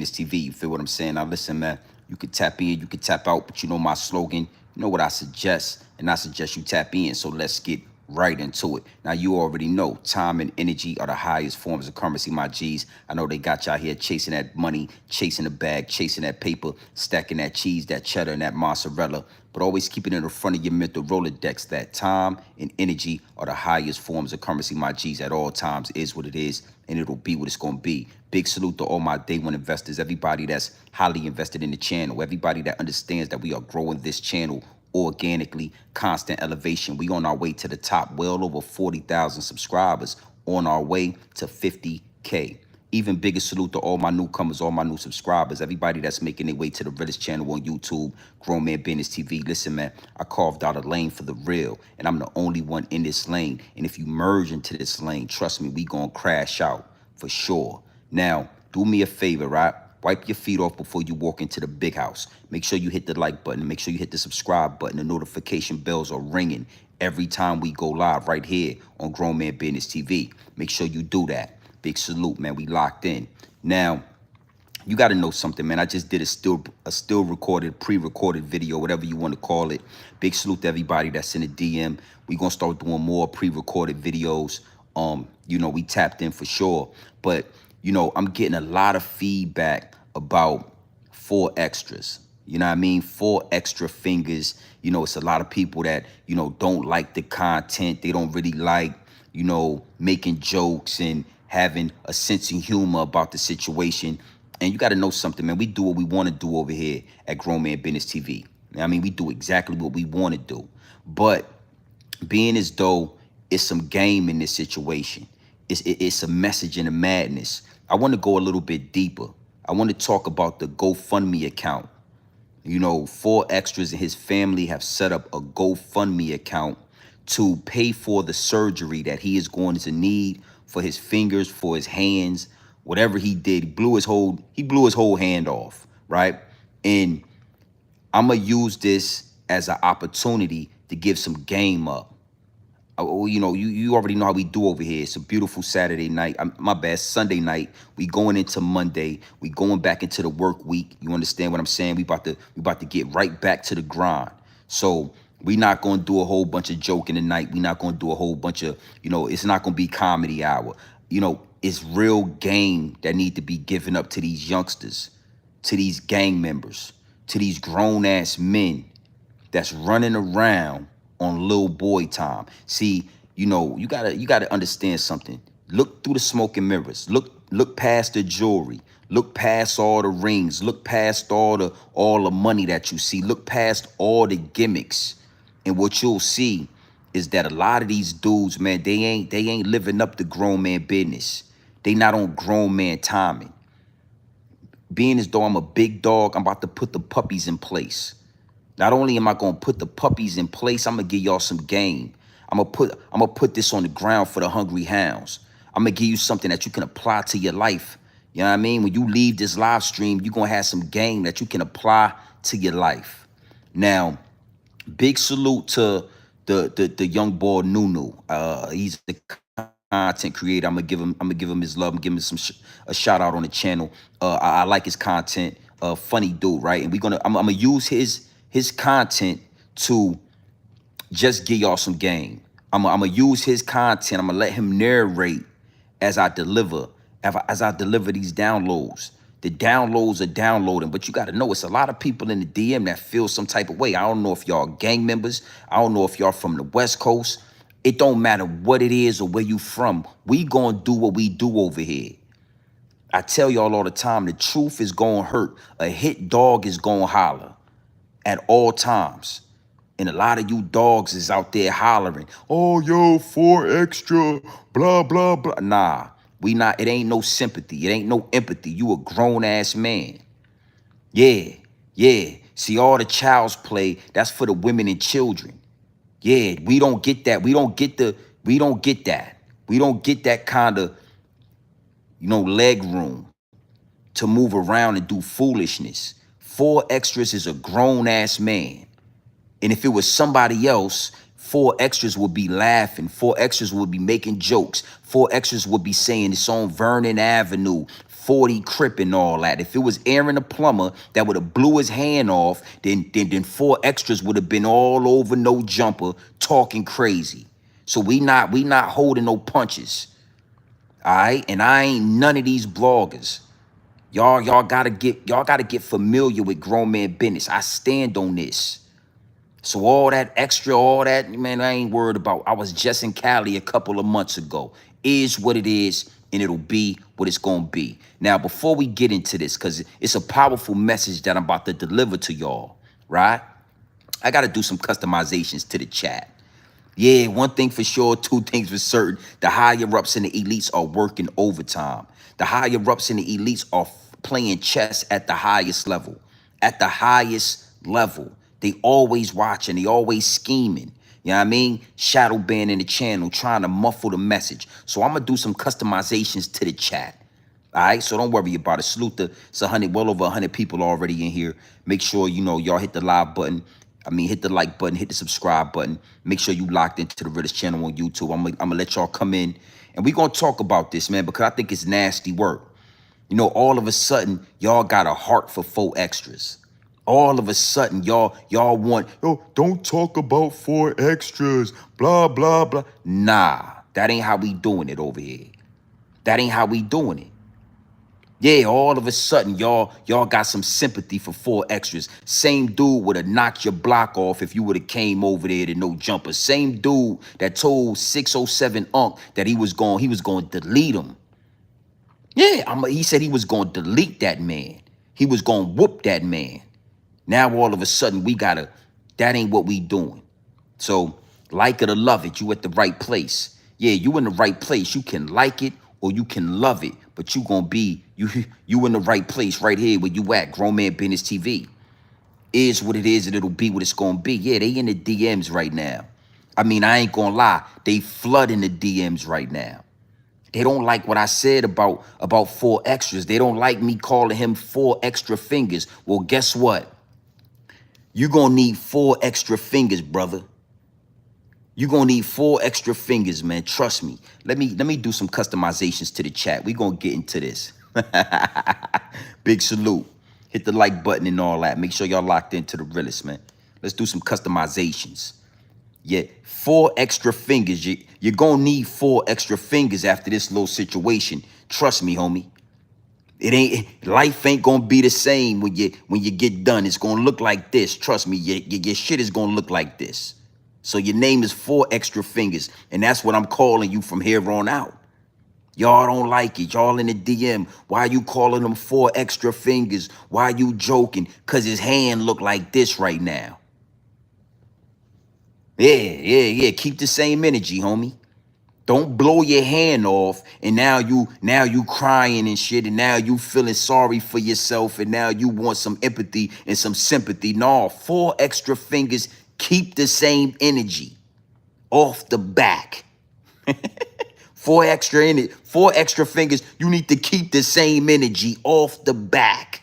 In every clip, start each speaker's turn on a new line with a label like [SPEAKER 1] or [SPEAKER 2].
[SPEAKER 1] Business TV. You feel what I'm saying? Now listen, man, you can tap in, you can tap out, but you know my slogan, you know what I suggest, and I suggest you tap in. So let's get right into it. Now you already know time and energy are the highest forms of currency, my G's. I know they got y'all here chasing that money, chasing the bag, chasing that paper, stacking that cheese, that cheddar, and that mozzarella. But always keep it in the front of your mental Rolodex that time and energy are the highest forms of currency, my G's. At all times is what it is, and it'll be what it's going to be. Big salute to all my day one investors, everybody that's highly invested in the channel, everybody that understands that we are growing this channel organically, constant elevation. We on our way to the top, well over 40,000 subscribers, on our way to 50K. Even bigger salute to all my newcomers, all my new subscribers, everybody that's making their way to the Realest channel on YouTube, Grown Man Business TV. Listen, man, I carved out a lane for the real, and I'm the only one in this lane. And if you merge into this lane, trust me, we gonna crash out for sure. Now, do me a favor, right? Wipe your feet off before you walk into the big house. Make sure you hit the like button. Make sure you hit the subscribe button. The notification bells are ringing every time we go live right here on Grown Man Business TV. Make sure you do that. Big salute, man. We locked in. Now, you got to know something, man. I just did a still recorded, pre-recorded video, whatever you want to call it. Big salute to everybody that's in the DM. We're going to start doing more pre-recorded videos. You know, we tapped in for sure. But, you know, I'm getting a lot of feedback about 4EXTRAs. You know what I mean? 4EXTRA fingers. You know, it's a lot of people that, you know, don't like the content. They don't really like, you know, making jokes and having a sense of humor about the situation. And you got to know something, man. We do what we want to do over here at Grown Man Business TV. I mean, we do exactly what we want to do. But being as though it's some game in this situation, it's a message in the madness. I want to go a little bit deeper. I want to talk about the GoFundMe account. You know, 4EXTRAs and his family have set up a GoFundMe account to pay for the surgery that he is going to need for his fingers, for his hands, whatever he did. He blew his whole hand off, right? And I'm gonna use this as an opportunity to give some game up. You know, you already know how we do over here. It's a beautiful Saturday night. My bad, Sunday night. We going into Monday. We going back into the work week. You understand what I'm saying? We about to get right back to the grind. So we not gonna do a whole bunch of joking tonight. We not gonna do a whole bunch of, you know, it's not gonna be comedy hour. You know, it's real game that need to be given up to these youngsters, to these gang members, to these grown ass men that's running around on little boy time. See, you know, you gotta understand something. Look through the smoke and mirrors. Look past the jewelry. Look past all the rings. Look past all the money that you see. Look past all the gimmicks. And what you'll see is that a lot of these dudes, man, they ain't living up to grown man business. They not on grown man timing. Being as though I'm a big dog, I'm about to put the puppies in place. Not only am I gonna put the puppies in place, I'm gonna give y'all some game. I'm gonna put this on the ground for the hungry hounds. I'm gonna give you something that you can apply to your life. You know what I mean? When you leave this live stream, you're gonna have some game that you can apply to your life. Now, big salute to the young boy Nunu. He's the content creator. I'm gonna give him his love. I'm giving him a shout out on the channel. I like his content. Funny dude, right? And I'm gonna use his content to just give y'all some game. I'm gonna use his content. I'm gonna let him narrate as I deliver these downloads. The downloads are downloading, but you got to know it's a lot of people in the DM that feel some type of way. I don't know if y'all gang members. I don't know if y'all from the West Coast. It don't matter what it is or where you from. We gonna do what we do over here. I tell y'all all the time, the truth is gonna hurt. A hit dog is gonna holler at all times. And a lot of you dogs is out there hollering, oh, yo, 4EXTRA, blah, blah, blah. Nah, it ain't no sympathy. It ain't no empathy. You a grown-ass man. Yeah. See, all the child's play, that's for the women and children. Yeah, we don't get that. We don't get that. We don't get that kind of, you know, leg room to move around and do foolishness. 4EXTRAs is a grown-ass man. And if it was somebody else, 4EXTRAs would be laughing. 4EXTRAs would be making jokes. 4EXTRAs would be saying it's on Vernon Avenue. 40 Crip and all that. If it was Aaron the plumber that would have blew his hand off, then 4EXTRAs would have been all over No Jumper talking crazy. So we not holding no punches. All right? And I ain't none of these bloggers. Y'all gotta get familiar with grown man business. I stand on this. So all that extra, all that, man, I ain't worried about. I was just in Cali a couple of months ago. Is what it is, and it'll be what it's gonna be. Now, before we get into this, because it's a powerful message that I'm about to deliver to y'all, right? I gotta do some customizations to the chat. Yeah, one thing for sure, two things for certain. The higher-ups and the elites are working overtime. The higher-ups and the elites are playing chess at the highest level. At the highest level. They always watching. They always scheming. You know what I mean? Shadow banning the channel, trying to muffle the message. So I'm going to do some customizations to the chat. All right? So don't worry about it. Salute it's well over 100 people already in here. Make sure, you know, y'all hit the live button. Hit the like button, hit the subscribe button. Make sure you locked into the Realest channel on YouTube. I'm gonna let y'all come in, and we're gonna talk about this, man, because I think it's nasty work. You know, all of a sudden, y'all got a heart for 4EXTRAs. All of a sudden, y'all want, oh, don't talk about 4EXTRAs, blah, blah, blah. Nah, that ain't how we doing it over here. That ain't how we doing it. Yeah, all of a sudden, y'all got some sympathy for 4EXTRAs. Same dude would have knocked your block off if you would have came over there to No Jumper. Same dude that told 607 Unc that he was going to delete him. Yeah, he said he was going to delete that man. He was going to whoop that man. Now, all of a sudden, that ain't what we doing. So, like it or love it, you at the right place. Yeah, you in the right place. You can like it or you can love it, but you gonna be, you in the right place right here where you at, Grown Man Business TV. Is what it is and it'll be what it's gonna be. Yeah, they in the DMs right now. I ain't gonna lie, they flooding the DMs right now. They don't like what I said about 4EXTRAs. They don't like me calling him 4 extra fingers. Well, guess what? You're gonna need 4 extra fingers, brother. You're gonna need 4 extra fingers, man. Trust me. Let me do some customizations to the chat. We're gonna get into this. Big salute. Hit the like button and all that. Make sure y'all locked into the Realest, man. Let's do some customizations. Yeah, 4 extra fingers. You're gonna need 4 extra fingers after this little situation. Trust me, homie. Life ain't gonna be the same when you get done. It's gonna look like this. Trust me, your shit is gonna look like this. So your name is 4 extra fingers, and that's what I'm calling you from here on out. Y'all don't like it. Y'all in the DM. Why you calling him 4 extra fingers? Why you joking? Cause his hand look like this right now. Yeah. Keep the same energy, homie. Don't blow your hand off and now you crying and shit and now you feeling sorry for yourself and now you want some empathy and some sympathy. No, 4 extra fingers, keep the same energy off the back. 4 extra in it, 4 extra fingers, you need to keep the same energy off the back.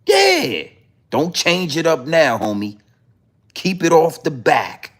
[SPEAKER 1] Yeah, don't change it up now, homie. Keep it off the back.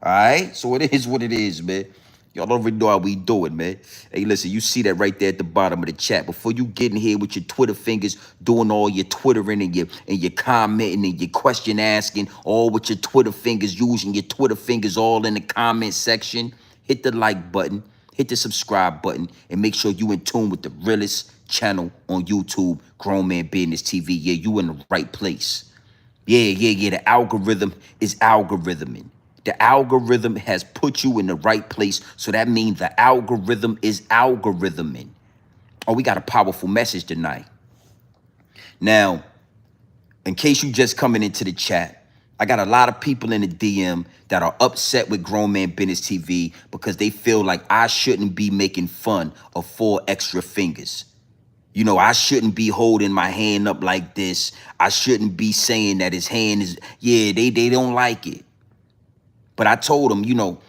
[SPEAKER 1] All right, so it is what it is, man. Y'all already know how we do it, man. Hey, listen, you see that right there at the bottom of the chat. Before you get in here with your Twitter fingers, doing all your Twittering and your commenting and your question asking, all with your Twitter fingers, using your Twitter fingers all in the comment section, hit the like button, hit the subscribe button, and make sure you in tune with the Realest channel on YouTube, Grown Man Business TV. Yeah, you in the right place. Yeah. The algorithm is algorithming. The algorithm has put you in the right place. So that means the algorithm is algorithming. Oh, we got a powerful message tonight. Now, in case you just coming into the chat, I got a lot of people in the DM that are upset with Grown Man Business TV because they feel like I shouldn't be making fun of 4 extra fingers. You know, I shouldn't be holding my hand up like this. I shouldn't be saying that his hand is, yeah, they don't like it. But I told them, you know,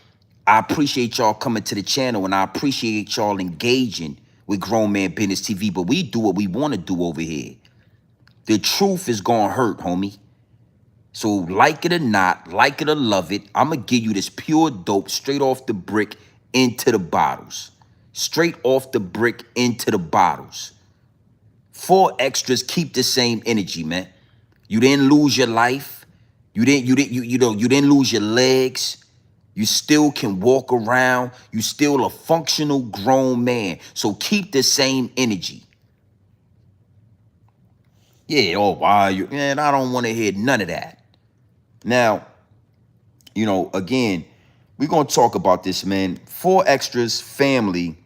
[SPEAKER 1] I appreciate y'all coming to the channel and I appreciate y'all engaging with Grown Man Business TV, but we do what we want to do over here. The truth is gonna hurt, homie. So like it or not, like it or love it, I'm gonna give you this pure dope straight off the brick into the bottles. Straight off the brick into the bottles. Four extras keep the same energy, man. You didn't lose your life. You didn't lose your legs. You still can walk around. You still a functional grown man. So keep the same energy. Yeah, oh, why you, man, I don't want to hear none of that. Now, again, we're going to talk about this, man. 4EXTRA's family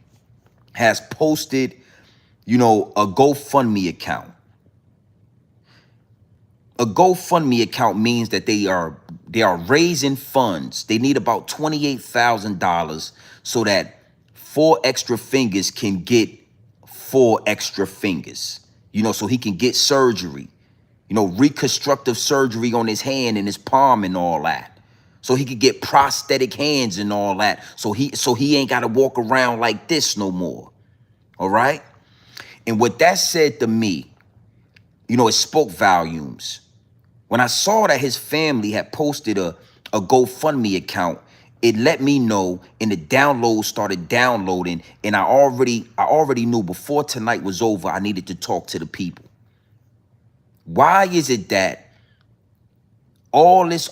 [SPEAKER 1] has posted, a GoFundMe account. A GoFundMe account means that they are raising funds. They need about $28,000 so that 4EXTRA fingers can get 4EXTRA fingers. So he can get surgery, reconstructive surgery on his hand and his palm and all that. So he could get prosthetic hands and all that. So he ain't got to walk around like this no more. All right? And what that said to me, it spoke volumes. When I saw that his family had posted a GoFundMe account, it let me know, and the download started downloading, and I already knew before tonight was over, I needed to talk to the people. Why is it that all this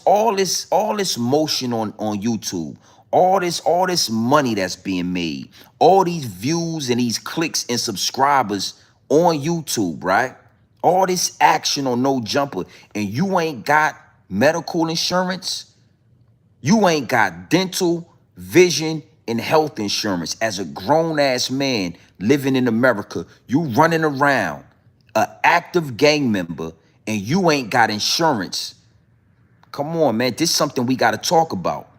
[SPEAKER 1] motion on YouTube, all this money that's being made, all these views and these clicks and subscribers on YouTube, right? All this action on No Jumper, and you ain't got medical insurance, you ain't got dental, vision, and health insurance. As a grown-ass man living in America, you running around, an active gang member, and you ain't got insurance. Come on, man. This is something we got to talk about.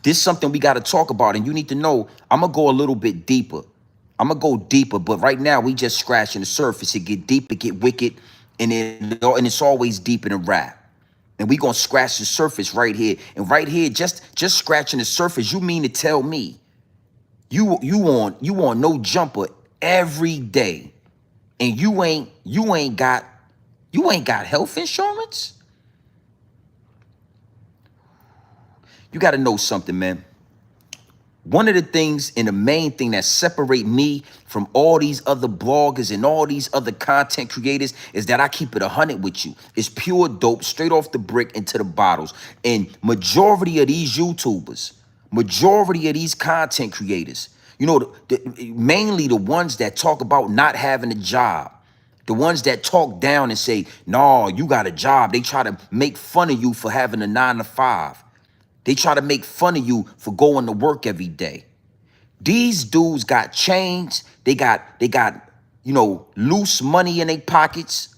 [SPEAKER 1] This is something we got to talk about, and you need to know, I'm going to go a little bit deeper. I'm going to go deeper, but right now we just scratching the surface. It get deep, it get wicked, and it's always deep in a rap. And we going to scratch the surface right here. And right here, just scratching the surface, you mean to tell me you on No Jumper every day, and you ain't got health insurance? You got to know something, man. One of the things and the main thing that separate me from all these other bloggers and all these other content creators is that I keep it 100 with you. It's pure dope, straight off the brick into the bottles. And majority of these YouTubers, majority of these content creators, mainly the ones that talk about not having a job, the ones that talk down and say, no, you got a job. They try to make fun of you for having a 9-to-5. They try to make fun of you for going to work every day. These dudes got chains. They got loose money in their pockets.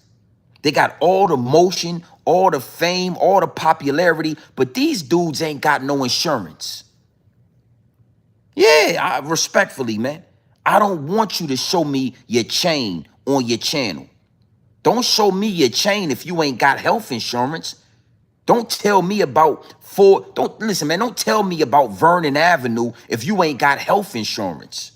[SPEAKER 1] They got all the motion, all the fame, all the popularity, but these dudes ain't got no insurance. Yeah, respectfully, man. I don't want you to show me your chain on your channel. Don't show me your chain if you ain't got health insurance. Don't tell me about don't tell me about Vernon Avenue if you ain't got health insurance.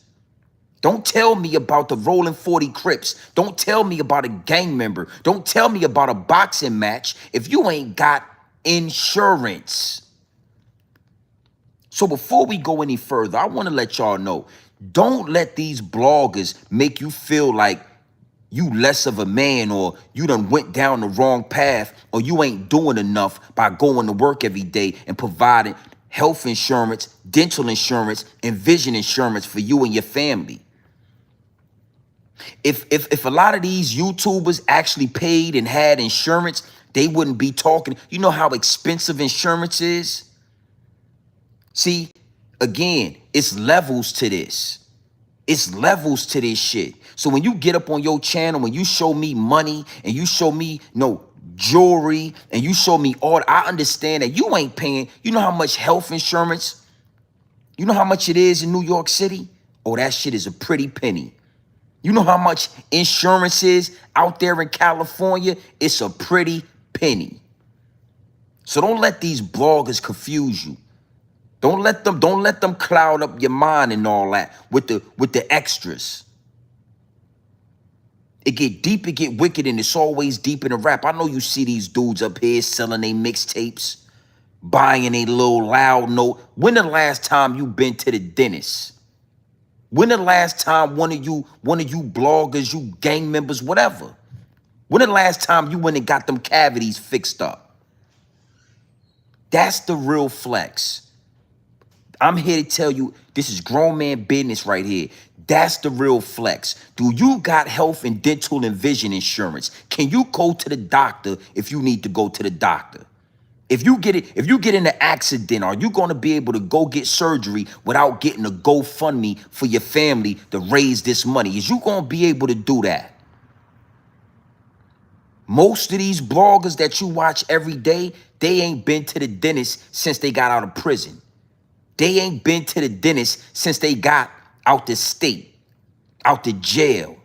[SPEAKER 1] Don't tell me about the Rolling 40 Crips. Don't tell me about a gang member. Don't tell me about a boxing match if you ain't got insurance. So before we go any further, I want to let y'all know, don't let these bloggers make you feel like you less of a man, or you done went down the wrong path, or you ain't doing enough by going to work every day and providing health insurance, dental insurance, and vision insurance for you and your family. If a lot of these YouTubers actually paid and had insurance, they wouldn't be talking. You know how expensive insurance is? See, again, it's levels to this. It's levels to this shit. So when you get up on your channel, when you show me money and you show me jewelry and you show me all, I understand that you ain't paying. You know how much health insurance, you know how much it is in New York City? Oh, that shit is a pretty penny. You know how much insurance is out there in California? It's a pretty penny. So don't let these bloggers confuse you. Don't let them cloud up your mind and all that with the extras. It get deep, it get wicked, and it's always deep in the rap. I know you see these dudes up here selling their mixtapes, buying a little loud note. When the last time you been to the dentist? When the last time one of you bloggers, you gang members, whatever, when the last time you went and got them cavities fixed up? That's the real flex. I'm here to tell you, this is grown man business right here. That's the real flex. Do you got health and dental and vision insurance? Can you go to the doctor if you need to go to the doctor? If you get in an accident, are you going to be able to go get surgery without getting a GoFundMe for your family to raise this money? Is you going to be able to do that? Most of these bloggers that you watch every day, they ain't been to the dentist since they got out of prison. They ain't been to the dentist since they got out the state, out the jail.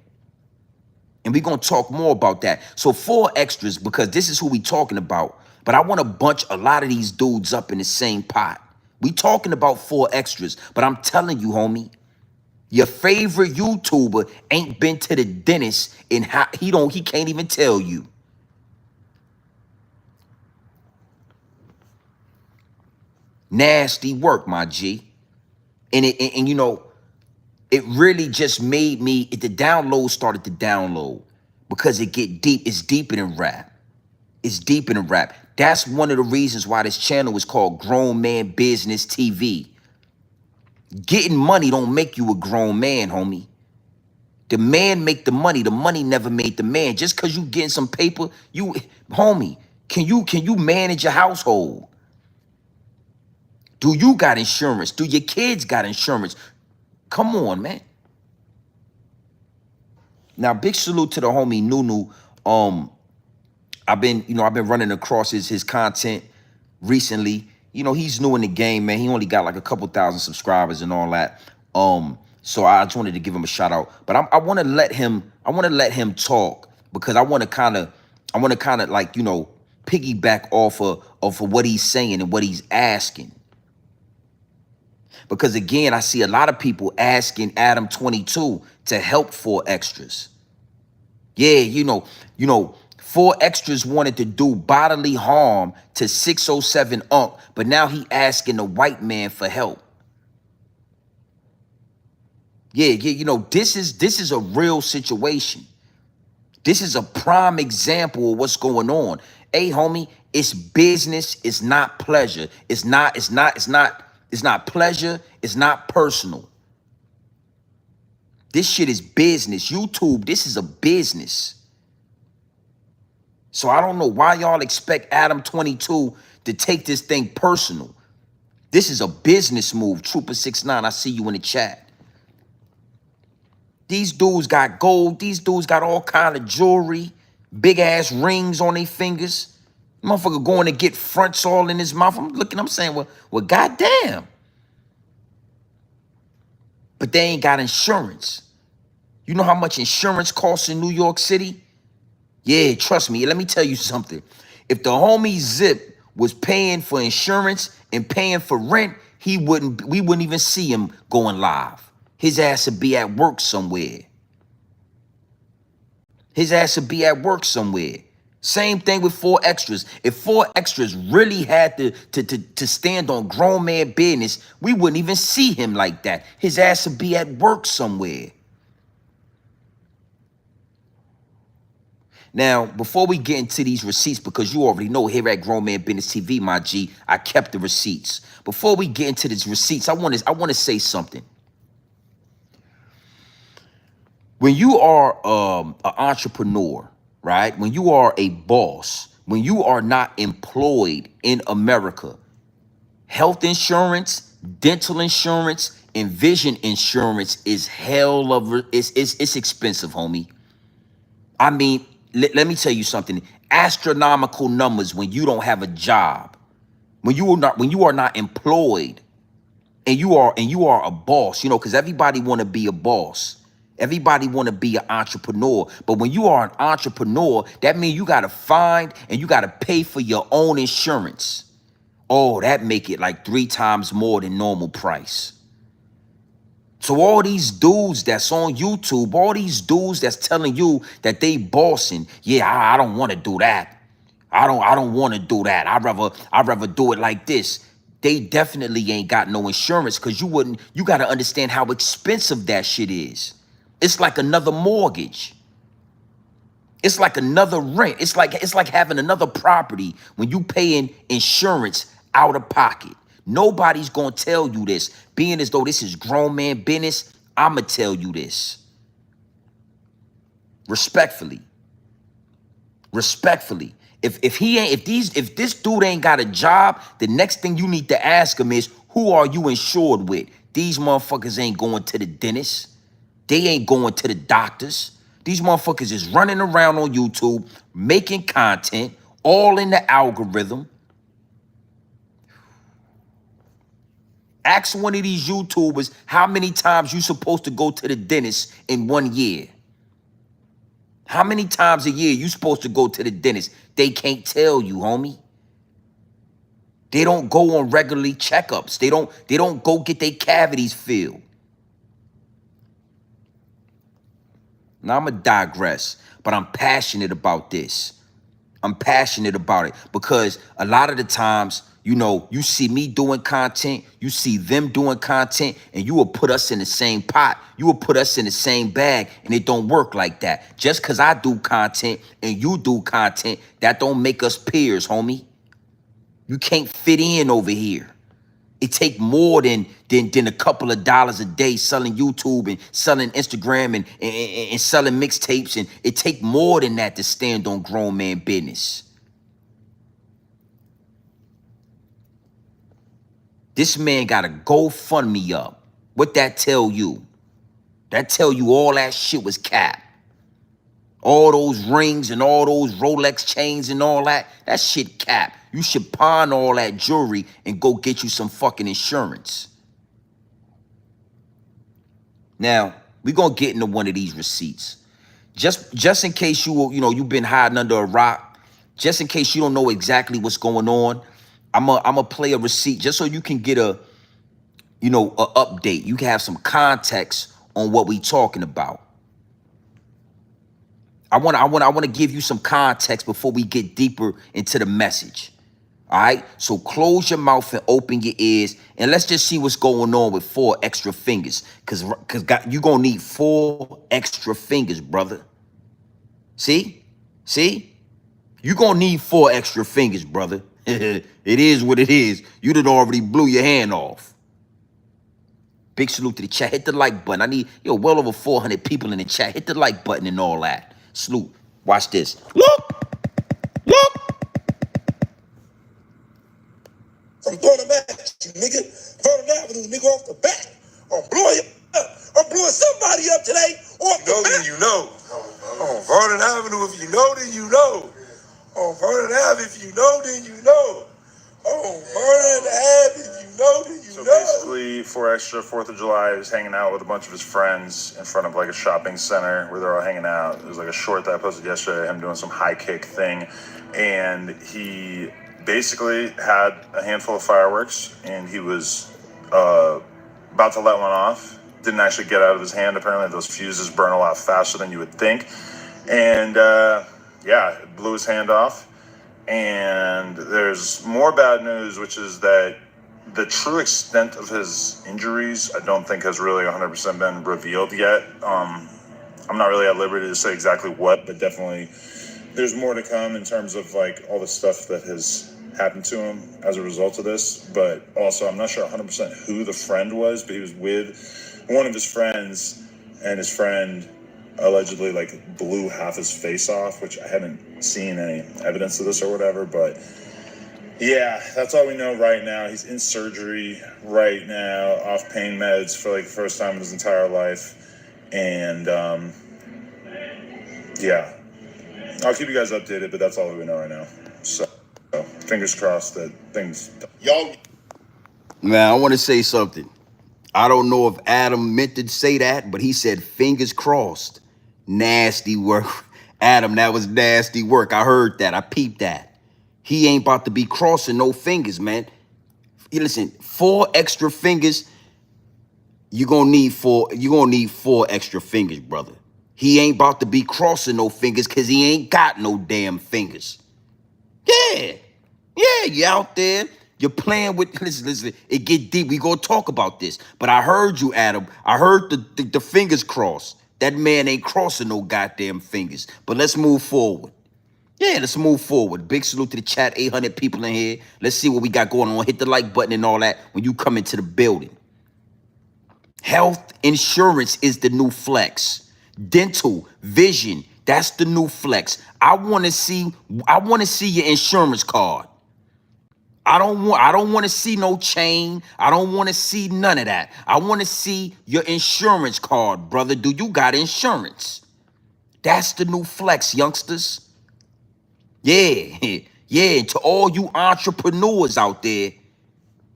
[SPEAKER 1] And we're going to talk more about that. So 4EXTRAs, because this is who we talking about. But I want to bunch a lot of these dudes up in the same pot. We talking about 4EXTRAs, but I'm telling you, homie, your favorite YouTuber ain't been to the dentist and he can't even tell you. Nasty work, my G. And you know, it really just made me, the download started to download because it get deep. It's deeper than rap. It's deeper than rap. That's one of the reasons why this channel is called Grown Man Business TV. Getting money don't make you a grown man, homie. The man make the money never made the man. Just because you getting some paper, homie, can you manage your household? Do you got insurance? Do your kids got insurance? Come on, man. Now, big salute to the homie Nunu. I've been running across his content recently. You know, he's new in the game, man. He only got like a couple thousand subscribers and all that. So I just wanted to give him a shout out. But I want to let him talk because I want to kind of like, you know, piggyback off of what he's saying and what he's asking. Because again, I see a lot of people asking Adam 22 to help 4EXTRAs. Yeah, you know, 4EXTRAs wanted to do bodily harm to 607 Unc, but now he asking the white man for help. Yeah, you know, this is a real situation. This is a prime example of what's going on. Hey, homie, it's business, it's not pleasure. It's not pleasure, it's not personal. This shit is business. YouTube, this is a business. So I don't know why y'all expect Adam 22 to take this thing personal. This is a business move. Trooper69, I see you in the chat. These dudes got gold. These dudes got all kind of jewelry, big ass rings on their fingers. Motherfucker going to get fronts all in his mouth. I'm saying, well, goddamn. But they ain't got insurance. You know how much insurance costs in New York City? Yeah, trust me. Let me tell you something. If the homie Zip was paying for insurance and paying for rent, we wouldn't even see him going live. His ass would be at work somewhere. His ass would be at work somewhere. Same thing with 4EXTRAs. If 4EXTRAs really had to stand on grown man business, we wouldn't even see him like that. His ass would be at work somewhere. Now, before we get into these receipts, because you already know here at Grown Man Business TV, my G, I kept the receipts. Before we get into these receipts, I want to say something. When you are an entrepreneur, right? When you are a boss, when you are not employed in America, health insurance, dental insurance, and vision insurance is it's expensive, homie. I mean, let me tell you something. Astronomical numbers when you don't have a job, when you are not employed, and you are a boss, you know, because everybody want to be a boss. Everybody want to be an entrepreneur. But when you are an entrepreneur, that means you got to find and you got to pay for your own insurance. Oh, that make it like 3 times more than normal price. So all these dudes that's on YouTube, all these dudes that's telling you that they bossing, yeah, I don't want to do that. I don't want to do that. I'd rather do it like this. They definitely ain't got no insurance because you got to understand how expensive that shit is. It's like another mortgage. It's like another rent. It's like having another property when you paying insurance out of pocket. Nobody's gonna tell you this. Being as though this is grown man business, I'ma tell you this. Respectfully. Respectfully. If this dude ain't got a job, the next thing you need to ask him is, who are you insured with? These motherfuckers ain't going to the dentist. They ain't going to the doctors. These motherfuckers is running around on YouTube, making content, all in the algorithm. Ask one of these YouTubers how many times you supposed to go to the dentist in 1 year. How many times a year you supposed to go to the dentist? They can't tell you, homie. They don't go on regularly checkups. They don't go get their cavities filled. Now I'ma digress, but I'm passionate about this. I'm passionate about it because a lot of the times, you know, you see me doing content, you see them doing content, and you will put us in the same pot. You will put us in the same bag, and it don't work like that. Just because I do content and you do content, that don't make us peers, homie. You can't fit in over here. It take more than a couple of dollars a day selling YouTube and selling Instagram and selling mixtapes. And it take more than that to stand on grown man business. This man got a GoFundMe up. What that tell you? That tell you all that shit was cap. All those rings and all those Rolex chains and all that, that shit cap. You should pawn all that jewelry and go get you some fucking insurance. Now, we're going to get into one of these receipts. Just in case you've been hiding under a rock, just in case you don't know exactly what's going on, I'm a play a receipt just so you can get a update. You can have some context on what we talking about. I want to give you some context before we get deeper into the message. All right, so close your mouth and open your ears, and let's just see what's going on with 4 extra fingers, cause you gonna need 4 extra fingers, brother. See, you gonna need 4 extra fingers, brother. It is what it is. You done already blew your hand off. Big salute to the chat. Hit the like button. I need well over 400 people in the chat. Hit the like button and all that. Salute. Watch this. Look.
[SPEAKER 2] I'm throwing them at you, nigga. Throwing them Avenue, nigga, off the bat. I'm blowing you up. I'm blowing somebody up today off the bat. You know. On Vernon Avenue, if you know, then you know. On Vernon Ave, if you know, then you know. On Vernon Ave, if you know, then you know. So
[SPEAKER 3] basically, 4EXTRA, 4th of July, he was hanging out with a bunch of his friends in front of like a shopping center where they're all hanging out. It was like a short that I posted yesterday, him doing some high kick thing. And he basically had a handful of fireworks and he was about to let one off. Didn't actually get out of his hand. Apparently those fuses burn a lot faster than you would think. And it blew his hand off. And there's more bad news, which is that the true extent of his injuries, I don't think has really 100% been revealed yet. I'm not really at liberty to say exactly what, but definitely there's more to come in terms of like all the stuff that has happened to him as a result of this. But also, I'm not sure 100% who the friend was, but he was with one of his friends, and his friend allegedly like blew half his face off, which I haven't seen any evidence of this or whatever, but yeah, that's all we know right now. He's in surgery right now, off pain meds for like the first time in his entire life. And I'll keep you guys updated, but that's all we know right now. So fingers crossed that things
[SPEAKER 1] Man, I want to say something. I don't know if Adam meant to say that, but he said fingers crossed. Nasty work. Adam, that was nasty work. I heard that. I peeped that. He ain't about to be crossing no fingers, man. Listen, 4 extra fingers. You're gonna need 4 extra fingers, brother. He ain't about to be crossing no fingers because he ain't got no damn fingers. Yeah, you out there You're playing with, listen, it get deep. We gonna talk about this. But I heard you, Adam. I heard the fingers crossed. That man ain't crossing no goddamn fingers. But let's move forward. Yeah, let's move forward. Big salute to the chat. 800 people in here. Let's see what we got going on. Hit the like button and all that when you come into the building. Health insurance is the new flex. Dental, vision, that's the new flex. I want to see your insurance card. I don't want to see no chain. I don't want to see none of that. I want to see your insurance card, brother. Do you got insurance? That's the new flex, youngsters. Yeah. Yeah, to all you entrepreneurs out there,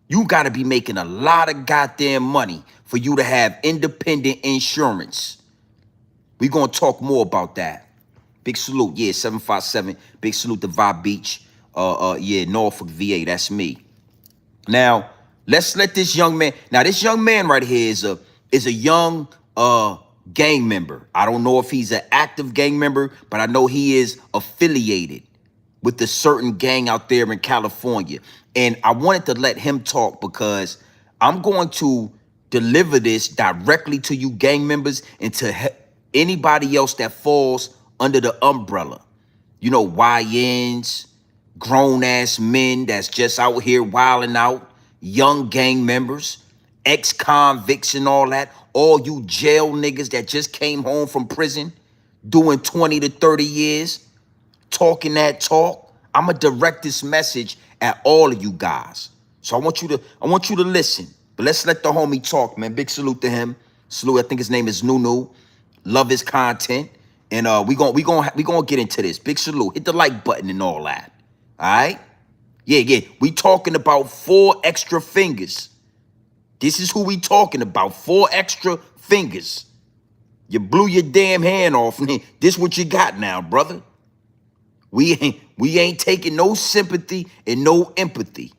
[SPEAKER 1] you got to be making a lot of goddamn money for you to have independent insurance. We're going to talk more about that. Big salute. Yeah, 757. Big salute to Vibe Beach. Yeah, Norfolk, VA. That's me. Now, let's let this young man. Now, this young man right here is a young gang member. I don't know if he's an active gang member, but I know he is affiliated with a certain gang out there in California. And I wanted to let him talk because I'm going to deliver this directly to you gang members and to anybody else that falls under the umbrella. You know, YNs, grown-ass men that's just out here wilding out, young gang members, ex-convicts and all that, all you jail niggas that just came home from prison doing 20 to 30 years, talking that talk. I'm gonna direct this message at all of you guys. So I want you to listen. But let's let the homie talk, man. Big salute to him. Salute. I think his name is Nunu. Love his content, and we gonna get into this. Big salute. Hit the like button and all that. All right. Yeah. We talking about 4 extra fingers. This is who we talking about. 4 extra fingers. You blew your damn hand off. This what you got now, brother. We ain't taking no sympathy and no empathy.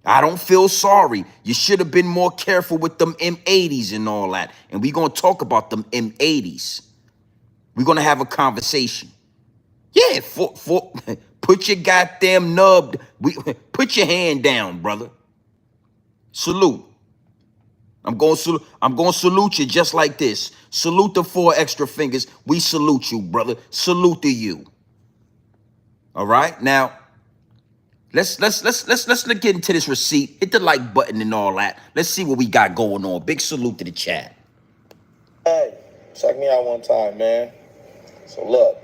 [SPEAKER 1] I don't feel sorry. You should have been more careful with them M80s and all that. And we gonna talk about them M80s. We're gonna have a conversation. Yeah, put your goddamn put your hand down, brother. Salute. I'm gonna salute you just like this. Salute the 4 extra fingers. We salute you, brother. Salute to you. All right, now let's get into this receipt. Hit the like button and all that. Let's see what we got going on. Big salute to the chat.
[SPEAKER 2] Hey, check me out one time, man. So look,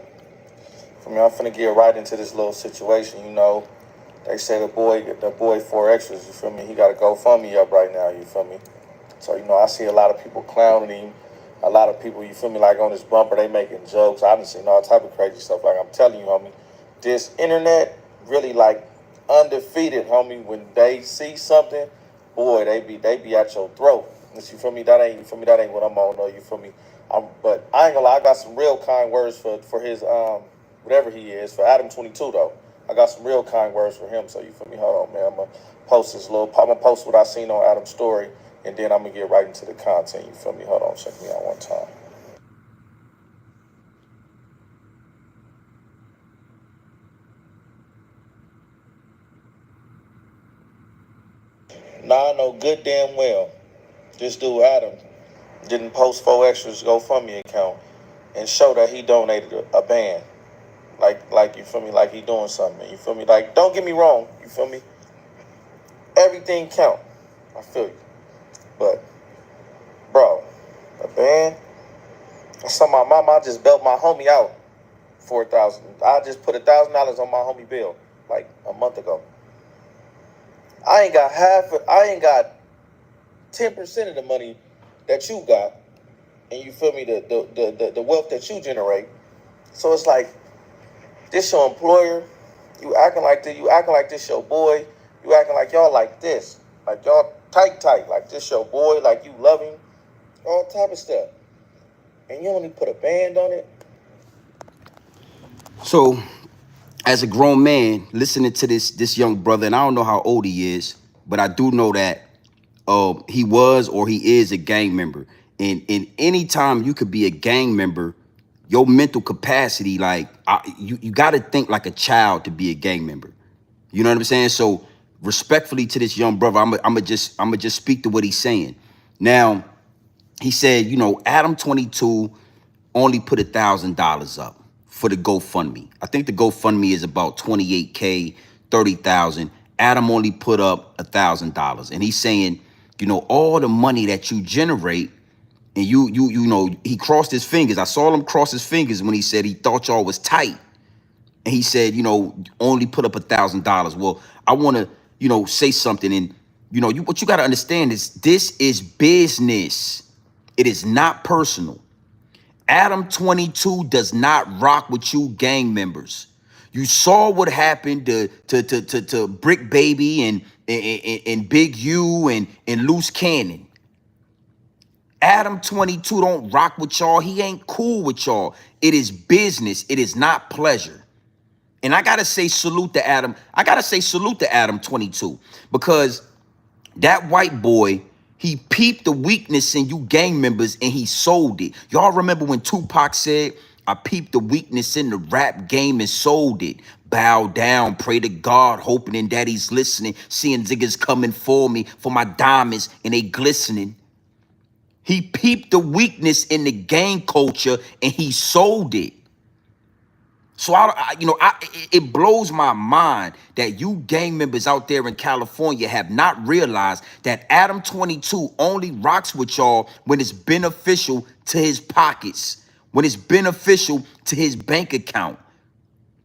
[SPEAKER 2] I'm finna get right into this little situation. You know, they say the boy 4EXTRA, you feel me? He got a GoFundMe up right now. You feel me? So you know, I see a lot of people clowning him. A lot of people, you feel me, like on this bumper, they making jokes. I done seen all type of crazy stuff. Like I'm telling you, homie. This internet really like undefeated, homie. When they see something, boy, they be at your throat. You feel me? That ain't what I'm on. No, you feel me? But I ain't gonna lie, I got some real kind words for his whatever he is, for Adam 22 though. I got some real kind words for him. So you feel me? Hold on, man. I'm gonna post I'm gonna post what I seen on Adam's story, and then I'm gonna get right into the content. You feel me? Hold on, check me out one time. Now I know good damn well this dude Adam didn't post 4EXTRA's GoFundMe account and show that he donated a band. Like you feel me, like he doing something. You feel me? Like, don't get me wrong, you feel me? Everything count. I feel you. But bro, a band? I saw my mama, I just bailed my homie out $4,000. I just put $1,000 on my homie bill like a month ago. I ain't got 10% of the money that you got, and you feel me, the wealth that you generate. So it's like, this your employer, you acting like this your boy, you acting like y'all like this, like y'all tight, like this your boy, like you love him, all type of stuff, and you only put a band on it.
[SPEAKER 1] So, as a grown man, listening to this young brother, and I don't know how old he is, but I do know that he was or he is a gang member. And any time you could be a gang member, your mental capacity, like you got to think like a child to be a gang member. You know what I'm saying? So respectfully to this young brother, I'ma just speak to what he's saying. Now, he said, you know, Adam 22 only put $1,000 up for the GoFundMe. I think the GoFundMe is about 28K, 30,000. Adam only put up $1,000, and he's saying, you know, all the money that you generate, and you know, he crossed his fingers. I saw him cross his fingers when he said he thought y'all was tight, and he said, you know, only put up $1,000. Well, I want to, you know, say something, and you know, what you got to understand is this is business. It is not personal. Adam 22 does not rock with you gang members. You saw what happened to Brick Baby and Big U and Loose Cannon. Adam 22 don't rock with y'all. He ain't cool with y'all. It is business. It is not pleasure. And I gotta say salute to Adam. I gotta say salute to Adam 22, because that white boy, he peeped the weakness in you gang members and he sold it. Y'all remember when Tupac said, I peeped the weakness in the rap game and sold it. Bow down, pray to God, hoping that he's listening, seeing niggas coming for me, for my diamonds, and they glistening. He peeped the weakness in the gang culture and he sold it. So it blows my mind that you gang members out there in California have not realized that Adam 22 only rocks with y'all when it's beneficial to his pockets, when it's beneficial to his bank account.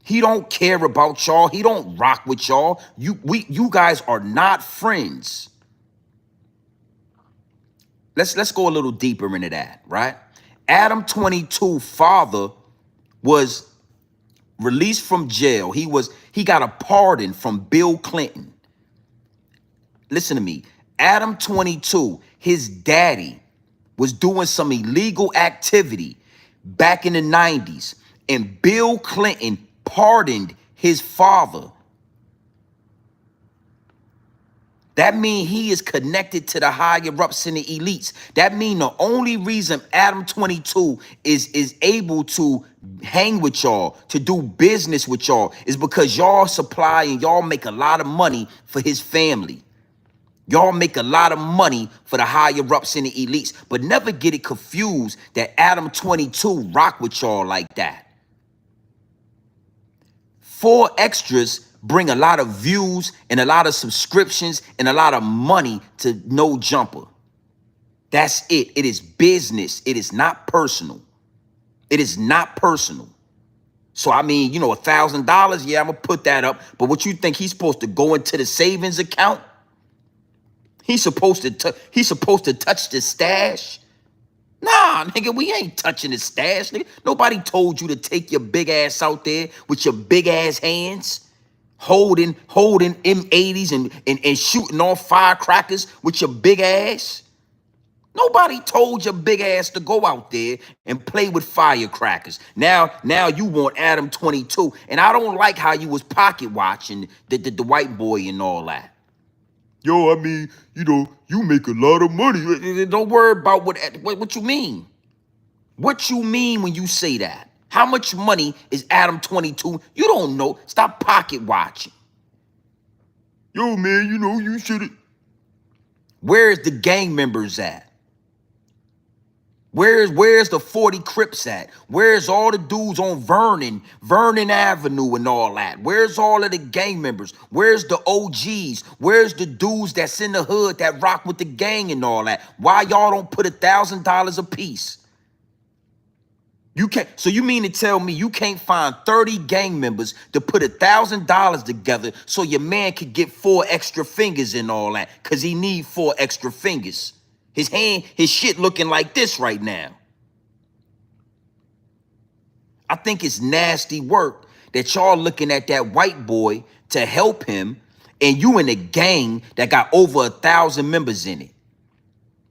[SPEAKER 1] He don't care about y'all. He don't rock with y'all. You guys are not friends. Let's go a little deeper into that, right? Adam 22 father was released from jail. He got a pardon from Bill Clinton. Listen to me. Adam 22, his daddy was doing some illegal activity back in the 90s, and Bill Clinton pardoned his father. That means he is connected to the higher ups and the elites. That means the only reason Adam 22 is able to hang with y'all, to do business with y'all, is because y'all supply and y'all make a lot of money for his family. Y'all make a lot of money for the higher ups and the elites. But never get it confused that Adam 22 rock with y'all like that. 4EXTRAs bring a lot of views and a lot of subscriptions and a lot of money to No Jumper. That's it. It is business. It is not personal. It is not personal. So, I mean, you know, $1,000, yeah, I'm going to put that up. But what you think he's supposed to go into the savings account? He's supposed to touch the stash? Nah, nigga, we ain't touching the stash, nigga. Nobody told you to take your big ass out there with your big ass hands, holding M80s and shooting off firecrackers with your big ass. Nobody told your big ass to go out there and play with firecrackers. Now you want Adam 22, and I don't like how you was pocket watching the white boy and all that. Yo, I mean, you know, you make a lot of money. Don't worry about what you mean. What you mean when you say that? How much money is Adam 22? You don't know. Stop pocket watching. Yo, man, you know, you should. Where's the gang members at? Where's the 40 Crips at? Where's all the dudes on Vernon Avenue and all that? Where's all of the gang members? Where's the OGs? Where's the dudes that's in the hood that rock with the gang and all that? Why y'all don't put $1,000 a piece? You can't. So you mean to tell me you can't find 30 gang members to put $1,000 together so your man could get 4 extra fingers and all that? Cause he need 4 extra fingers. His shit looking like this right now. I think it's nasty work that y'all looking at that white boy to help him, and you in a gang that got over 1,000 members in it.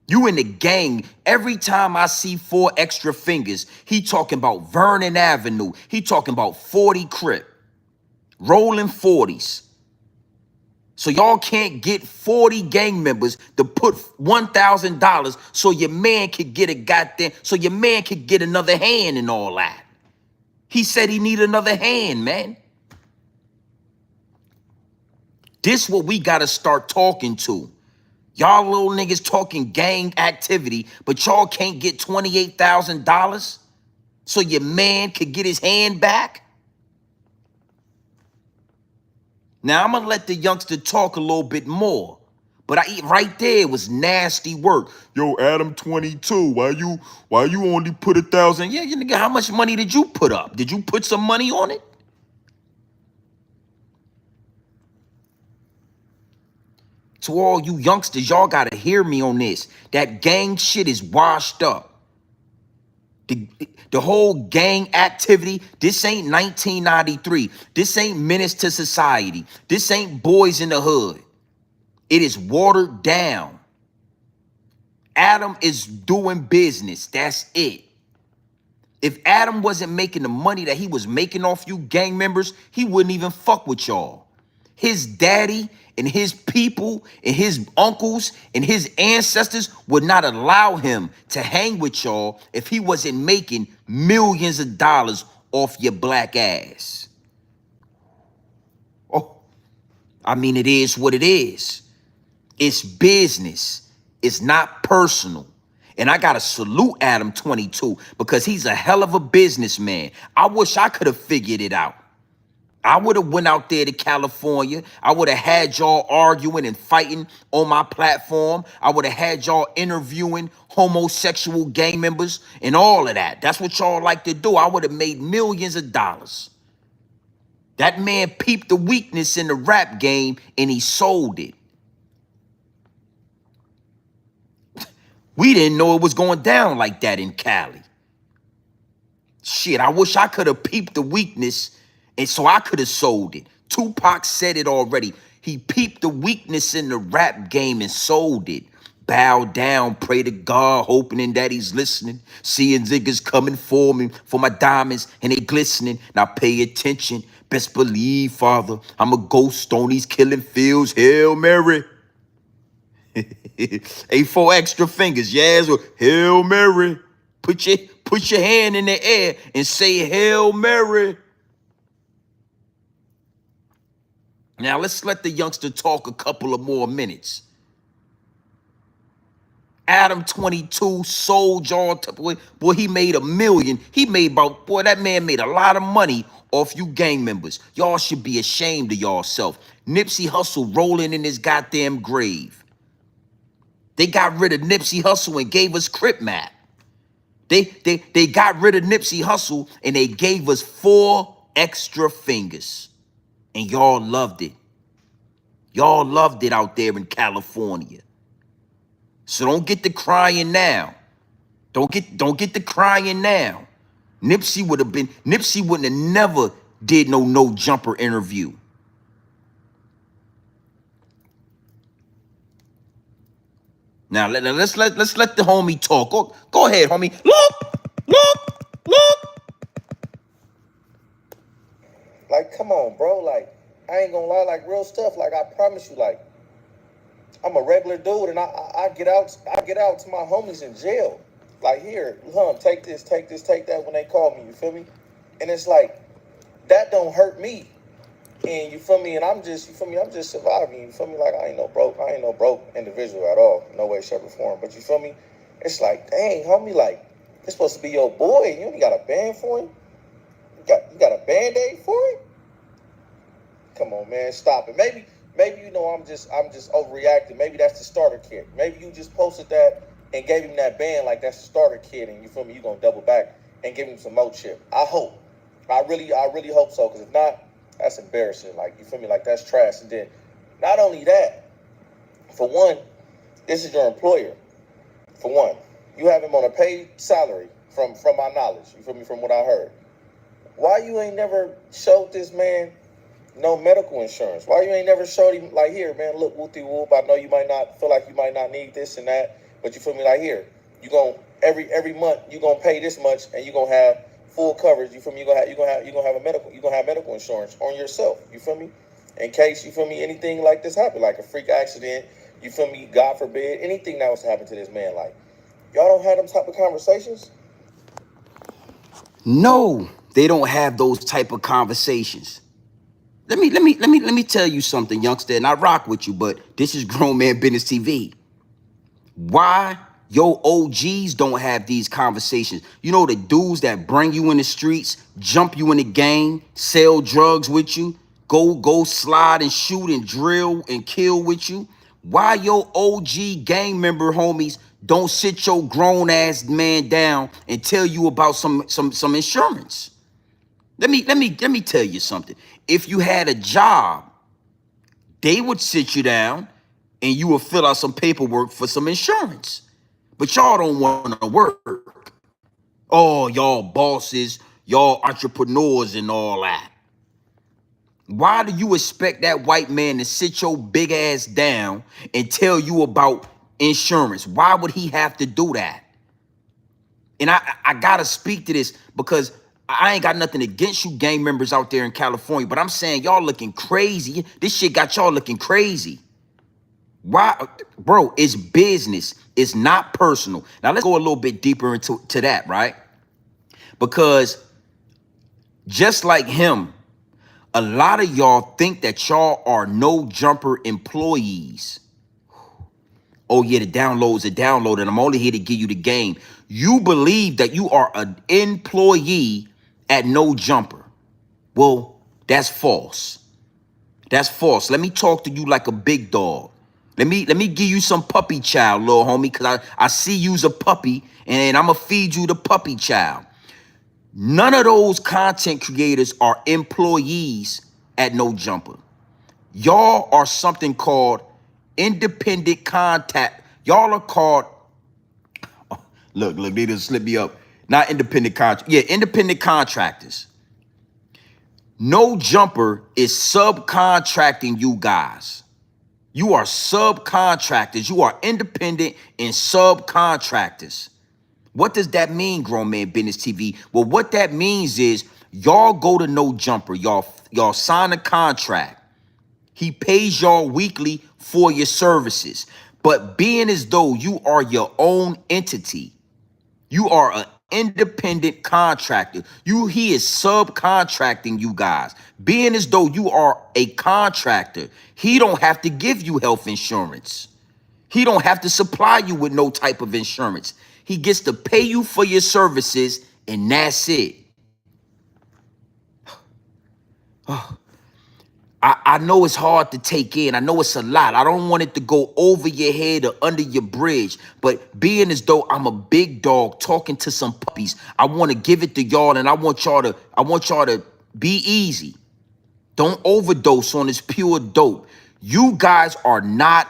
[SPEAKER 1] You in the gang. Every time I see 4 extra fingers, he talking about Vernon Avenue. He talking about 40 Crip, rolling 40s. So y'all can't get 40 gang members to put $1,000 so your man could get another hand and all that. He said he need another hand, man. This what we gotta start talking to. Y'all little niggas talking gang activity, but y'all can't get $28,000 so your man could get his hand back? Now I'm gonna let the youngster talk a little bit more, but right there was nasty work. Yo, Adam 22, why you only put 1,000? Yeah, you nigga, how much money did you put up? Did you put some money on it? To all you youngsters, y'all gotta hear me on this. That gang shit is washed up. The whole gang activity, this ain't 1993. This ain't menace to society. This ain't boys in the hood. It is watered down. Adam is doing business. That's it. If Adam wasn't making the money that he was making off you gang members, he wouldn't even fuck with y'all. His daddy and his people and his uncles and his ancestors would not allow him to hang with y'all if he wasn't making millions of dollars off your black ass. Oh, I mean, it is what it is. It's business. It's not personal. And I gotta salute Adam 22 because he's a hell of a businessman. I wish I could have figured it out. I would have went out there to California. I would have had y'all arguing and fighting on my platform. I would have had y'all interviewing homosexual gang members and all of that. That's what y'all like to do. I would have made millions of dollars. That man peeped the weakness in the rap game and he sold it. We didn't know it was going down like that in Cali. Shit, I wish I could have peeped the weakness and so I could have sold it. Tupac said it already. He peeped the weakness in the rap game and sold it. Bow down, pray to God, hoping that he's listening. Seeing niggas coming for me, for my diamonds, and they glistening. Now pay attention, best believe, Father, I'm a ghost on these killing fields. Hail Mary. Hey, 4EXTRA fingers, yes, Hail Mary. Put your hand in the air and say Hail Mary. Now let's let the youngster talk a couple of more minutes. Adam 22 sold y'all to, boy, he made $1 million. He made about, boy, that man made a lot of money off you gang members. Y'all should be ashamed of yourself. Nipsey Hussle rolling in his goddamn grave. They got rid of Nipsey Hussle and gave us Crip Map. They got rid of Nipsey Hussle and they gave us 4EXTRA fingers. And y'all loved it. Y'all loved it out there in California. So don't get the crying now. Don't get the crying now. Nipsey wouldn't have never did no jumper interview. Now let's let the homie talk. Go ahead, homie. Look.
[SPEAKER 2] Like, come on, bro. Like, I ain't gonna lie, like real stuff. Like, I promise you, like, I'm a regular dude, and I get out to my homies in jail. Like, here, take this, take that when they call me. You feel me? And it's like that don't hurt me. And you feel me? And I'm just surviving. You feel me? Like, I ain't no broke individual at all. No way, shape, or form. But you feel me? It's like, dang, homie, like, it's supposed to be your boy. You only got a band for him? You got a Band-Aid for him? Come on, man, stop it. Maybe you know I'm just overreacting. Maybe that's the starter kit. Maybe you just posted that and gave him that band like that's the starter kit, and you feel me? You gonna double back and give him some more chip. I hope. I really hope so. Because if not, that's embarrassing. Like, you feel me? Like, that's trash. And then, not only that, for one, this is your employer. For one, you have him on a paid salary from my knowledge. You feel me? From what I heard. Why you ain't never showed this man no medical insurance? Why you ain't never showed him, like, here, man, look, whoopty whoop. I know you might not feel like you might not need this and that, but you feel me? Like, here, you gonna every month you gonna pay this much, and you gonna have full coverage. You feel me? You gonna have medical insurance on yourself. You feel me? In case, you feel me, anything like this happen, like a freak accident. You feel me? God forbid, anything that was to happen to this man. Like, y'all don't have them type of conversations.
[SPEAKER 1] No, they don't have those type of conversations. Let me tell you something, youngster, and I rock with you, but this is Grown Man Business TV. Why your OGs don't have these conversations? You know, the dudes that bring you in the streets, jump you in the game, sell drugs with you, go slide and shoot and drill and kill with you. Why your OG gang member homies don't sit your grown ass man down and tell you about some insurance? Let me tell you something. If you had a job, they would sit you down and you will fill out some paperwork for some insurance. But y'all don't want to work. Oh, y'all bosses, y'all entrepreneurs and all that. Why do you expect that white man to sit your big ass down and tell you about insurance? Why would he have to do that? And I gotta speak to this because I ain't got nothing against you gang members out there in California, but I'm saying y'all looking crazy. This shit got y'all looking crazy. Why, bro? It's business. It's not personal. Now let's go a little bit deeper into that, right? Because just like him, a lot of y'all think that y'all are no jumper employees. Oh yeah, the download's a download, and I'm only here to give you the game. You believe that you are an employee at No Jumper. Well, that's false. That's false. Let me talk to you like a big dog. Let me give you some puppy child, little homie, because I see you's a puppy, and I'm going to feed you the puppy child. None of those content creators are employees at No Jumper. Y'all are something called independent contact. Y'all are called, look, they just slip me up. Not independent independent contractors. No Jumper is subcontracting you guys. You are subcontractors. You are independent and subcontractors. What does that mean, Grown Man Business TV? Well, what that means is y'all go to No Jumper. Y'all sign a contract. He pays y'all weekly for your services. But being as though you are your own entity, you are an independent contractor. He is subcontracting you guys. Being as though you are a contractor, he don't have to give you health insurance. He don't have to supply you with no type of insurance. He gets to pay you for your services, and that's it. I know it's hard to take in. I know it's a lot. I don't want it to go over your head or under your bridge. But being as though I'm a big dog talking to some puppies, I want to give it to y'all, and I want y'all to be easy. Don't overdose on this pure dope. You guys are not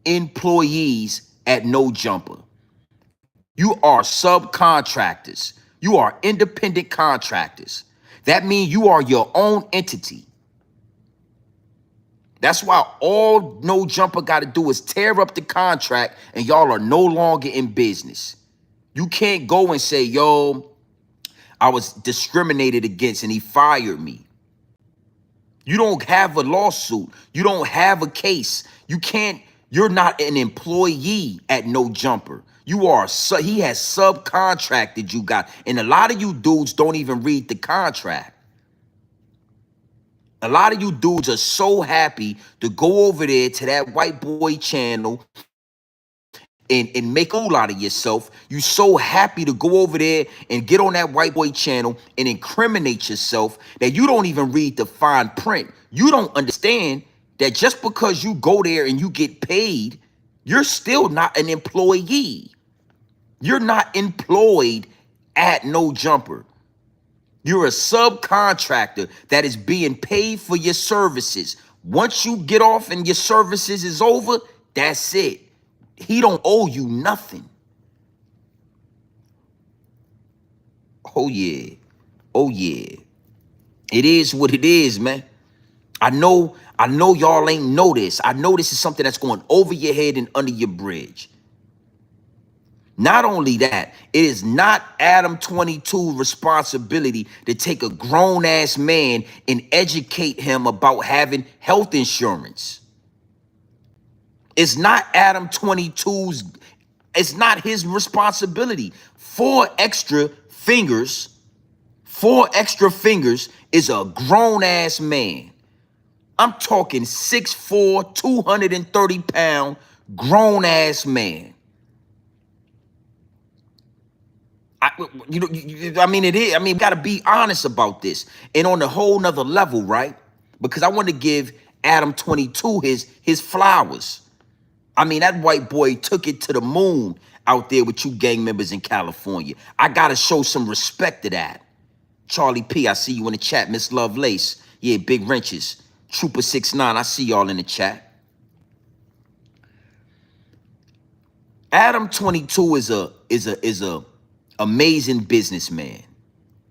[SPEAKER 1] employees at No Jumper. You are subcontractors. You are independent contractors. That means you are your own entity. That's why all No Jumper got to do is tear up the contract and y'all are no longer in business. You can't go and say, yo, I was discriminated against and he fired me. You don't have a lawsuit. You don't have a case. You're not an employee at No Jumper. He has subcontracted you guys. And a lot of you dudes don't even read the contract. A lot of you dudes are so happy to go over there to that white boy channel and make a fool out of yourself. You so happy to go over there and get on that white boy channel and incriminate yourself that you don't even read the fine print. You don't understand that just because you go there and you get paid, you're still not an employee. You're not employed at No Jumper. You're a subcontractor that is being paid for your services. Once you get off and your services is over, that's it. He don't owe you nothing. Oh yeah. Oh yeah. It is what it is, man. I know y'all ain't know this. I know this is something that's going over your head and under your bridge. Not only that, it is not Adam 22 responsibility to take a grown-ass man and educate him about having health insurance. It's not Adam 22's, it's not his responsibility. 4EXTRA fingers is a grown-ass man. I'm talking 6'4", 230-pound, grown-ass man. I mean, it is. I mean, we got to be honest about this. And on a whole nother level, right? Because I want to give Adam 22 his flowers. I mean, that white boy took it to the moon out there with you gang members in California. I got to show some respect to that. Charlie P, I see you in the chat. Miss Lovelace, yeah, Big Wrenches. Trooper 69, I see y'all in the chat. Adam 22 is a amazing businessman,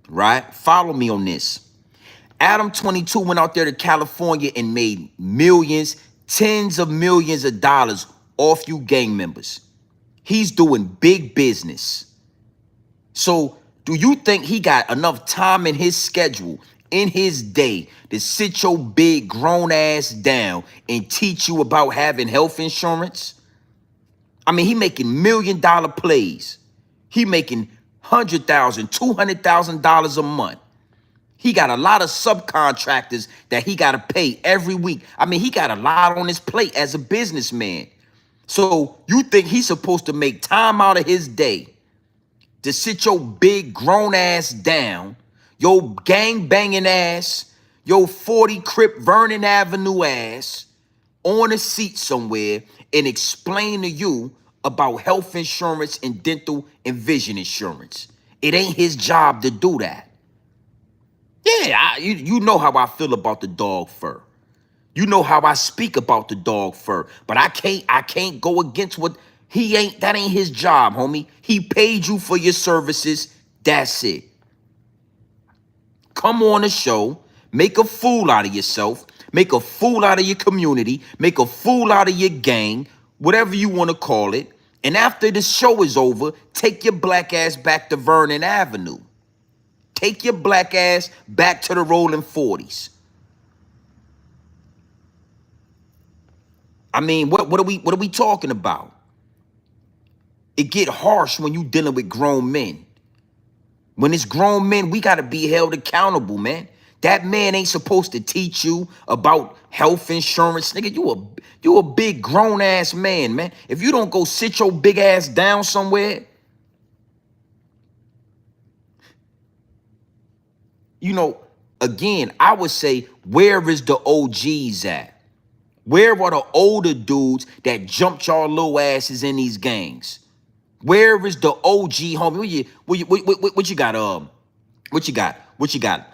[SPEAKER 1] right? Follow me on this. Adam 22 went out there to California and made millions, tens of millions of dollars off you gang members. He's doing big business. So do you think he got enough time in his schedule, in his day, to sit your big grown ass down and teach you about having health insurance? I mean, he making $1 million plays. He making $100,000, $200,000 a month. He got a lot of subcontractors that he got to pay every week. I mean, he got a lot on his plate as a businessman. So you think he's supposed to make time out of his day to sit your big grown ass down, your gang banging ass, your 40 Crip Vernon Avenue ass on a seat somewhere and explain to you about health insurance and dental and vision insurance? It ain't his job to do that. Yeah, you know how I feel about the dog fur. You know how I speak about the dog fur, but I can't go against what that ain't his job, homie. He paid you for your services. That's it. Come on the show, make a fool out of yourself, make a fool out of your community, make a fool out of your gang, whatever you want to call it. And after the show is over, take your black ass back to Vernon Avenue. Take your black ass back to the rolling 40s. I mean, what are we talking about? It get harsh when you dealing with grown men. When it's grown men, we gotta be held accountable, man. That man ain't supposed to teach you about health insurance. Nigga, you a big grown ass man, man. If you don't go sit your big ass down somewhere, you know, again, I would say, where is the OGs at? Where are the older dudes that jumped y'all little asses in these gangs? Where is the OG homie? What you got? What you got? What you got?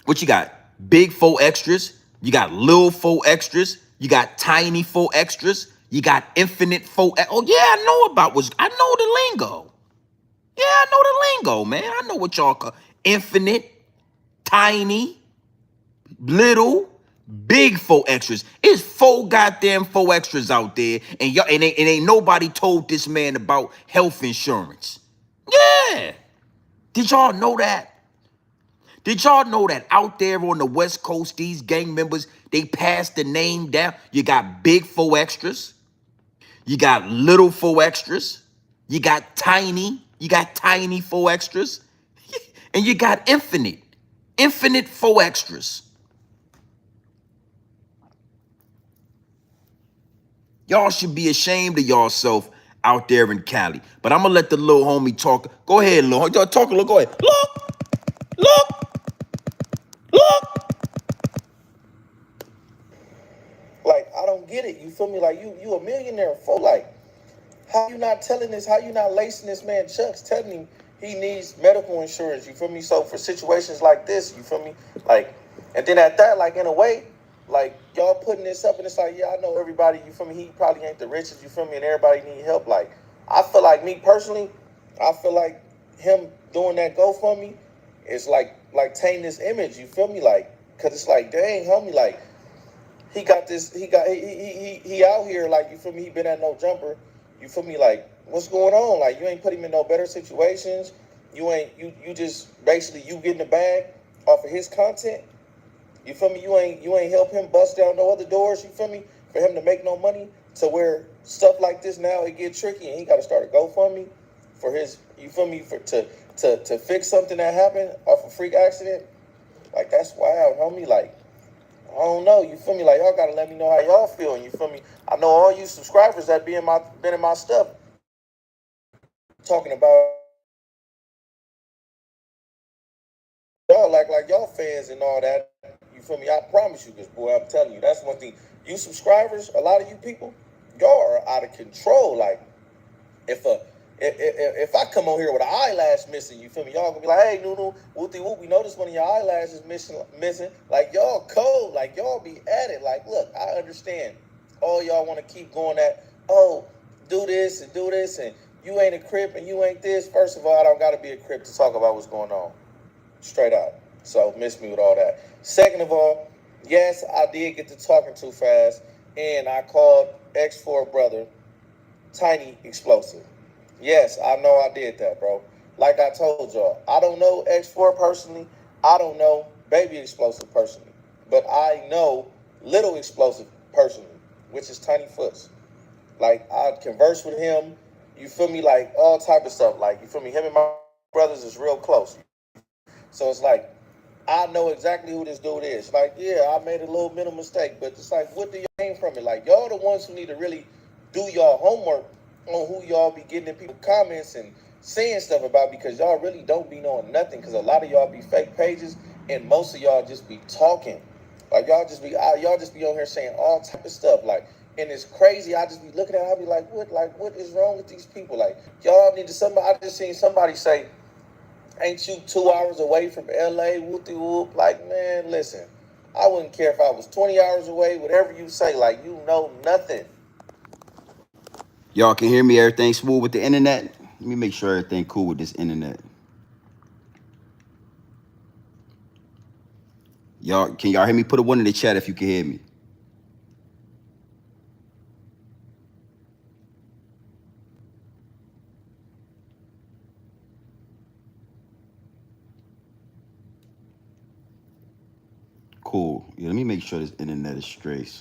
[SPEAKER 1] What you got? Big 4EXTRAs. You got little 4EXTRAs. You got tiny 4EXTRAs. You got infinite 4. Oh yeah, I know the lingo. Yeah, I know the lingo, man. I know what y'all call infinite, tiny, little, big 4EXTRAs. It's 4 goddamn 4EXTRAs out there, and y'all ain't nobody told this man about health insurance. Yeah. Did y'all know that? Did y'all know that out there on the West Coast, these gang members, they passed the name down? You got big 4EXTRAs. You got little 4EXTRAs. You got tiny 4EXTRAs. And you got infinite 4EXTRAs. Y'all should be ashamed of yourself out there in Cali. But I'm going to let the little homie talk. Go ahead, little homie. Talk, go ahead. Look.
[SPEAKER 2] Like, I don't get it. You feel me? Like, you a millionaire for, like, how you not telling this? How you not lacing this man Chucks, telling him he needs medical insurance? You feel me? So for situations like this, you feel me? Like, and then at that, like, in a way, like, y'all putting this up, and it's like, yeah, I know everybody, you feel me? He probably ain't the richest, you feel me? And everybody need help. Like, I feel like, me personally, I feel like him doing that GoFundMe is like tainting his image, you feel me? Like, cause it's like, dang, homie, like, he got this, he out here, like, you feel me? He been at no jumper, you feel me? Like, what's going on? Like, you ain't put him in no better situations. You just basically, you getting the bag off of his content. You feel me? You ain't help him bust down no other doors, you feel me? For him to make no money, to where stuff like this now, it get tricky, and he got to start a GoFundMe for his, you feel me, to fix something that happened off a freak accident. Like, that's wild, homie. Like, I don't know, you feel me? Like, y'all gotta let me know how y'all feel, you feel me? I know all you subscribers that been in my stuff talking about y'all like y'all fans and all that. You feel me? I promise you, because boy, I'm telling you, that's one thing. You subscribers, a lot of you people, y'all are out of control. Like, if I come on here with an eyelash missing, you feel me? Y'all gonna be like, hey, Nunu, whoopty whoop, we noticed one of your eyelashes missing. Like, y'all cold, like y'all be at it. Like, look, I understand. All y'all want to keep going at, oh, do this, and you ain't a Crip and you ain't this. First of all, I don't gotta be a Crip to talk about what's going on. Straight out. So miss me with all that. Second of all, yes, I did get to talking too fast, and I called X4 brother Tiny Explosive. Yes, I know I did that, bro. Like I told y'all, I don't know X4 personally. I don't know Baby Explosive personally. But I know Little Explosive personally, which is Tiny Foots. Like, I converse with him, you feel me, like all type of stuff. Like, you feel me, him and my brothers is real close. So it's like, I know exactly who this dude is. Like, yeah, I made a little mental mistake, but it's like, what do you gain from it? Like, y'all the ones who need to really do y'all homework on who y'all be getting in people's comments and saying stuff about, because y'all really don't be knowing nothing, because a lot of y'all be fake pages and most of y'all just be talking. Like, y'all just be on here saying all type of stuff. Like, and it's crazy. I just be looking at it, I be like, what is wrong with these people? Like, y'all need to somebody. I just seen somebody say, ain't you 2 hours away from LA? Whoopty whoop. Like, man, listen, I wouldn't care if I was 20 hours away, whatever you say. Like, you know nothing.
[SPEAKER 1] Y'all can hear me? Everything smooth with the internet? Let me make sure everything cool with this internet. Y'all, can y'all hear me? Put a one in the chat if you can hear me. Cool. Yeah, let me make sure this internet is straight.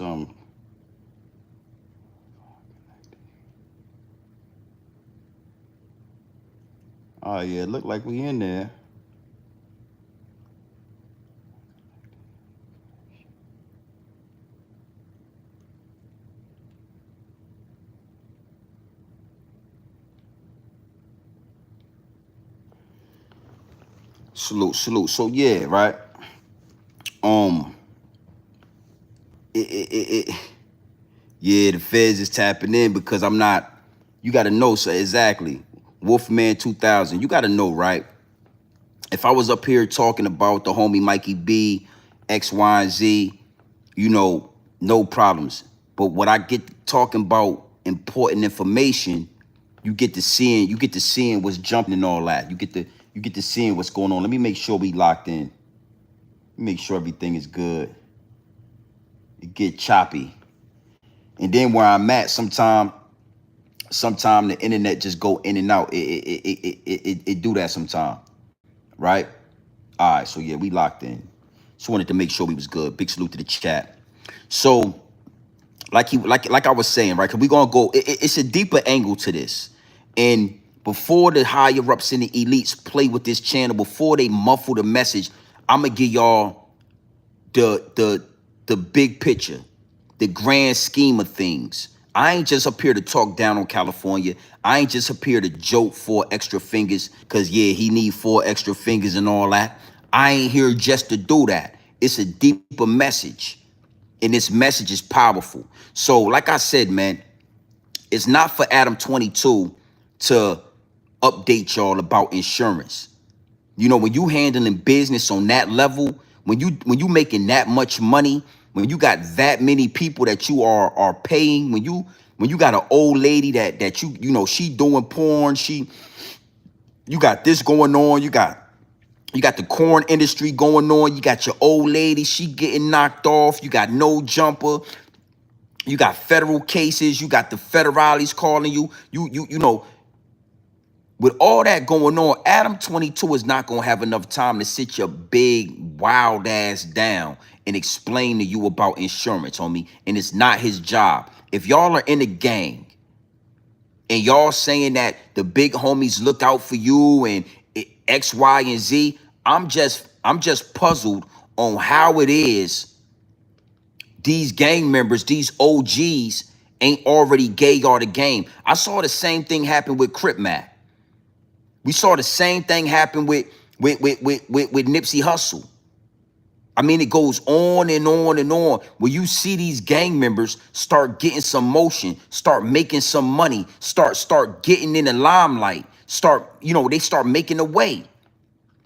[SPEAKER 1] Oh yeah, it look like we in there. Salute. So yeah, right. Yeah, the feds is tapping in because I'm not. You got to know, so exactly. Wolfman 2000. You got to know, right? If I was up here talking about the homie Mikey B, X, Y, and Z, you know, no problems. But when I get talking about important information, you get to seeing what's jumping and all that. You get to seeing what's going on. Let me make sure we locked in. Make sure everything is good. It get choppy. And then where I'm at, sometime the internet just go in and out. It do that sometime, right? All right, so yeah, we locked in. Just wanted to make sure we was good. Big salute to the chat. So, like I was saying, right? Cause we gonna go. It's a deeper angle to this, and before the higher ups and the elites play with this channel, before they muffle the message, I'm gonna give y'all the big picture, the grand scheme of things. I ain't just up here to talk down on California. I ain't just up here to joke 4EXTRA, because yeah, he need 4EXTRA and all that. I ain't here just to do that. It's a deeper message, and this message is powerful. So like I said, man, it's not for Adam 22 to update y'all about insurance. You know, when you handling business on that level, when you making that much money, when you got that many people that you are paying, when you got an old lady that you know she doing porn, you got this going on, you got the corn industry going on, you got your old lady, she getting knocked off, you got no jumper, you got federal cases, you got the federales calling you, you know. With all that going on, Adam 22 is not going to have enough time to sit your big, wild ass down and explain to you about insurance, homie. And it's not his job. If y'all are in a gang and y'all saying that the big homies look out for you and X, Y, and Z, I'm just puzzled on how it is these gang members, these OGs, ain't already gave y'all the game. I saw the same thing happen with Crip Mac. We saw the same thing happen with Nipsey Hussle. I mean, it goes on and on and on. When you see these gang members start getting some motion, start making some money, start getting in the limelight, they start making a way.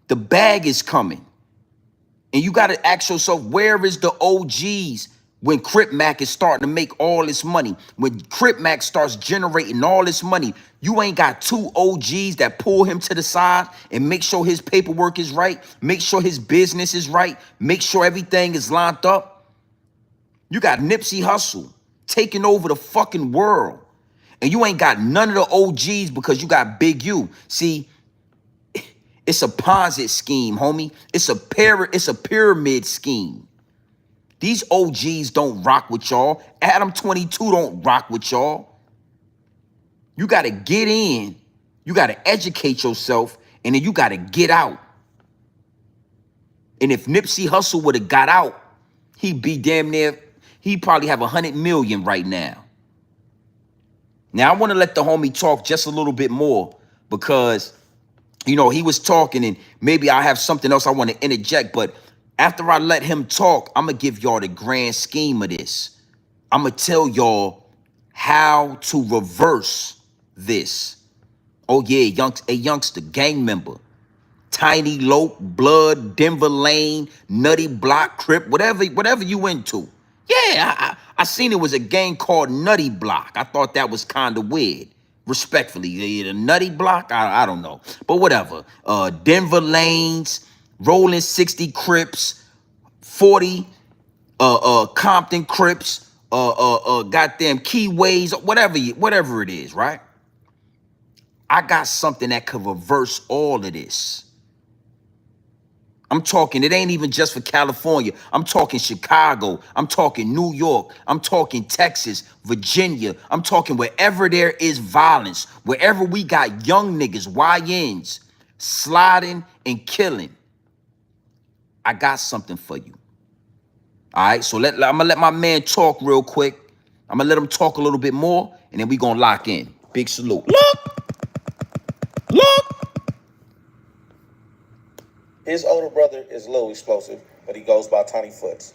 [SPEAKER 1] The bag is coming. And you got to ask yourself, where is the OGs when Crip Mac is starting to make all this money? When Crip Mac starts generating all this money, you ain't got two OGs that pull him to the side and make sure his paperwork is right, make sure his business is right, make sure everything is lined up. You got Nipsey Hussle taking over the fucking world. And you ain't got none of the OGs because you got Big U. See, it's a Ponzi scheme, homie. It's a pyramid scheme. These OGs don't rock with y'all. Adam 22 don't rock with y'all. You got to get in. You got to educate yourself, and then you got to get out. And if Nipsey Hussle would have got out, he'd be damn near, he'd probably have 100 million right now. Now, I want to let the homie talk just a little bit more because, he was talking, and maybe I have something else I want to interject, but after I let him talk, I'm going to give y'all the grand scheme of this. I'm going to tell y'all how to reverse this. Oh, yeah, a youngster, gang member, Tiny Lope, Blood, Denver Lane, Nutty Block, Crip, whatever you into. Yeah, I seen it was a gang called Nutty Block. I thought that was kind of weird. Respectfully, the Nutty Block, I don't know, but whatever. Denver Lanes, Rolling 60 Crips, 40 Compton Crips, goddamn Keyways, whatever it is, right? I got something that could reverse all of this. I'm talking, it ain't even just for California. I'm talking Chicago. I'm talking New York. I'm talking Texas, Virginia. I'm talking wherever there is violence, wherever we got young niggas, YNs, sliding and killing. I got something for you. All right, so I'm going to let my man talk real quick. I'm going to let him talk a little bit more, and then we going to lock in. Big salute. Look.
[SPEAKER 4] His older brother is a little explosive, but he goes by Tiny Foots.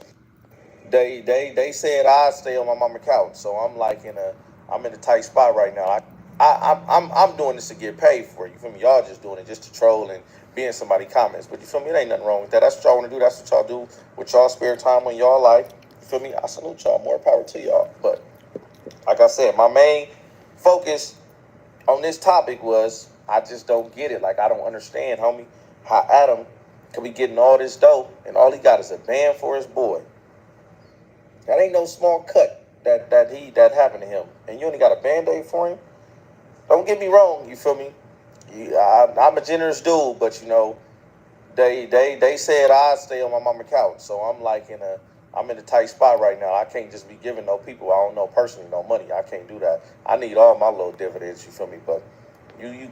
[SPEAKER 4] They said I'd stay on my mama's couch, so I'm in a tight spot right now. I'm doing this to get paid for it. You feel me? Y'all just doing it just to troll and be in somebody's comments. But you feel me? It ain't nothing wrong with that. That's what y'all want to do. That's what y'all do with y'all spare time when y'all like. You feel me? I salute y'all. More power to y'all. But like I said, my main focus on this topic was I just don't get it. Like, I don't understand, homie, how Adam could be getting all this dough and all he got is a band for his boy. That ain't no small cut that happened to him. And you only got a Band-Aid for him? Don't get me wrong, you feel me? I'm a generous dude, but they said I'd stay on my mama's couch. So I'm in a tight spot right now. I can't just be giving no people I don't know personally no money. I can't do that. I need all my little dividends, you feel me? But you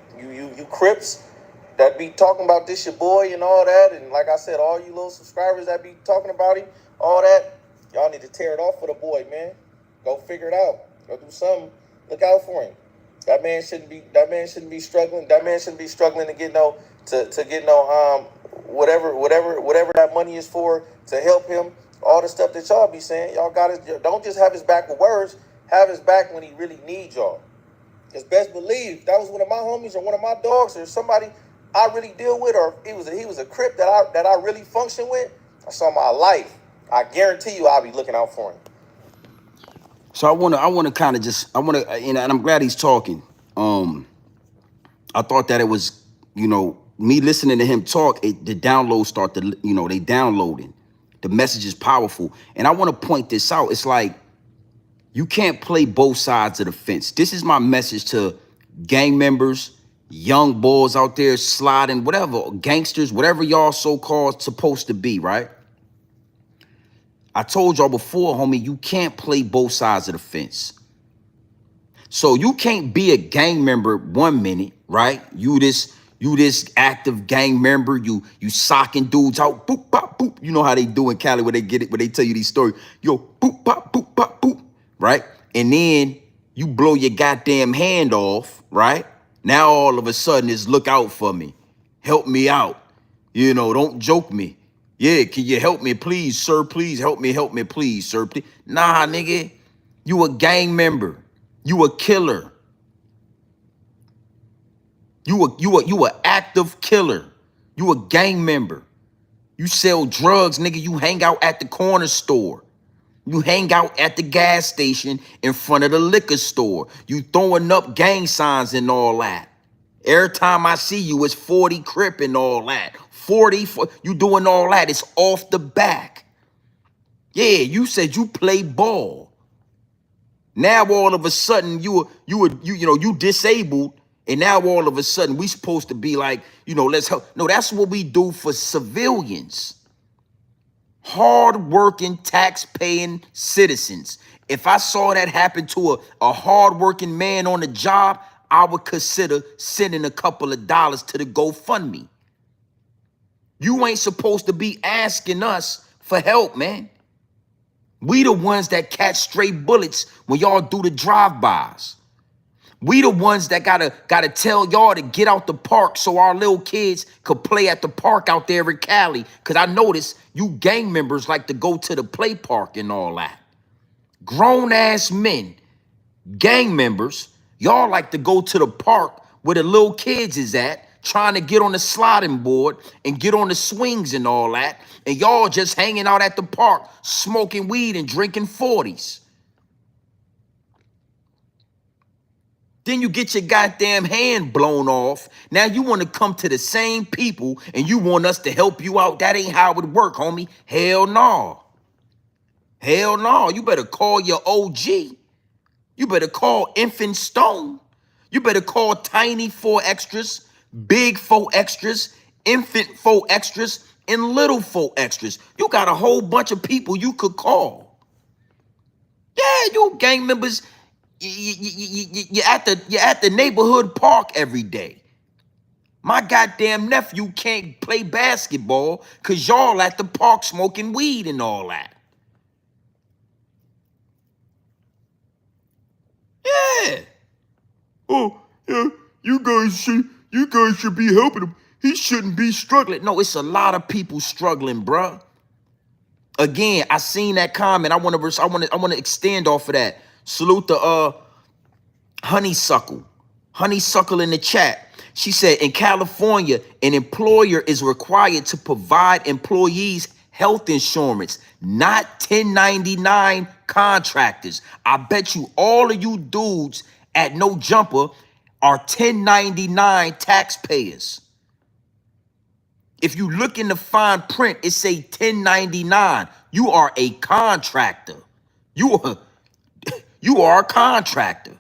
[SPEAKER 4] Crips that be talking about this your boy and all that, and like I said, all you little subscribers that be talking about him, all that, y'all need to tear it off for the boy, man. Go figure it out. Go do something. Look out for him. That man shouldn't be struggling. That man shouldn't be struggling to get whatever that money is for to help him. All the stuff that y'all be saying, y'all got it. Don't just have his back with words. Have his back when he really needs y'all. Because best believe that was one of my homies or one of my dogs or somebody I really deal with, or he was a Crip that I really function with. I saw my life. I guarantee you, I'll be looking out for him.
[SPEAKER 1] So I want to kind of just, and I'm glad he's talking. I thought that it was, me listening to him talk, the downloads start to, they downloading. The message is powerful. And I want to point this out. It's like, you can't play both sides of the fence. This is my message to gang members, young boys out there sliding, whatever, gangsters, whatever y'all so-called supposed to be, right? I told y'all before, homie, you can't play both sides of the fence. So you can't be a gang member 1 minute, right? You this You this active gang member, you socking dudes out, boop, pop, boop. You know how they do in Cali where they get it, where they tell you these stories. Yo, boop, pop, boop, right? And then you blow your goddamn hand off, right? Now all of a sudden it's look out for me. Help me out. You know, don't joke me. Yeah, can you help me, please, sir? Please help me, please, sir. Please. Nah, nigga, you a gang member. You a killer. You a active killer. You a gang member. You sell drugs, nigga. You hang out at the corner store. You hang out at the gas station in front of the liquor store. You throwing up gang signs and all that. Every time I see you, it's 40 Crip and all that. 40, you doing all that. It's off the back. Yeah, you said you play ball. Now all of a sudden you disabled, and now all of a sudden we supposed to be like, let's help. No, that's what we do for civilians. Hard-working, tax-paying citizens. If I saw that happen to a hard-working man on the job, I would consider sending a couple of dollars to the GoFundMe. You ain't supposed to be asking us for help, man. We the ones that catch stray bullets when y'all do the drive-bys. We the ones that gotta tell y'all to get out the park so our little kids could play at the park out there in Cali. Cause I notice you gang members like to go to the play park and all that. Grown ass men, gang members, y'all like to go to the park where the little kids is at, trying to get on the sliding board and get on the swings and all that. And y'all just hanging out at the park, smoking weed and drinking 40s. Then you get your goddamn hand blown off. Now you want to come to the same people and you want us to help you out. That ain't how it work, homie. Hell no. Hell no. You better call your OG. You better call Infant Stone. You better call Tiny 4EXTRAs, Big 4EXTRAs, Infant 4EXTRAs, and Little 4EXTRAs. You got a whole bunch of people you could call. Yeah, you gang members. You're at the neighborhood park every day. My goddamn nephew can't play basketball because y'all at the park smoking weed and all that. Yeah. Oh, yeah, you guys should be helping him. He shouldn't be struggling. No, it's a lot of people struggling, bruh. Again, I seen that comment. I want to extend off of that. Salute to Honeysuckle in the chat. She said, in California, an employer is required to provide employees health insurance, not 1099 contractors. I bet you all of you dudes at No Jumper are 1099 taxpayers. If you look in the fine print, it say 1099. You are a contractor. You are a contractor.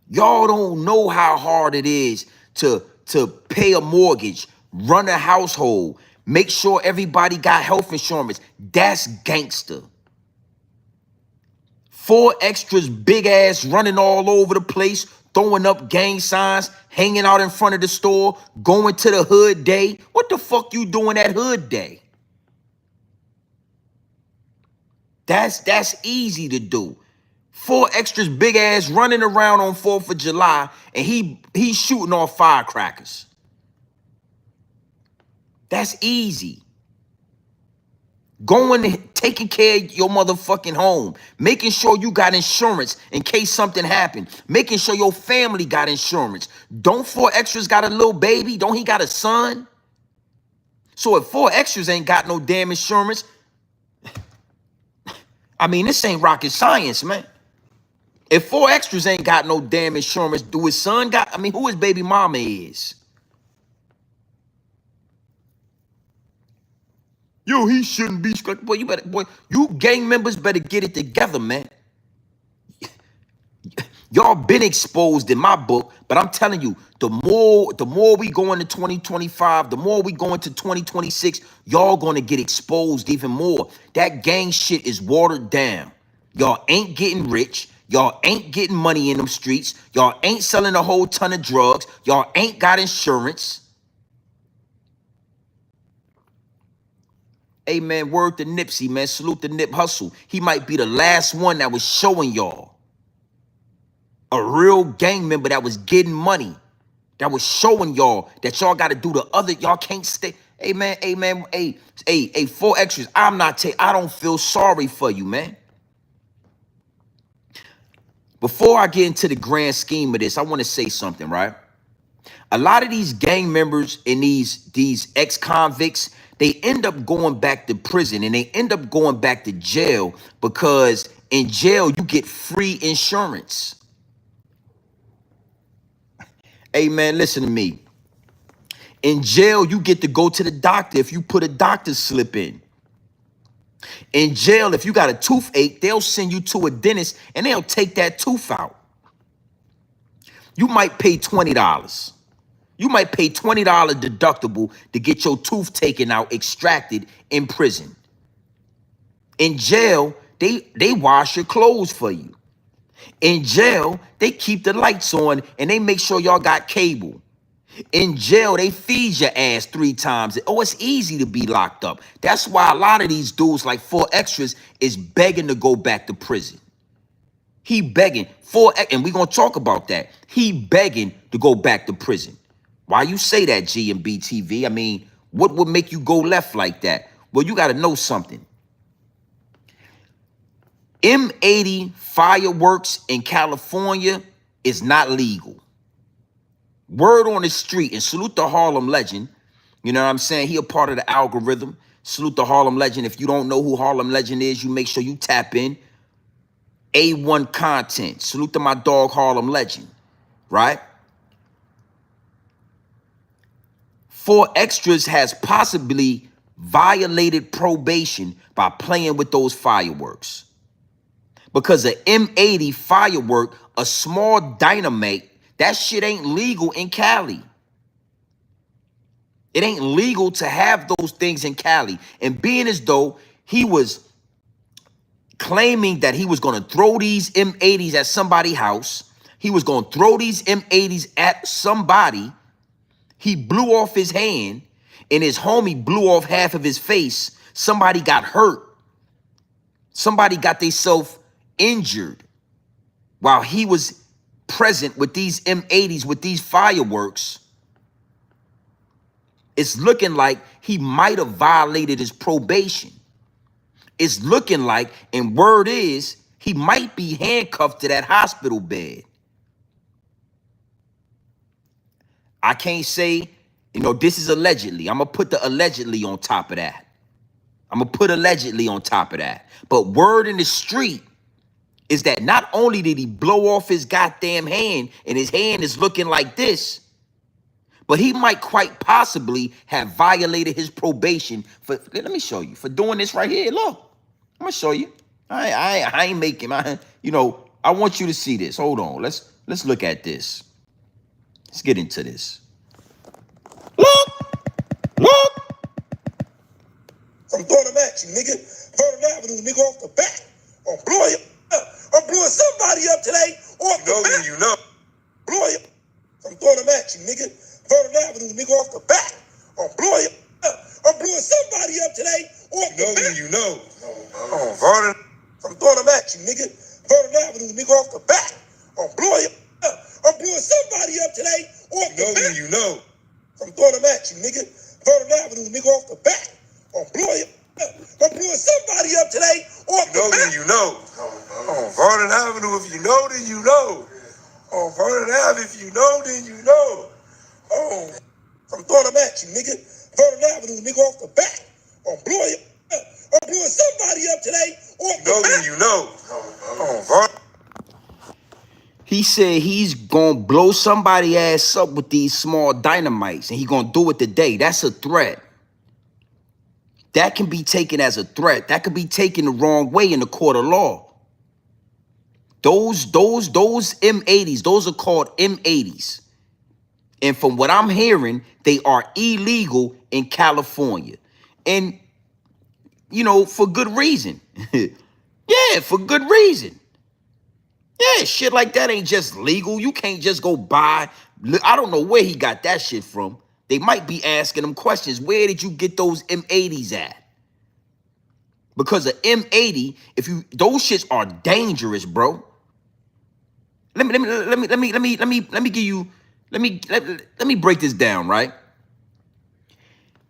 [SPEAKER 1] Y'all don't know how hard it is to pay a mortgage, run a household, make sure everybody got health insurance. That's gangster. 4EXTRAs, big ass, running all over the place, throwing up gang signs, hanging out in front of the store, going to the hood day. What the fuck you doing at hood day? That's easy to do. 4EXTRAs, big ass, running around on 4th of July, and he's shooting off firecrackers. That's easy. Going and taking care of your motherfucking home, making sure you got insurance in case something happened, making sure your family got insurance. Don't 4EXTRAs got a little baby? Don't he got a son? So if 4EXTRAs ain't got no damn insurance, I mean, this ain't rocket science, man. If 4EXTRAs ain't got no damn insurance, do his son got? I mean, who his baby mama is? Yo, he shouldn't be. Boy, you gang members better get it together, man. Y'all been exposed in my book, but I'm telling you, the more we go into 2025, the more we go into 2026, y'all gonna get exposed even more. That gang shit is watered down. Y'all ain't getting rich. Y'all ain't getting money in them streets. Y'all ain't selling a whole ton of drugs. Y'all ain't got insurance. Hey, man, word to Nipsey, man. Salute to Nip Hustle. He might be the last one that was showing y'all. A real gang member that was getting money. That was showing y'all that y'all got to do the other. Y'all can't stay. Hey, man, hey, 4EXTRAs. I don't feel sorry for you, man. Before I get into the grand scheme of this, I want to say something, right? A lot of these gang members and these ex-convicts, they end up going back to prison and they end up going back to jail because in jail you get free insurance. Hey, man, listen to me. In jail, you get to go to the doctor if you put a doctor's slip in. In jail, if you got a toothache, they'll send you to a dentist and they'll take that tooth out. You might pay $20. You might pay $20 deductible to get your tooth taken out, extracted in prison. In jail, they wash your clothes for you. In jail, they keep the lights on and they make sure y'all got cable. In jail, they feed your ass 3 times. Oh, it's easy to be locked up. That's why a lot of these dudes like 4EXTRAs is begging to go back to prison. He begging and we're going to talk about that. He begging to go back to prison. Why you say that, G&B TV? I mean, what would make you go left like that? Well, you got to know something. M80 fireworks in California is not legal. Word on the street, and salute the Harlem Legend. You know what I'm saying? He a part of the algorithm. Salute the Harlem Legend. If you don't know who Harlem Legend is, you make sure you tap in. A1 content. Salute to my dog Harlem Legend. Right? 4EXTRAs has possibly violated probation by playing with those fireworks. Because an M80 firework, a small dynamite, that shit ain't legal in Cali. It ain't legal to have those things in Cali. And being as though he was claiming that he was going to throw these M80s at somebody's house, he was going to throw these M80s at somebody, he blew off his hand and his homie blew off half of his face. Somebody got hurt. Somebody got themselves injured while he was present with these M80s, with these fireworks. It's looking like he might have violated his probation. It's looking like, and word is, he might be handcuffed to that hospital bed. I can't say, you know, this is allegedly. I'm going to put the allegedly on top of that. I'm going to put allegedly on top of that. But word in the street is that not only did he blow off his goddamn hand and his hand is looking like this, but he might quite possibly have violated his probation for, let me show you, for doing this right here. Look, I'm going to show you. I ain't making my, you know, I want you to see this. Hold on. Let's look at this. Let's get into this. Look.
[SPEAKER 2] I'm throwing them at you, nigga. Vernon Avenue, nigga, off the back. I'm blowing you up. I'm blowing somebody up today off the back. You know. Blowing you. I'm throwing them at you, nigga. Vernon Avenue, nigga, off the back. I'm blowing you up. I'm blowing somebody up today off the back. You know. Oh, Vernon. I'm throwing them at you, nigga. Vernon Avenue, nigga, off the back. I'm blowing you up. I'm blowing somebody up today off the back. You know. I'm throwing them at you, nigga. Vernon Avenue, nigga, off the back. I'm blowing you up. I'm blowing somebody up today off the back. You know. Oh, Vernon Avenue, if you know, then you know. Oh, Vernon Ave, if you know, then you know. Oh, I'm throwing them at you, nigga. Vernon Avenue, nigga, off the back. I'm blowing you up. I'm blowing somebody up today off the back. You know. Oh, Vernon.
[SPEAKER 1] He said he's going to blow somebody ass up with these small dynamites, and he going to do it today. That's a threat. That can be taken as a threat. That could be taken the wrong way in the court of law. Those M80s, those are called M80s. And from what I'm hearing, they are illegal in California. And, you know, for good reason. Yeah, for good reason. Yeah, shit like that ain't just legal. You can't just go buy. I don't know where he got that shit from. They might be asking him questions. Where did you get those M80s at? Because of M80, those shits are dangerous, bro. Let me break this down, right?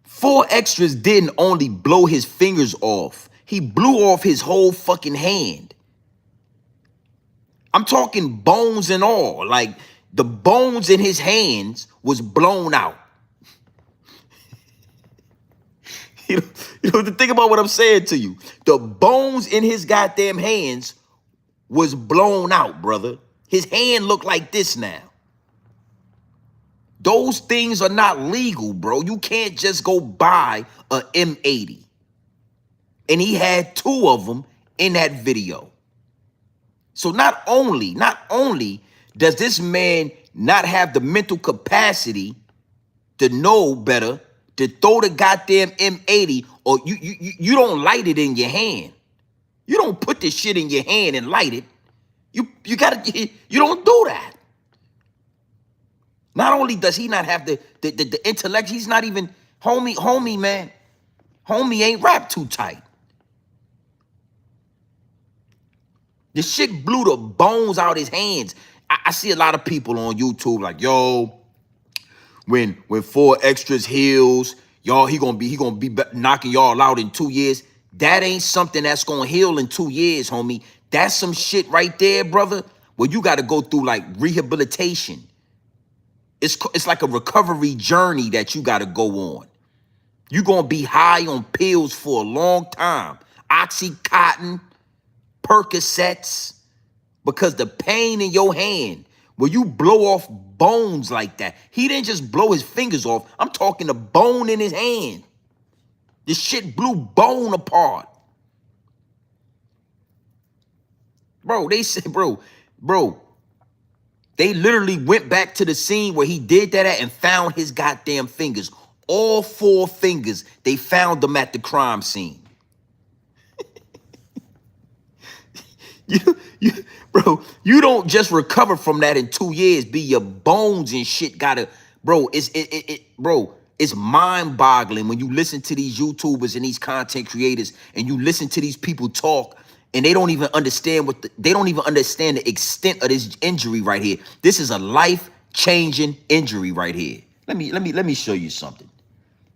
[SPEAKER 1] 4EXTRAs didn't only blow his fingers off. He blew off his whole fucking hand. I'm talking bones and all. Like, the bones in his hands was blown out. You know, to think about what I'm saying to you. The bones in his goddamn hands was blown out, brother. His hand looked like this now. Those things are not legal, bro. You can't just go buy a M80. And he had 2 of them in that video. So not only does this man not have the mental capacity to know better, to throw the goddamn M80, or you don't light it in your hand. You don't put this shit in your hand and light it. You don't do that. Not only does he not have the intellect, he's not even homie, man. Homie ain't wrapped too tight. The shit blew the bones out his hands. I see a lot of people on YouTube like, yo, when 4EXTRAs heals, y'all, he gonna be knocking y'all out in 2 years. That ain't something that's gonna heal in 2 years, homie. That's some shit right there, brother, where you got to go through like rehabilitation. It's like a recovery journey that you got to go on. You're going to be high on pills for a long time. Oxycontin, Percocets, because the pain in your hand, when you blow off bones like that, he didn't just blow his fingers off. I'm talking the bone in his hand. This shit blew bone apart. Bro, they said, bro, they literally went back to the scene where he did that at and found his goddamn fingers. All 4 fingers, they found them at the crime scene. Bro, you don't just recover from that in 2 years. Be your bones and shit gotta, bro. It's mind-boggling when you listen to these YouTubers and these content creators and you listen to these people talk and they don't even understand they don't even understand the extent of this injury right here. This is a life-changing injury right here. Let me show you something.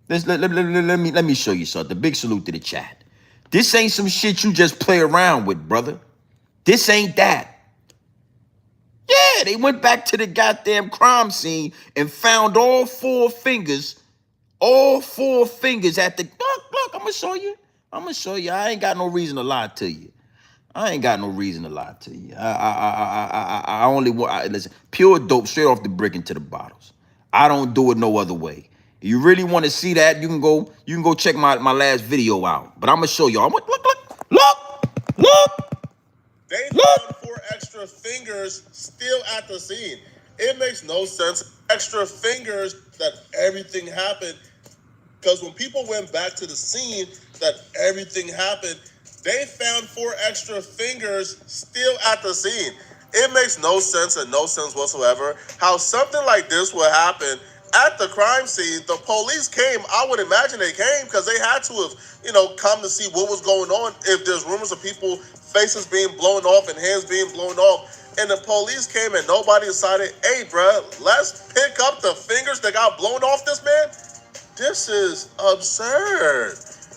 [SPEAKER 1] Let me show you something. Big salute to the chat. This ain't some shit you just play around with, brother. This ain't that. Yeah, they went back to the goddamn crime scene and found all 4 fingers. All 4 fingers at the look. I'm gonna show you. I ain't got no reason to lie to you. I only want listen, pure dope straight off the brick into the bottles. I don't do it no other way. If you really want to see that, you can go check my last video out. But I'm gonna show y'all. Look.
[SPEAKER 4] They found 4EXTRA fingers still at the scene. It makes no sense. Extra fingers that everything happened. Because when people went back to the scene that everything happened, they found 4EXTRA fingers still at the scene. It makes no sense and no sense whatsoever how something like this would happen at the crime scene. The police came. I would imagine they came because they had to have, come to see what was going on. If there's rumors of people faces being blown off and hands being blown off, and the police came and nobody decided, hey, bruh, let's pick up the fingers that got blown off this man. This is absurd.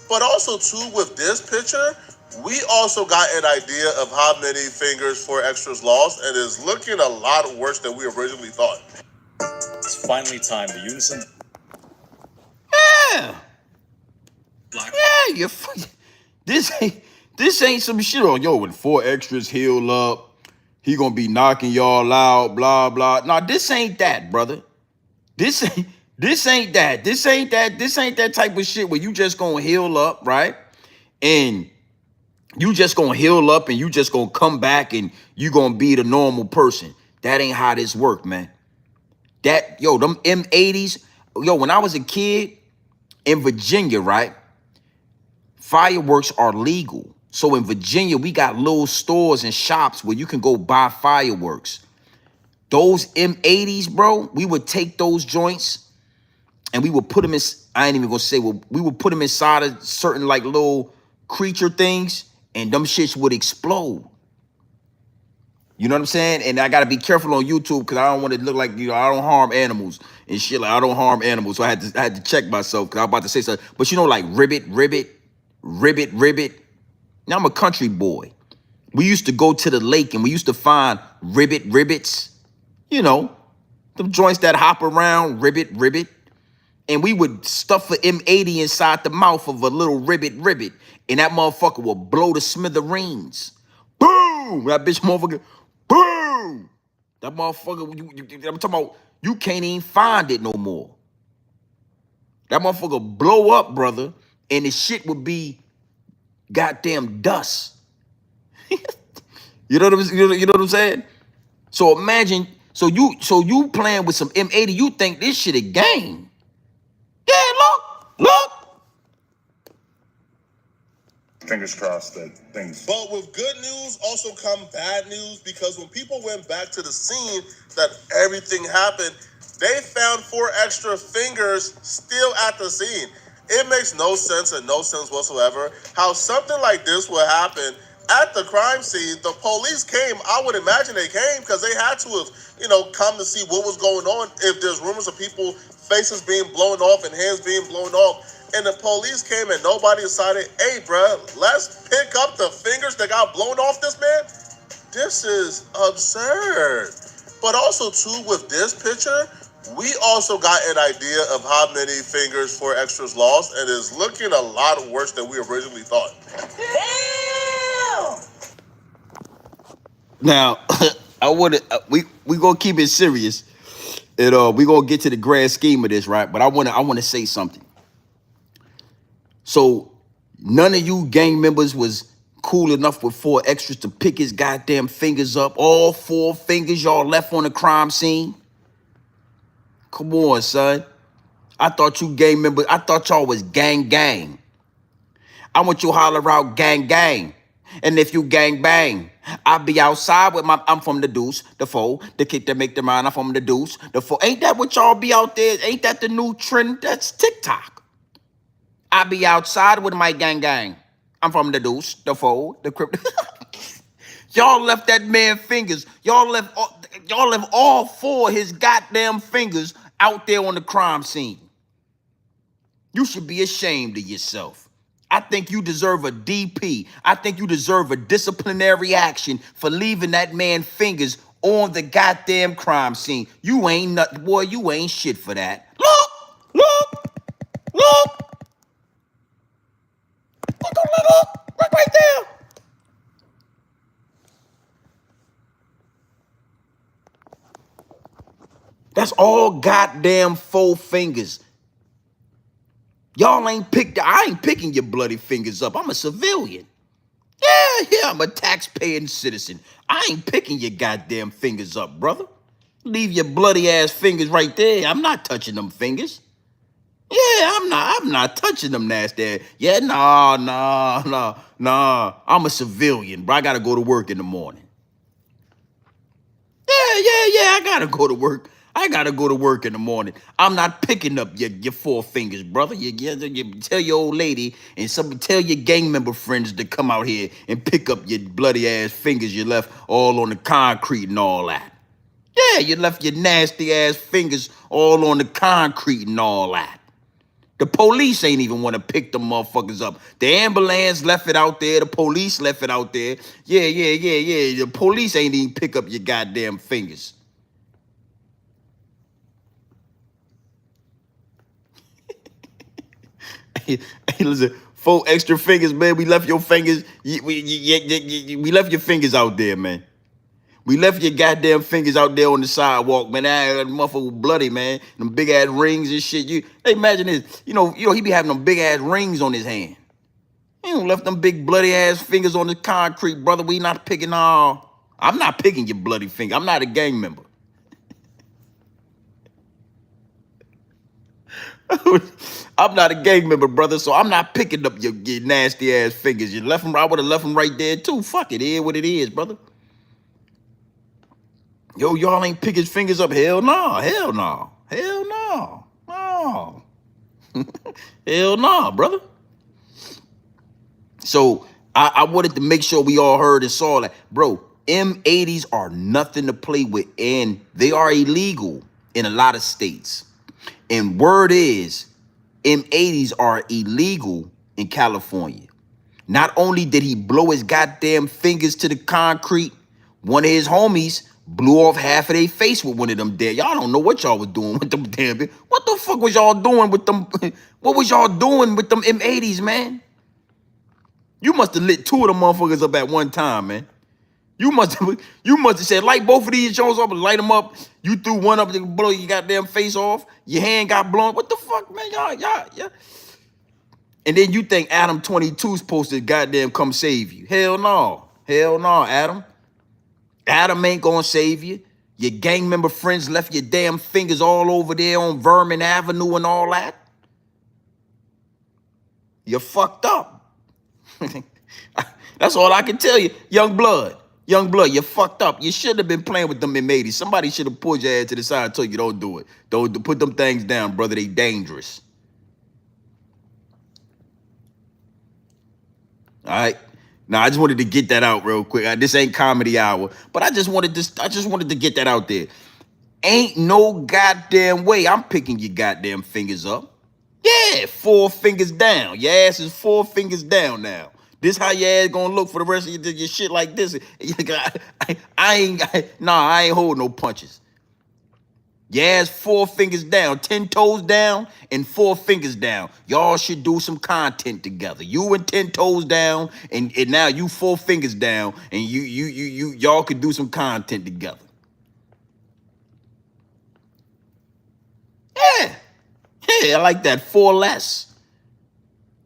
[SPEAKER 4] But also, too, with this picture, we also got an idea of how many fingers 4EXTRAs lost, and it's looking a lot worse than we originally thought.
[SPEAKER 5] It's finally time. The unison.
[SPEAKER 1] Yeah. Yeah, this ain't some shit on yo. When 4EXTRAs heal up, he gonna be knocking y'all out. Blah blah. Nah, this ain't that, brother. This ain't that. This ain't that type of shit where you just gonna heal up, right? And you just gonna heal up and you just gonna come back and you gonna be the normal person. That ain't how this work, man. Them M80s, when I was a kid in Virginia, right? Fireworks are legal. So in Virginia, we got little stores and shops where you can go buy fireworks. Those M80s, bro, we would take those joints and we would put them in, I ain't even gonna say, well, we would put them inside of certain like little creature things and them shits would explode. You know what I'm saying? And I gotta be careful on YouTube because I don't want to look like, you know, I don't harm animals and shit. Like I don't harm animals. So I had to check myself because I was about to say something. But you know, like ribbit. Now I'm a country boy. We used to go to the lake and we used to find ribbits. You know, them joints that hop around, ribbit. And we would stuff an M80 inside the mouth of a little ribbit. And that motherfucker would blow the smithereens. Boom! That bitch motherfucker, boom! That motherfucker, I'm talking about, you can't even find it no more. That motherfucker blow up, brother, and the shit would be goddamn dust. You know what I'm saying? So imagine, so you playing with some M80, you think this shit a game. Yeah, look.
[SPEAKER 3] Fingers crossed that things.
[SPEAKER 2] But with good news also come bad news, because when people went back to the scene that everything happened, they found 4EXTRA fingers still at the scene. It makes no sense whatsoever how something like this would happen at the crime scene. The police came. I would imagine they came because they had to have, come to see what was going on. If there's rumors of people faces being blown off and hands being blown off, and the police came and nobody decided, hey, bruh, let's pick up the fingers that got blown off this man. This is absurd. But also, too, with this picture, we also got an idea of how many fingers 4EXTRA's lost, and it's looking a lot worse than we originally thought.
[SPEAKER 1] Now, I want to we gonna keep it serious, and we gonna get to the grand scheme of this, right? But I want to say something. So none of you gang members was cool enough with 4EXTRA to pick his goddamn fingers up. All 4 fingers y'all left on the crime scene. Come on, son. I thought you gang members, I thought y'all was gang. I want you to holler out gang. And if you gang bang, I be outside with I'm from the deuce, the foe, the kick that make the mind, I'm from the deuce, the foe. Ain't that what y'all be out there? Ain't that the new trend? That's TikTok. I be outside with my gang. I'm from the deuce, the foe, the crypto. Y'all left that man fingers. Y'all left all 4 of his goddamn fingers out there on the crime scene. You should be ashamed of yourself. I think you deserve a DP. I think you deserve a disciplinary action for leaving that man fingers on the goddamn crime scene. You ain't nothing, boy. You ain't shit for that. Look. Look right there. That's all goddamn 4 fingers. Y'all ain't picked, I ain't picking your bloody fingers up. I'm a civilian. Yeah, I'm a tax-paying citizen. I ain't picking your goddamn fingers up, brother. Leave your bloody ass fingers right there. I'm not touching them fingers. Yeah, I'm not touching them nasty ass. Yeah, nah. I'm a civilian, bro. I gotta go to work in the morning. Yeah, I gotta go to work. I gotta go to work in the morning. I'm not picking up your 4 fingers, brother. You tell your old lady and tell your gang member friends to come out here and pick up your bloody ass fingers you left all on the concrete and all that. Yeah, you left your nasty ass fingers all on the concrete and all that. The police ain't even want to pick them motherfuckers up. The ambulance left it out there. The police left it out there. Yeah. The police ain't even pick up your goddamn fingers. Hey, listen, 4EXTRA fingers, man. We left your fingers. We left your fingers out there, man. We left your goddamn fingers out there on the sidewalk, man. That motherfucker was bloody, man. Them big ass rings and shit. Hey, imagine this. You know, he be having them big ass rings on his hand. He don't left them big bloody ass fingers on the concrete, brother. We not picking all. I'm not picking your bloody finger. I'm not a gang member. I I'm not a gang member, brother, so I'm not picking up your nasty ass fingers. You left them, I would have left them right there too. Fuck it, is what it is, brother. Yo, y'all ain't pick his fingers up. Hell no, hell no, hell no, no. Hell no, brother. So I wanted to make sure we all heard and saw that, bro. M80s are nothing to play with, and they are illegal in a lot of states. And word is, M80s are illegal in California. Not only did he blow his goddamn fingers to the concrete, one of his homies blew off half of their face with one of them dead. Y'all don't know what y'all was doing with them damn. What the fuck was y'all doing with them? What was y'all doing with them M80s, man? You must have lit two of them motherfuckers up at one time, man. You must have said, light both of these Jones up and light them up. You threw one up to blow your goddamn face off. Your hand got blown. What the fuck, man? Y'all. And then you think Adam 22's supposed to goddamn come save you. Hell no. Hell no, Adam. Adam ain't gonna save you. Your gang member friends left your damn fingers all over there on Vermin Avenue and all that. You're fucked up. That's all I can tell you. Young blood, you're fucked up. You should have been playing with them M80s. Somebody should have pulled your ass to the side and told you don't do it. Don't put them things down, brother. They dangerous. All right. Now I just wanted to get that out real quick. This ain't comedy hour, but I just wanted to get that out there. Ain't no goddamn way I'm picking your goddamn fingers up. Yeah, 4 fingers down. Your ass is 4 fingers down now. This how your ass gonna look for the rest of your shit like this. I ain't holding no punches. Your ass 4 fingers down, 10 toes down, and 4 fingers down. Y'all should do some content together. You and 10 toes down, and now you 4 fingers down, and y'all could do some content together. Yeah. Yeah, I like that. 4 less.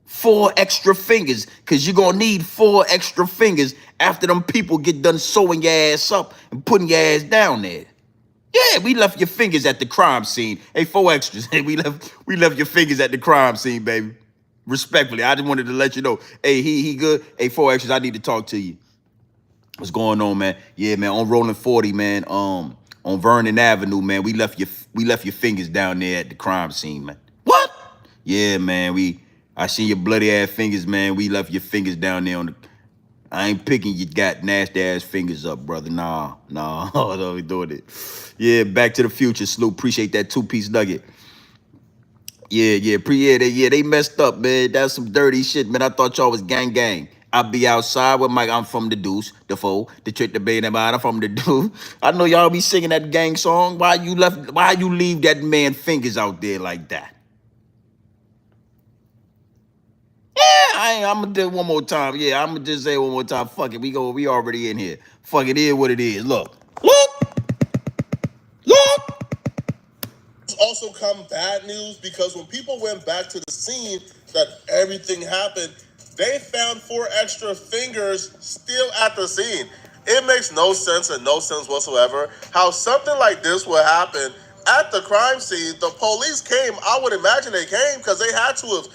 [SPEAKER 1] 4 extra fingers, because you're going to need 4 extra fingers after them people get done sewing your ass up and putting your ass down there. Yeah, we left your fingers at the crime scene. Hey, 4 extras. Hey, we left your fingers at the crime scene, baby. Respectfully, I just wanted to let you know. Hey, he good. Hey, 4 extras, I need to talk to you. What's going on, man? Yeah, man, on Rolling 40, man. On Vernon Avenue, man. We left your fingers down there at the crime scene, man. What? Yeah, man. I seen your bloody ass fingers, man. We left your fingers down there on the. I ain't picking you got nasty ass fingers up, brother. Nah, don't be doing it. Yeah, Back to the Future, Sloop. Appreciate that 2-piece nugget. Yeah, they messed up, man. That's some dirty shit, man. I thought y'all was gang. I be outside with Mike. I'm from the Deuce, the Foe, the Trick, the Bay, I'm from the Deuce. I know y'all be singing that gang song. Why you leave that man fingers out there like that? Yeah, I'm gonna do it one more time. Yeah, I'm gonna just say it one more time. Fuck it, we already in here. Fuck it, is what it is. Look.
[SPEAKER 2] Also come bad news, because when people went back to the scene that everything happened, they found 4 extra fingers still at the scene. It makes no sense whatsoever how something like this would happen at the crime scene. The police came. I would imagine they came because they had to have,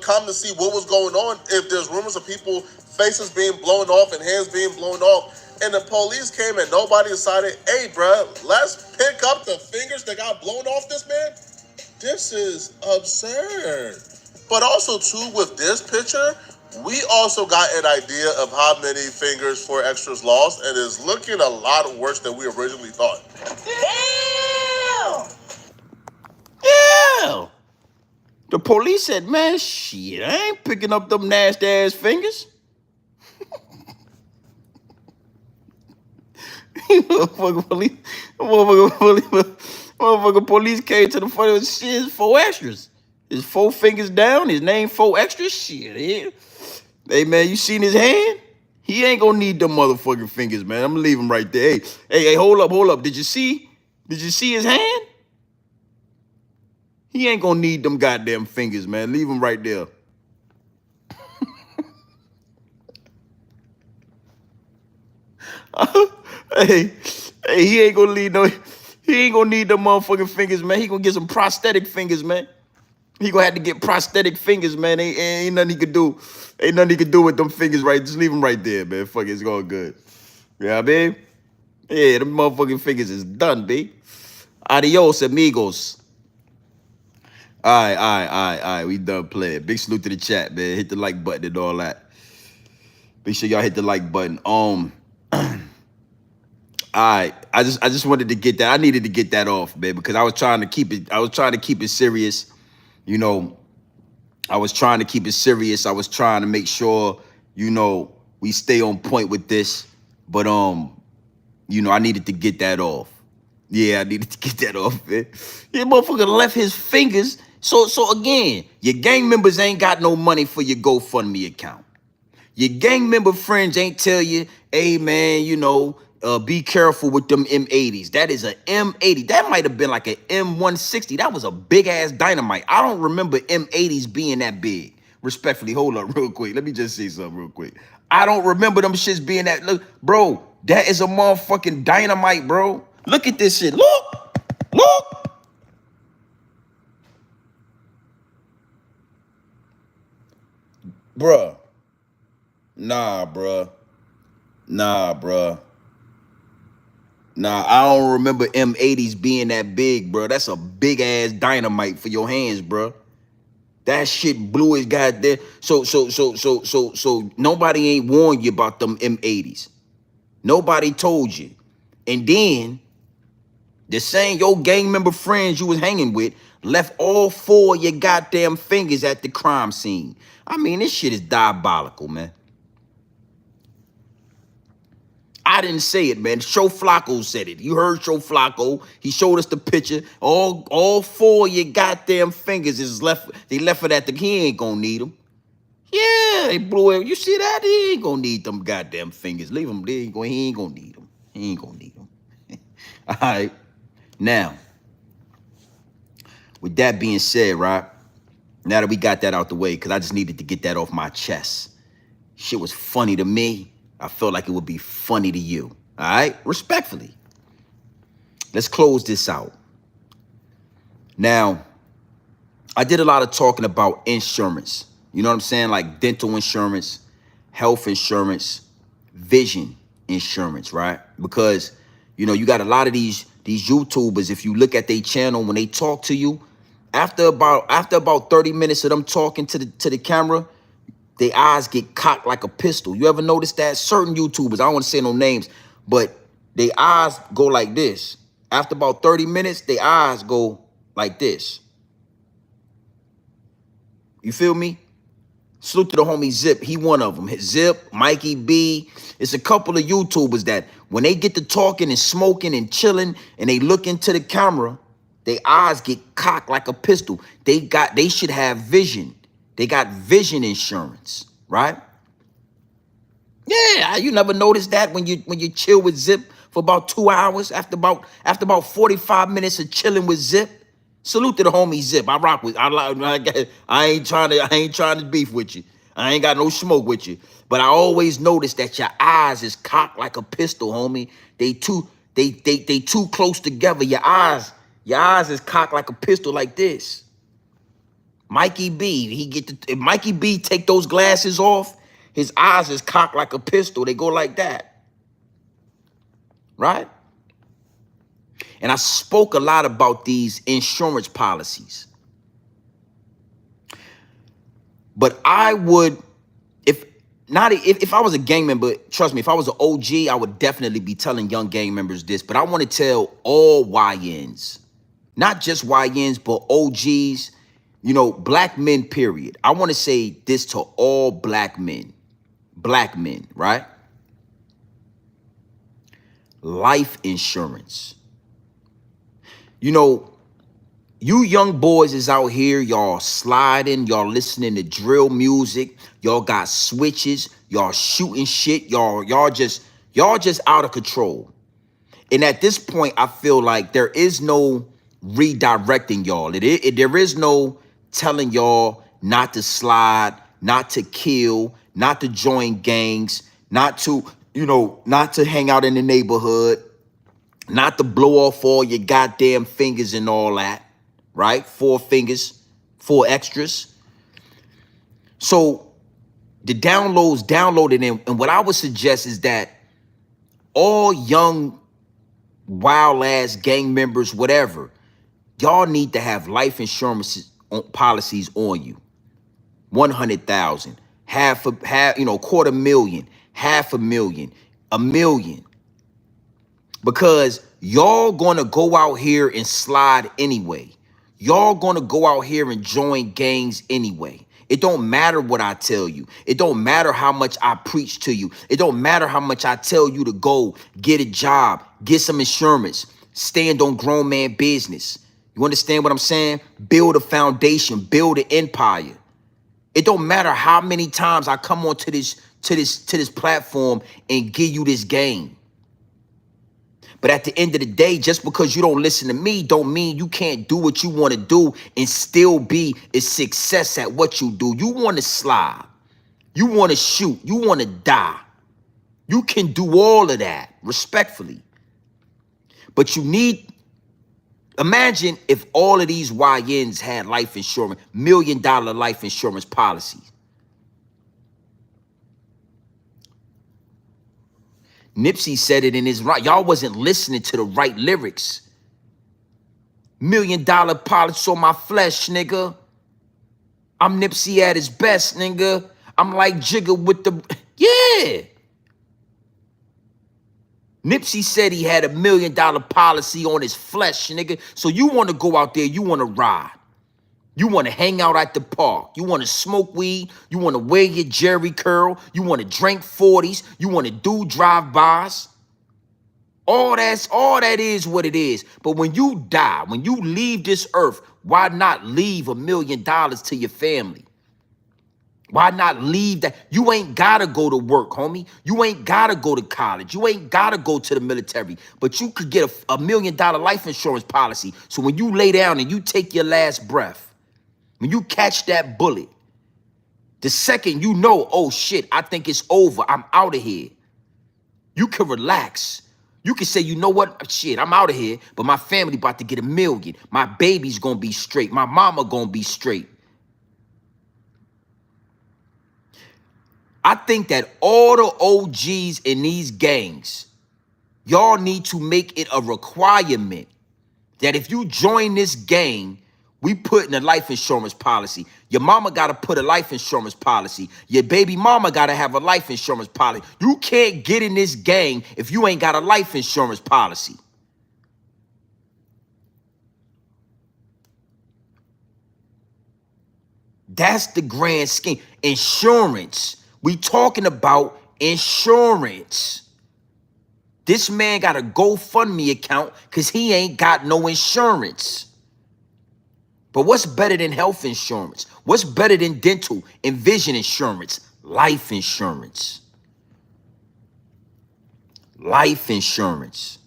[SPEAKER 2] come to see what was going on. If there's rumors of people faces being blown off and hands being blown off, and the police came and nobody decided, hey, bruh, let's pick up the fingers that got blown off this man. This is absurd. But also, too, with this picture, we also got an idea of how many fingers 4 extras lost, and it's looking a lot worse than we originally thought.
[SPEAKER 1] Yeah. The police said, man, shit, I ain't picking up them nasty ass fingers. Motherfucker police came to the front of shit. It's 4 extras. His 4 fingers down. His name 4 extras. Shit. Yeah. Hey man, you seen his hand? He ain't gonna need them motherfucking fingers, man. I'm gonna leave him right there. Hey, hold up. Did you see his hand? He ain't gonna need them goddamn fingers, man. Leave him right there. Hey, he ain't gonna need them motherfucking fingers, man. He gonna get some prosthetic fingers, man. He gonna have to get prosthetic fingers, man. Ain't nothing he could do. Ain't nothing he could do with them fingers, right? Just leave them right there, man. Fuck it, it's going good. You know what I mean? Yeah, them motherfucking fingers is done, B. Adios, amigos. All right. We done playing. Big salute to the chat, man. Hit the like button and all that. Make sure y'all hit the like button. All right. I just wanted to get that. I needed to get that off, man, because I was trying to keep it serious. You know, I was trying to keep it serious. I was trying to make sure, you know, we stay on point with this. But you know, I needed to get that off. Yeah, I needed to get that off, man. Yeah, motherfucker left his fingers. So again, your gang members ain't got no money for your GoFundMe account. Your gang member friends ain't tell you, hey man, you know, be careful with them M80s. That is a M80. That might have been like an M160. That was a big ass dynamite. I don't remember M80s being that big. Respectfully, hold up real quick. Let me just say something real quick. I don't remember them shits being that. Look, bro, that is a motherfucking dynamite, bro. Look at this shit. Look. Bruh. Nah, bruh. Nah, I don't remember M80s being that big, bro. That's a big ass dynamite for your hands, bro. That shit blew his goddamn. So nobody ain't warned you about them M80s. Nobody told you. And then the same your gang member friends you was hanging with left all 4 of your goddamn fingers at the crime scene. I mean, this shit is diabolical, man. I didn't say it, man. Show Flacco said it. You heard Show Flacco. He showed us the picture. All 4 of your goddamn fingers is left. They left it at the. He ain't gonna need them. Yeah, they blew it. You see that? He ain't gonna need them goddamn fingers. Leave them. He ain't gonna need them. He ain't gonna need them. All right. Now, with that being said, right? Now that we got that out the way, because I just needed to get that off my chest. Shit was funny to me. I felt like it would be funny to you. All right? Respectfully. Let's close this out. Now, I did a lot of talking about insurance. You know what I'm saying? Like dental insurance, health insurance, vision insurance, right? Because, you know, you got a lot of these YouTubers, if you look at their channel, when they talk to you, after about 30 minutes of them talking to the camera, their eyes get cocked like a pistol. You ever notice that? Certain YouTubers, I don't want to say no names, but their eyes go like this. After about 30 minutes, their eyes go like this. You feel me? Salute to the homie Zip. He one of them. Zip, Mikey B. It's a couple of YouTubers that when they get to talking and smoking and chilling and they look into the camera, their eyes get cocked like a pistol. They should have vision. They got vision insurance, right? Yeah, you never noticed that when you chill with Zip for about 2 hours after about 45 minutes of chilling with Zip. Salute to the homie Zip. I rock with. I ain't trying to beef with you. I ain't got no smoke with you. But I always notice that your eyes is cocked like a pistol, homie. They too close together. Your eyes is cocked like a pistol, like this. Mikey B, if Mikey B take those glasses off, his eyes is cocked like a pistol. They go like that, right? And I spoke a lot about these insurance policies. But I would, if I was a gang member, trust me, if I was an OG, I would definitely be telling young gang members this. But I want to tell all YNs, not just YNs, but OGs, you know, black men, period. I want to say this to all black men, right? Life insurance. You know, you young boys is out here, y'all sliding, y'all listening to drill music, y'all got switches, y'all shooting shit, y'all just out of control. And at this point, I feel like there is no redirecting y'all. There is no telling y'all not to slide, not to kill, not to join gangs, not to hang out in the neighborhood, not to blow off all your goddamn fingers and all that, right? 4 fingers, 4EXTRAs. So the downloads downloaded in, and what I would suggest is that all young, wild ass gang members, whatever, y'all need to have life insurance policies on you. 100,000, half, you know, 250,000, 500,000, 1 million. Because y'all gonna go out here and slide anyway. Y'all gonna go out here and join gangs anyway. It don't matter what I tell you. It don't matter how much I preach to you. It don't matter how much I tell you to go get a job, get some insurance, stand on grown man business. You understand what I'm saying? Build a foundation, build an empire. It don't matter how many times I come onto this platform and give you this game. But at the end of the day, just because you don't listen to me don't mean you can't do what you want to do and still be a success at what you do. You want to slide. You want to shoot. You want to die. You can do all of that respectfully. But you need, imagine if all of these YNs had life insurance, $1 million life insurance policies. Nipsey said it in his right. Y'all wasn't listening to the right lyrics. $1 million polish on my flesh, nigga. I'm Nipsey at his best, nigga. I'm like Jigga with the, yeah. Nipsey said he had $1 million policy on his flesh, nigga. So you want to go out there, you want to ride. You want to hang out at the park. You want to smoke weed. You want to wear your Jerry curl. You want to drink 40s. You want to do drive-bys. All that is what it is. But when you die, when you leave this earth, why not leave $1 million to your family? Why not leave that? You ain't got to go to work, homie. You ain't got to go to college. You ain't got to go to the military. But you could get a $1 million life insurance policy. So when you lay down and you take your last breath, when you catch that bullet, the second you know, oh shit, I think it's over, I'm out of here, you can relax. You can say, you know what, shit, I'm out of here, but my family about to get $1 million. My baby's gonna be straight. My mama gonna be straight. I think that all the OGs in these gangs, y'all need to make it a requirement that if you join this gang, we put in a life insurance policy. Your mama got to put a life insurance policy. Your baby mama got to have a life insurance policy. You can't get in this gang if you ain't got a life insurance policy. That's the grand scheme. Insurance. We talking about insurance. This man got a GoFundMe account because he ain't got no insurance. But what's better than health insurance? What's better than dental and vision insurance? Life insurance. Life insurance.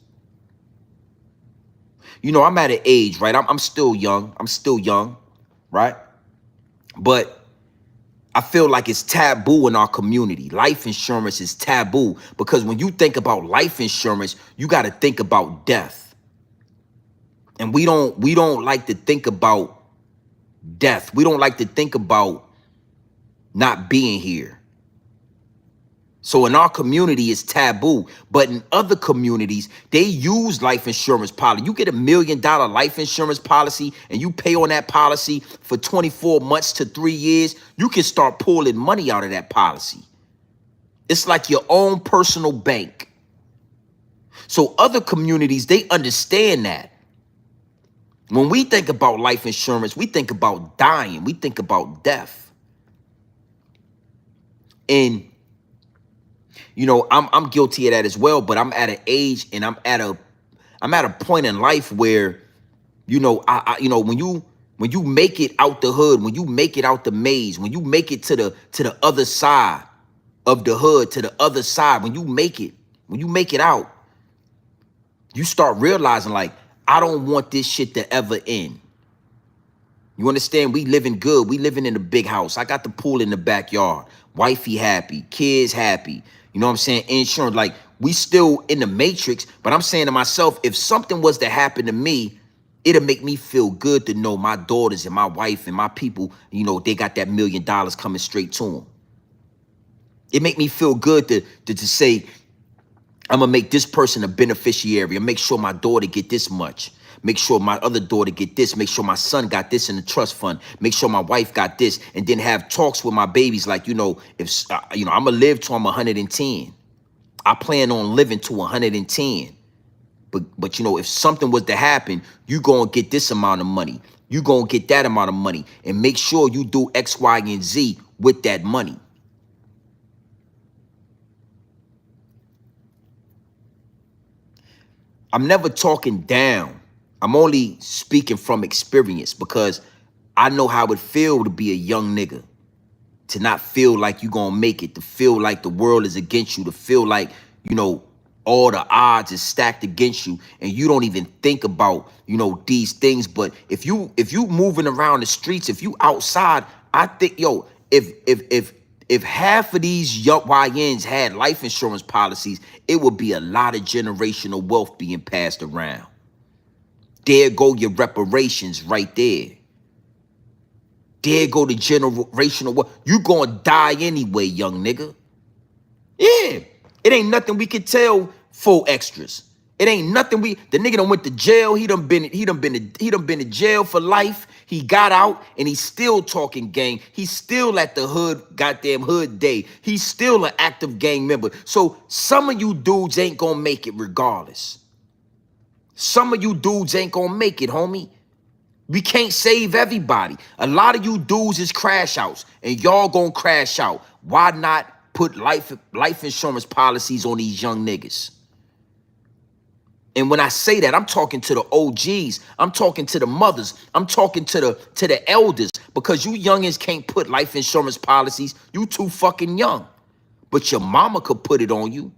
[SPEAKER 1] You know, I'm at an age, right? I'm still young. I'm still young, right? But I feel like it's taboo in our community. Life insurance is taboo because when you think about life insurance, you got to think about death. And we don't like to think about death. We don't like to think about not being here. So in our community, it's taboo. But in other communities, they use life insurance policy. You get $1 million life insurance policy and you pay on that policy for 24 months to 3 years. You can start pulling money out of that policy. It's like your own personal bank. So other communities, they understand that. When we think about life insurance, we think about dying. We think about death. And, you know, I'm guilty of that as well, but I'm at an age and I'm at a point in life where, you know, you know, when you make it out the hood, when you make it out the maze, when you make it to the other side of the hood, to the other side, when you make it out, you start realizing, like, I don't want this shit to ever end. You understand? We living good. We living in a big house. I got the pool in the backyard. Wifey happy. Kids happy. You know what I'm saying? Insurance. Like, we still in the matrix. But I'm saying to myself, if something was to happen to me, It'll make me feel good to know my daughters and my wife and my people, you know, they got that $1 million coming straight to them. It make me feel good to say, I'm gonna make this person a beneficiary and make sure my daughter get this much. Make sure my other daughter get this. Make sure my son got this in the trust fund. Make sure my wife got this. And then have talks with my babies like, you know, if, you know, I'm gonna live till I'm 110. I plan on living to 110. But you know, if something was to happen, you gonna get this amount of money. You gonna get that amount of money. And make sure you do X, Y, and Z with that money. I'm never talking down. I'm only speaking from experience because I know how it feel to be a young nigga. To not feel like you gonna make it. To feel like the world is against you. To feel like, you know, all the odds is stacked against you. And you don't even think about, you know, these things. But if you moving around the streets, if you outside, I think, yo, if half of these young YNs had life insurance policies, it would be a lot of generational wealth being passed around. There go your reparations right there. There go the generational wealth. You gonna die anyway, young nigga. Yeah. It ain't nothing we could tell 4EXTRAs. It ain't nothing the nigga done went to jail. He done been to jail for life. He got out and he's still talking gang. He's still at the goddamn hood day. He's still an active gang member. So some of you dudes ain't gonna make it regardless. Some of you dudes ain't gonna make it, homie. We can't save everybody. A lot of you dudes is crash outs and y'all gonna crash out. Why not put life insurance policies on these young niggas? And when I say that, I'm talking to the OGs. I'm talking to the mothers. I'm talking to the elders, because you youngins can't put life insurance policies. You too fucking young. But your mama could put it on you.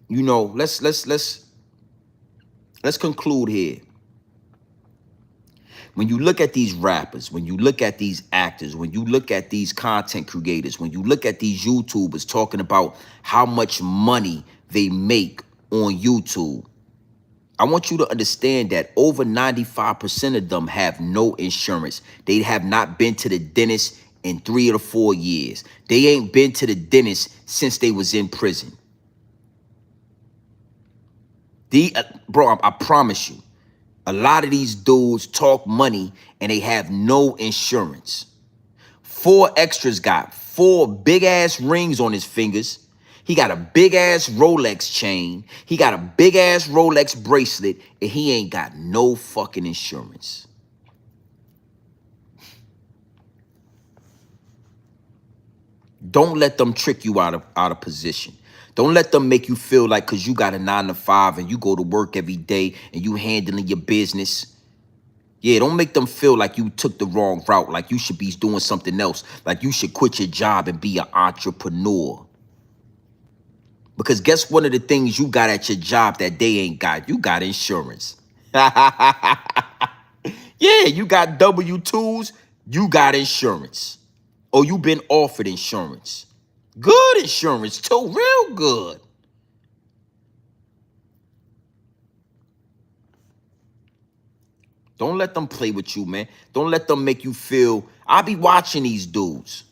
[SPEAKER 1] You know, let's conclude here. When you look at these rappers, when you look at these actors, when you look at these content creators, when you look at these YouTubers talking about how much money they make on YouTube, I want you to understand that over 95% of them have no insurance. They have not been to the dentist in 3 or 4 years. They ain't been to the dentist since they was in prison. Bro, I promise you, a lot of these dudes talk money and they have no insurance. 4EXTRA's got 4 big ass rings on his fingers. He got a big ass Rolex chain. He got a big ass Rolex bracelet, and he ain't got no fucking insurance. Don't let them trick you out of position. Don't let them make you feel like because you got a 9 to 5 and you go to work every day and you handling your business. Yeah, don't make them feel like you took the wrong route, like you should be doing something else, like you should quit your job and be an entrepreneur. Because guess one of the things you got at your job that they ain't got? You got insurance. Yeah, you got W-2s, you got insurance. Or you been offered insurance. Good insurance too, real good. Don't let them play with you, man. Don't let them make you feel. I be watching these dudes.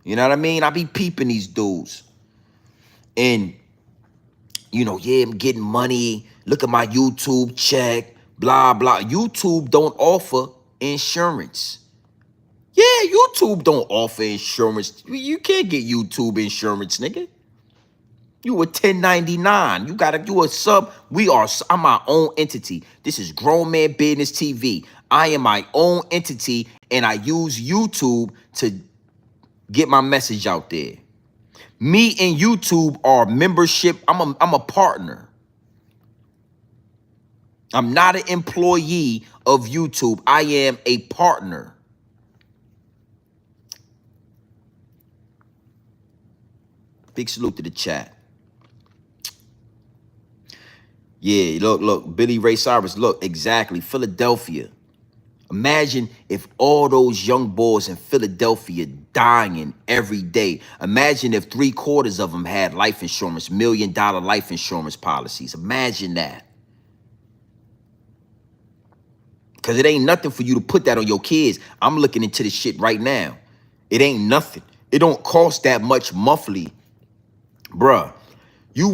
[SPEAKER 1] You know what I mean? I be peeping these dudes. And, you know, yeah, I'm getting money. Look at my YouTube check, blah, blah. YouTube don't offer insurance. Yeah, YouTube don't offer insurance. You can't get YouTube insurance, nigga. You a 1099. You a sub. I'm my own entity. This is Grown Man Business TV. I am my own entity, and I use YouTube to get my message out there. Me and YouTube are membership. I'm a partner. I'm not an employee of YouTube. I am a partner. Big salute to the chat. Yeah, look, Billy Ray Cyrus, look, exactly. Philadelphia. Imagine if all those young boys in Philadelphia dying every day. Imagine if 3/4 of them had life insurance, $1 million life insurance policies. Imagine that. Because it ain't nothing for you to put that on your kids. I'm looking into this shit right now. It ain't nothing. It don't cost that much monthly. Bruh, you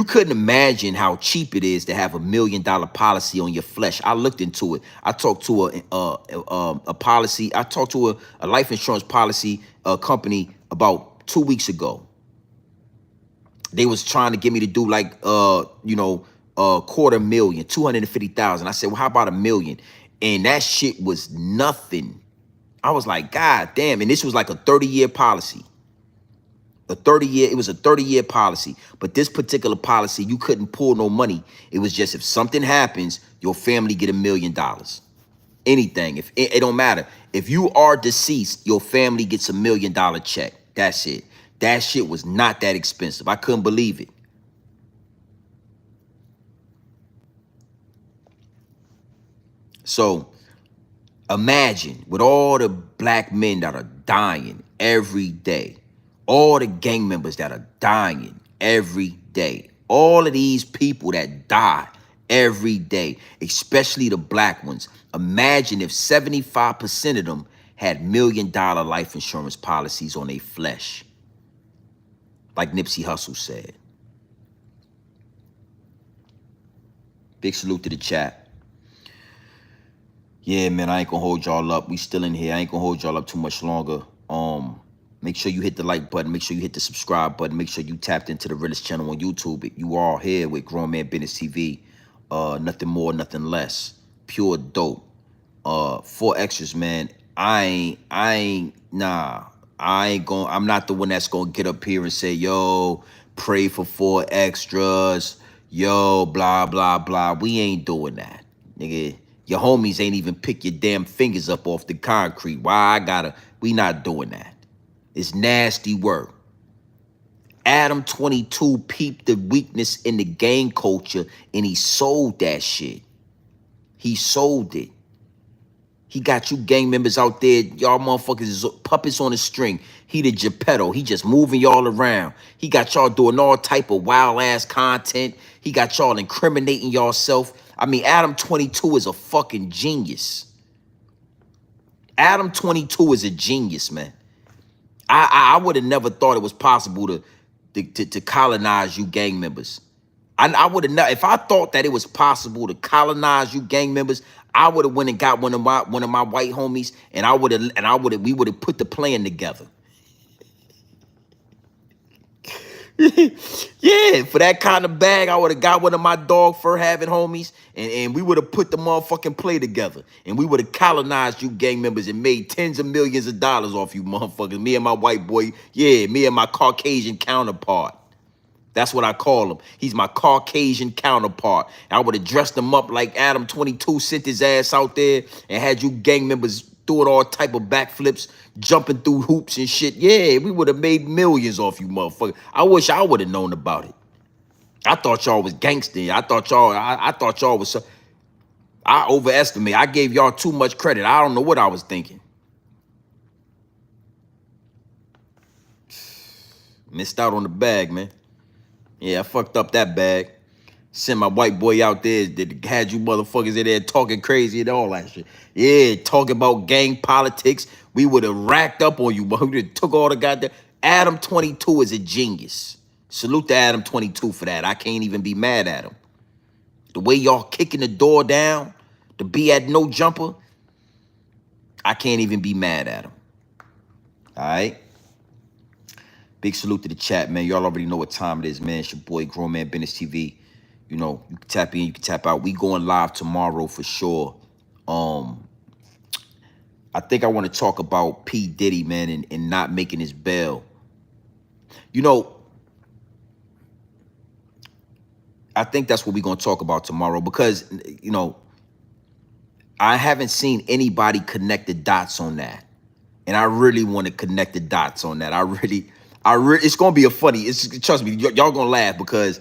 [SPEAKER 1] couldn't imagine how cheap it is to have $1 million policy on your flesh. I looked into it. I talked to a policy. I talked to a life insurance policy company about 2 weeks ago. They was trying to get me to do like $250,000, 250,000. I said, well, how about $1 million? And that shit was nothing. I was like, God damn. And this was like a 30-year policy. It was a 30-year policy. But this particular policy, you couldn't pull no money. It was just if something happens, your family get $1 million. Anything. If it don't matter. If you are deceased, your family gets $1 million check. That's it. That shit was not that expensive. I couldn't believe it. So imagine with all the black men that are dying every day, all the gang members that are dying every day, all of these people that die every day, especially the black ones. Imagine if 75% of them had $1 million life insurance policies on their flesh, like Nipsey Hussle said. Big salute to the chat. Yeah, man, I ain't gonna hold y'all up. We still in here. I ain't gonna hold y'all up too much longer. Make sure you hit the like button. Make sure you hit the subscribe button. Make sure you tapped into the Realest channel on YouTube. You are here with Grown Man Business TV. Nothing more, nothing less. Pure dope. 4EXTRAs, man. I'm not the one that's gonna get up here and say, yo, pray for 4EXTRAs. Yo, blah, blah, blah. We ain't doing that, nigga. Your homies ain't even pick your damn fingers up off the concrete. We not doing that. It's nasty work. Adam 22 peeped the weakness in the gang culture and he sold that shit. He sold it. He got you gang members out there. Y'all motherfuckers is puppets on a string. He the Geppetto. He just moving y'all around. He got y'all doing all type of wild ass content. He got y'all incriminating yourself. I mean, Adam 22 is a fucking genius. Adam 22 is a genius, man. I would have never thought it was possible to colonize you gang members. I would have never, if I thought that it was possible to colonize you gang members, I would have went and got one of my white homies, and we would have put the plan together. Yeah, for that kind of bag, I would have got one of my dog fur having homies, and we would have put the motherfucking play together, and we would have colonized you gang members and made tens of millions of dollars off you motherfuckers. Me and my white boy, yeah, me and my Caucasian counterpart. That's what I call him. He's my Caucasian counterpart. I would have dressed him up like Adam 22, sent his ass out there, and had you gang members doing all type of backflips, jumping through hoops and shit. Yeah, we would have made millions off you motherfucker. I wish I would have known about it. I thought y'all was gangster. I thought y'all was I overestimate. I gave y'all too much credit. I don't know what I was thinking. Missed out on the bag, man. Yeah, I fucked up that bag. Sent my white boy out there that had you motherfuckers in there talking crazy and all that shit. Yeah, talking about gang politics. We would have racked up on you, but we would have took all the goddamn. Adam 22 is a genius. Salute to Adam 22 for that. I can't even be mad at him. The way y'all kicking the door down to be at no jumper, I can't even be mad at him. All right? Big salute to the chat, man. Y'all already know what time it is, man. It's your boy, Grown Man Business TV. You know, you can tap in, you can tap out. We going live tomorrow for sure. I think I want to talk about P. Diddy, man, and not making his bail. You know, I think that's what we're going to talk about tomorrow because, you know, I haven't seen anybody connect the dots on that. And I really want to connect the dots on that. it's going to be trust me, y'all going to laugh because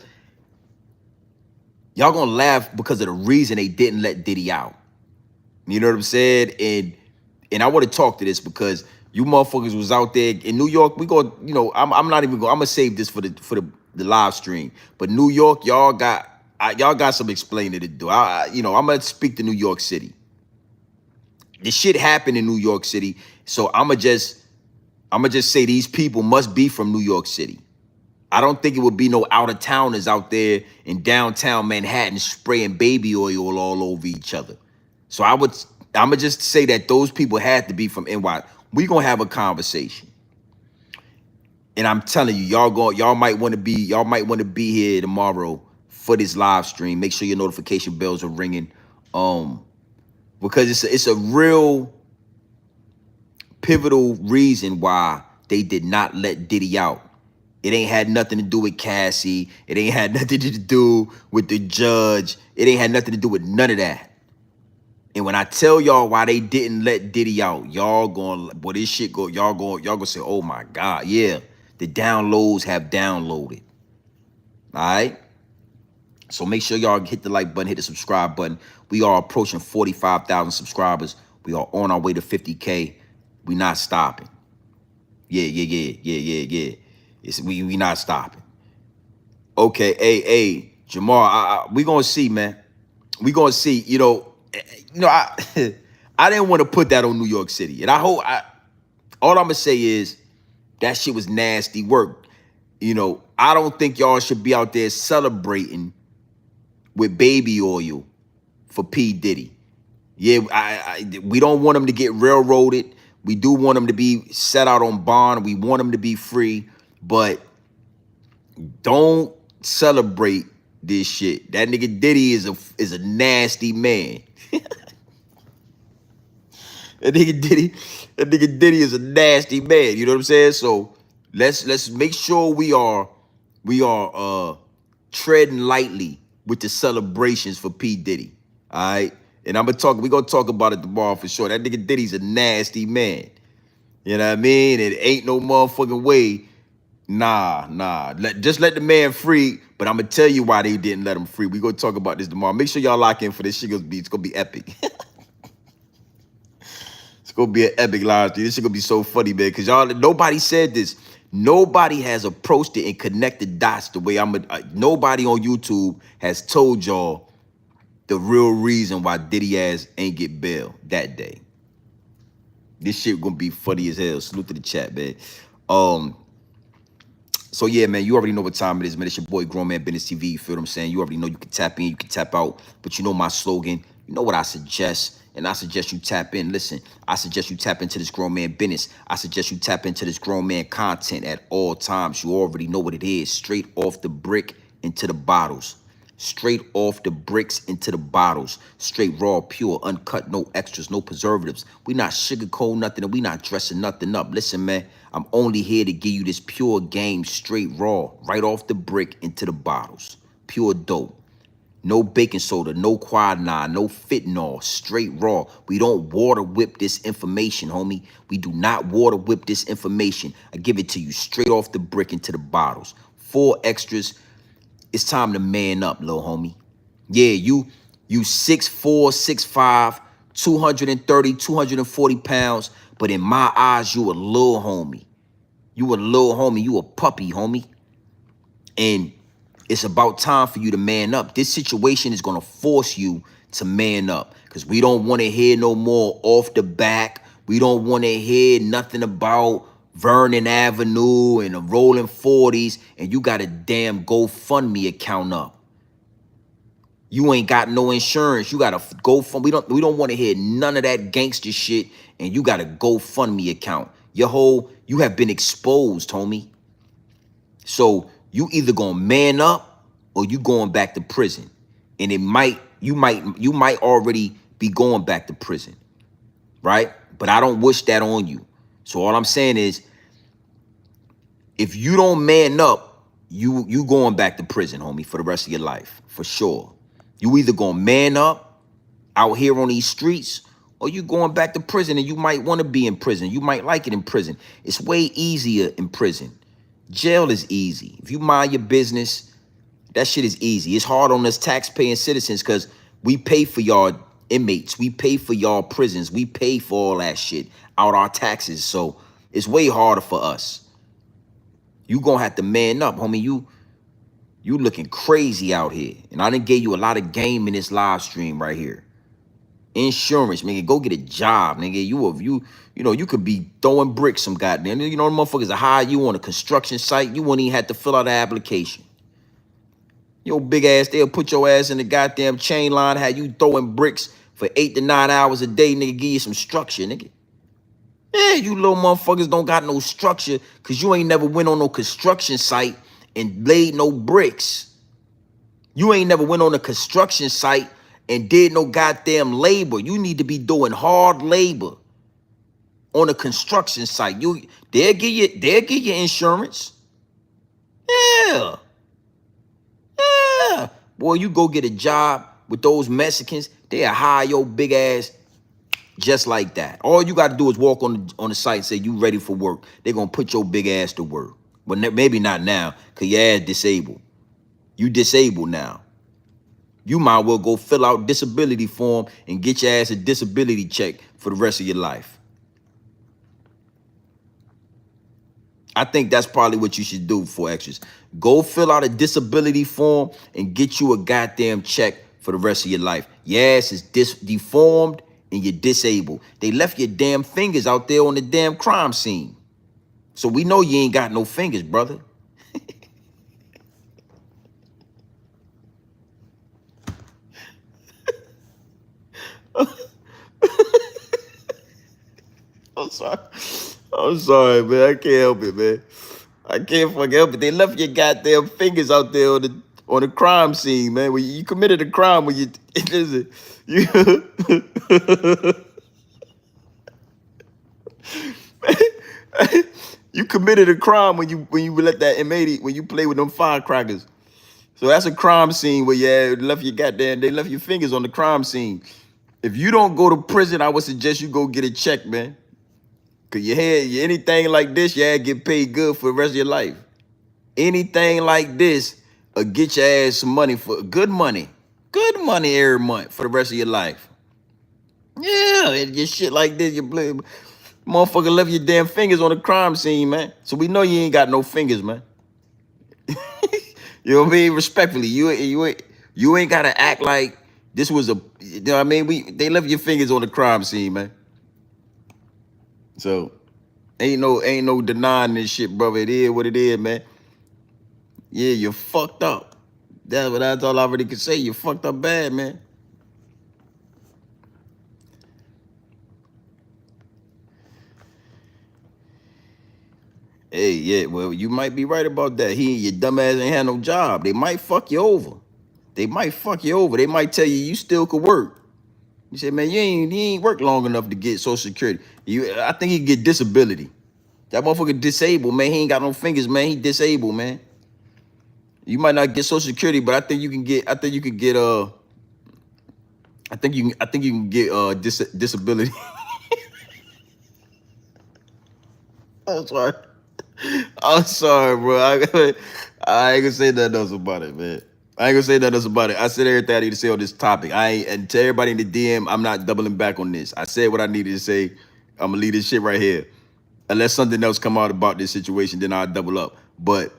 [SPEAKER 1] Y'all gonna laugh because of the reason they didn't let Diddy out. You know what I'm saying? And I want to talk to this because you motherfuckers was out there in New York. We go, you know, I'm not even going. I'm gonna save this for the live stream. But New York, y'all got some explaining to do. You know, I'm gonna speak to New York City. This shit happened in New York City, so I'ma just say these people must be from New York City. I don't think it would be no out-of-towners out there in downtown Manhattan spraying baby oil all over each other. So I'ma just say that those people had to be from NY. We gonna have a conversation. And I'm telling you, y'all might want to be here tomorrow for this live stream. Make sure your notification bells are ringing. Because it's a real pivotal reason why they did not let Diddy out. It ain't had nothing to do with Cassie. It ain't had nothing to do with the judge. It ain't had nothing to do with none of that. And when I tell y'all why they didn't let Diddy out, y'all going, boy, this shit go, y'all gonna say, oh my God, yeah, the downloads have downloaded. All right. So make sure y'all hit the like button, hit the subscribe button. We are approaching 45,000 subscribers. We are on our way to 50K. We not stopping. Yeah. We not stopping. Okay, hey, Jamal, we gonna see, man. We gonna see. You know, I I didn't want to put that on New York City, and I hope all I'm gonna say is that shit was nasty work. You know, I don't think y'all should be out there celebrating with baby oil for P. Diddy. Yeah, we don't want him to get railroaded. We do want him to be set out on bond. We want him to be free, but don't celebrate this shit. That nigga Diddy is a nasty man. That nigga Diddy is a nasty man. You know what I'm saying? So let's make sure we are treading lightly with the celebrations for P. Diddy. All right. And we're gonna talk about it tomorrow for sure. That nigga Diddy's a nasty man. You know what I mean? It ain't no motherfucking way. Nah. Just let the man free. But I'm gonna tell you why they didn't let him free. We gonna talk about this tomorrow. Make sure y'all lock in for this shit. It's gonna be epic. It's gonna be an epic live stream. This shit gonna be so funny, man. Cause y'all, nobody said this. Nobody has approached it and connected dots the way nobody on YouTube has told y'all the real reason why Diddy ass ain't get bail that day. This shit gonna be funny as hell. Salute to the chat, man. So yeah, man, you already know what time it is, man. It's your boy Grown Man Business TV. You feel what I'm saying? You already know you can tap in, you can tap out. But you know my slogan. You know what I suggest. And I suggest you tap in. Listen, I suggest you tap into this grown man business. I suggest you tap into this grown man content at all times. You already know what it is. Straight off the brick into the bottles. Straight off the bricks into the bottles. Straight raw, pure, uncut, no extras, no preservatives. We not sugarcoat nothing and we not dressing nothing up. Listen, man, I'm only here to give you this pure game, straight raw, right off the brick into the bottles. Pure dope. No baking soda, no quinine, no fentanyl, straight raw. We don't water whip this information, homie. We do not water whip this information. I give it to you straight off the brick into the bottles. 4 extras. It's time to man up, little homie. Yeah, you 6'4", 6'5", 230, 240 pounds. But in my eyes, you a little homie. You a little homie. You a puppy, homie. And it's about time for you to man up. This situation is going to force you to man up. Because we don't want to hear no more off the back. We don't want to hear nothing about Vernon Avenue and the rolling 40s, and you got a damn GoFundMe account up. You ain't got no insurance. You got a GoFund. We don't want to hear none of that gangster shit, and you got a GoFundMe account. You have been exposed, homie. So you either gonna man up or you going back to prison. And you might already be going back to prison, right? But I don't wish that on you. So all I'm saying is, if you don't man up, you going back to prison, homie, for the rest of your life, for sure. You either gonna man up out here on these streets, or you going back to prison, and you might want to be in prison. You might like it in prison. It's way easier in prison. Jail is easy. If you mind your business, That shit is easy. It's hard on us tax-paying citizens because we pay for y'all inmates. We pay for y'all prisons. We pay for all that shit out our taxes. So it's way harder for us. You gonna have to man up, homie. You looking crazy out here. And I done gave you a lot of game in this live stream right here. Insurance, nigga. Go get a job, nigga. You could be throwing bricks some goddamn. You know, the motherfuckers will hire you on a construction site. You won't even have to fill out an application. Your big ass, they'll put your ass in the goddamn chain line, have you throwing bricks for 8 to 9 hours a day, nigga, give you some structure, nigga. Yeah, you little motherfuckers don't got no structure because you ain't never went on no construction site and laid no bricks. You ain't never went on a construction site and did no goddamn labor. You need to be doing hard labor on a construction site. They'll give you insurance. Yeah. Yeah. Boy, you go get a job with those Mexicans, they'll hire your big ass just like that. All you got to do is walk on the site and say you ready for work. They're going to put your big ass to work. But maybe not now because your ass disabled. You disabled now. You might well go fill out disability form and get your ass a disability check for the rest of your life. I think that's probably what you should do, 4EXTRAs. Go fill out a disability form and get you a goddamn check for the rest of your life. Your ass is deformed and you're disabled. They left your damn fingers out there on the damn crime scene. So we know you ain't got no fingers, brother. I'm sorry, man. I can't help it, man. I can't fucking help it. They left your goddamn fingers out there on the crime scene, man. When you committed a crime, when you you committed a crime when you let that inmate when you play with them firecrackers. So that's a crime scene where they left your fingers on the crime scene. If you don't go to prison, I would suggest you go get a check, man. Cause anything like this, your ass get paid good for the rest of your life. Anything like this, get your ass some money for good money every month for the rest of your life. Yeah, and your shit like this, motherfucker left your damn fingers on the crime scene, man. So we know you ain't got no fingers, man. You know what I mean? Respectfully, you ain't gotta act like this was you know what I mean? They left your fingers on the crime scene, man. So ain't no denying this shit, brother. It is what it is, man. Yeah, you're fucked up. That's all I really can say. You fucked up bad, man. Hey, yeah, well, you might be right about that. Your dumb ass ain't had no job. They might fuck you over. They might tell you still could work. You say, man, you ain't worked long enough to get Social Security. I think he get disability. That motherfucker disabled, man. He ain't got no fingers, man. He disabled, man. You might not get Social Security, but I think you can get disability. I'm sorry, bro. I ain't gonna say nothing else about it, man. I said everything I need to say on this topic. And to everybody in the DM, I'm not doubling back on this. I said what I needed to say. I'm gonna leave this shit right here. Unless something else come out about this situation, then I'll double up. But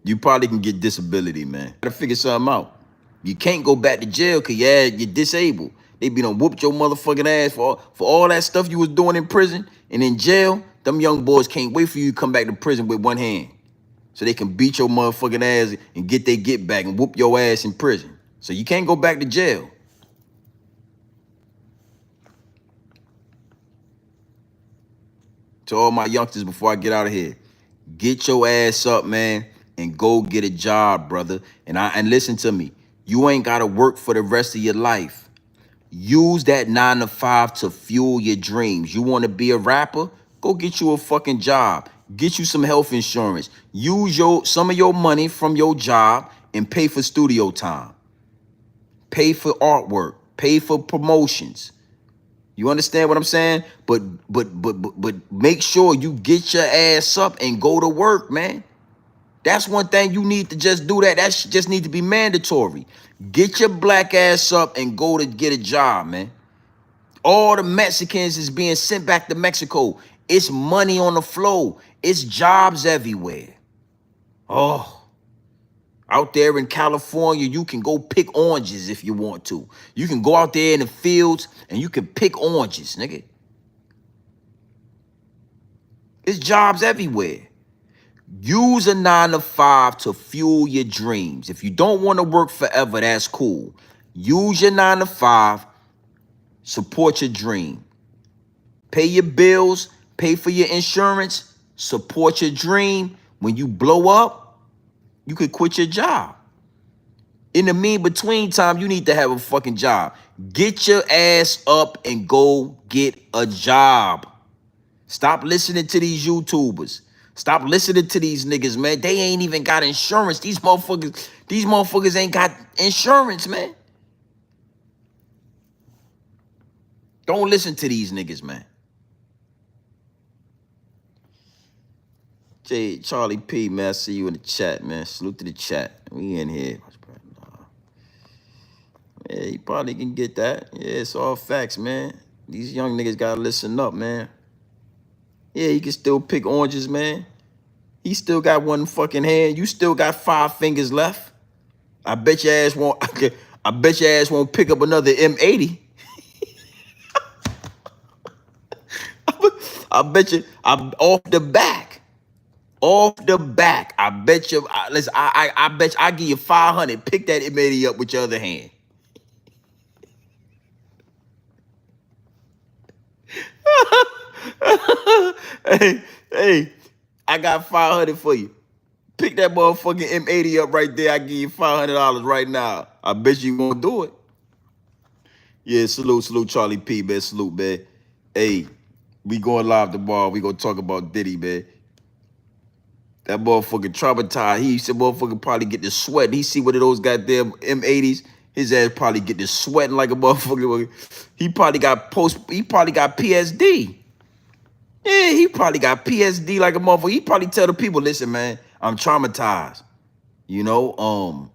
[SPEAKER 1] you probably can get disability, man. Gotta figure something out. You can't go back to jail because you're disabled. They be done whooped your motherfucking ass for all that stuff you was doing in prison and in jail. Them young boys can't wait for you to come back to prison with one hand. So they can beat your motherfucking ass and get their get back and whoop your ass in prison. So you can't go back to jail. To all my youngsters before I get out of here, get your ass up, man, and go get a job, brother. And listen to me. You ain't got to work for the rest of your life. Use that 9 to 5 to fuel your dreams. You want to be a rapper? Go get you a fucking job. Get you some health insurance. Use some of your money from your job and pay for studio time. Pay for artwork. Pay for promotions. You understand what I'm saying? But make sure you get your ass up and go to work, man. That's one thing you need to just do that. That just need to be mandatory. Get your black ass up and go to get a job, man. All the Mexicans is being sent back to Mexico. It's money on the flow. It's jobs everywhere. Oh, out there in California, you can go pick oranges if you want to. You can go out there in the fields and you can pick oranges, nigga. It's jobs everywhere. Use a 9 to 5 to fuel your dreams. If you don't want to work forever, that's cool. Use your 9 to 5. Support your dream. Pay your bills. Pay for your insurance. Support your dream. When you blow up, you could quit your job. In the between time, you need to have a fucking job. Get your ass up and go get a job. Stop listening to these YouTubers. Stop listening to these niggas, man. They ain't even got insurance. These motherfuckers ain't got insurance, man. Don't listen to these niggas, man. Charlie P, man, I see you in the chat, man. Salute to the chat. We in here. Yeah, you probably can get that. Yeah, it's all facts, man. These young niggas gotta listen up, man. Yeah, you can still pick oranges, man. He still got one fucking hand. You still got 5 fingers left. I bet your ass won't. I bet your ass won't pick up another M80. I bet you. I'm off the back. Off the back. I bet you. Listen. I bet you. I give you 500. Pick that M80 up with your other hand. Hey, I got 500 for you. Pick that motherfucking M80 up right there. I give you $500 right now. I bet you won't do it. Yeah, salute, Charlie P, man. Salute, man. Hey, we going live tomorrow. We gonna talk about Diddy, man. That motherfucking traumatized. He said motherfucker probably get to sweating. He see one of those goddamn M80s. His ass probably get to sweating like a motherfucker. He probably got PSD. Yeah, he probably got PSD like a motherfucker. He probably tell the people, listen, man, I'm traumatized. You know,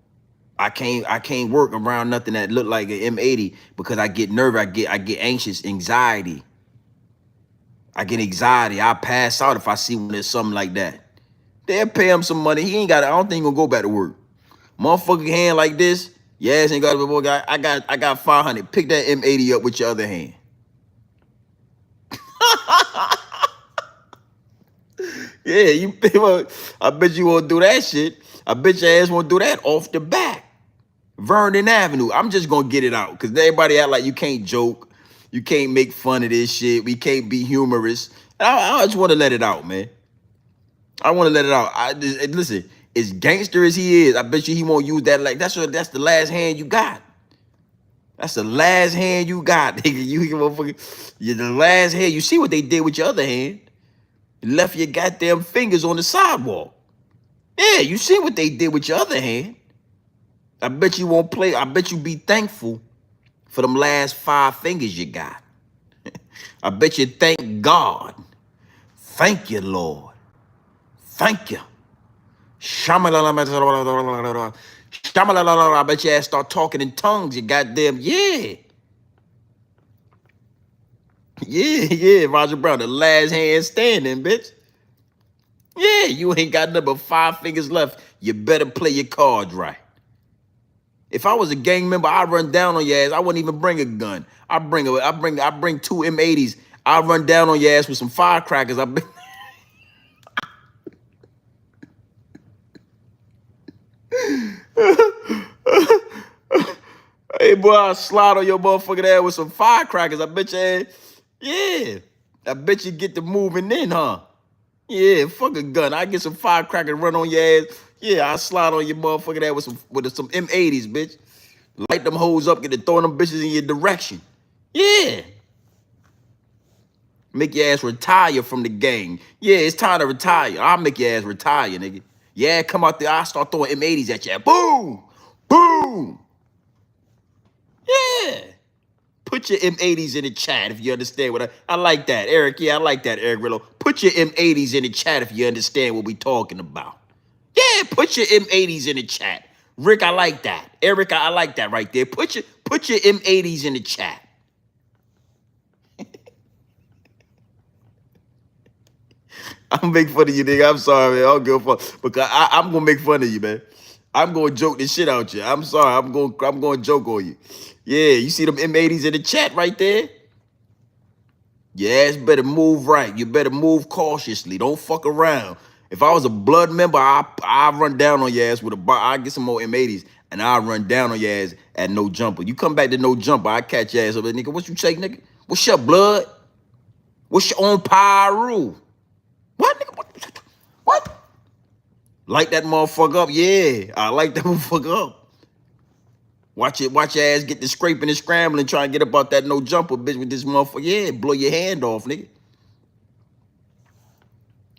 [SPEAKER 1] I can't work around nothing that look like an M80 because I get nervous, I get anxious, anxiety. I get anxiety. I pass out if I see when there's something like that. They'll pay him some money. He ain't got it. I don't think he gonna go back to work. Motherfucking hand like this. Yes, ain't got to be more guy. I got 500. Pick that M80 up with your other hand. Yeah, I bet you won't do that shit. I bet your ass won't do that off the back. Vernon Avenue. I'm just gonna get it out because everybody act like you can't joke, you can't make fun of this shit, we can't be humorous. I just want to let it out, man. I want to let it out. Listen, as gangster as he is, I bet you he won't use that like that's the last hand you got. That's the last hand you got, nigga. You're the last hand. You see what they did with your other hand? You left your goddamn fingers on the sidewalk. Yeah, you see what they did with your other hand. I bet you won't play. I bet you be thankful for them last 5 fingers you got. I bet you thank God. Thank you, Lord. Thank you. I bet your ass start talking in tongues, you goddamn, yeah. Yeah, Roger Brown, the last hand standing, bitch. Yeah, you ain't got nothing but 5 fingers left. You better play your cards right. If I was a gang member, I'd run down on your ass. I wouldn't even bring a gun. I bring 2 M80s. I'd run down on your ass with some firecrackers. Hey, boy, I'll slide on your motherfucking ass with some firecrackers. I bet you ass. Yeah. I bet you get to moving in, huh? Yeah, fuck a gun. I get some firecrackers, run on your ass. Yeah, I slide on your motherfucking ass with some M80s, bitch. Light them hoes up, get to throwing them bitches in your direction. Yeah. Make your ass retire from the gang. Yeah, it's time to retire. I'll make your ass retire, nigga. Yeah, come out there. I'll start throwing M80s at you. Boom! Boom! Yeah. Put your M80s in the chat if you understand what I like that, Eric. Yeah, I like that, Eric Rillo. Put your M80s in the chat if you understand what we talking about. Yeah, put your M80s in the chat. Rick, I like that. Erica, I like that right there. Put your M80s in the chat. I'm make fun of you, nigga. I'm sorry, man. I don't give a fuck. Because I'm gonna make fun of you, man. I'm gonna joke this shit out you. I'm sorry. I'm gonna joke on you. Yeah, you see them M80s in the chat right there? Your ass better move right. You better move cautiously. Don't fuck around. If I was a blood member, I run down on your ass with a bar. I get some more M80s and I run down on your ass at no jumper. You come back to no jumper, I catch your ass up, nigga. What you say, nigga? What's your blood? What's your own pyro? What, nigga? What? Light that motherfucker up? Yeah, I light that motherfucker up. Watch your ass get the scraping and scrambling, trying to get up out that no jumper, bitch, with this motherfucker. Yeah, blow your hand off, nigga.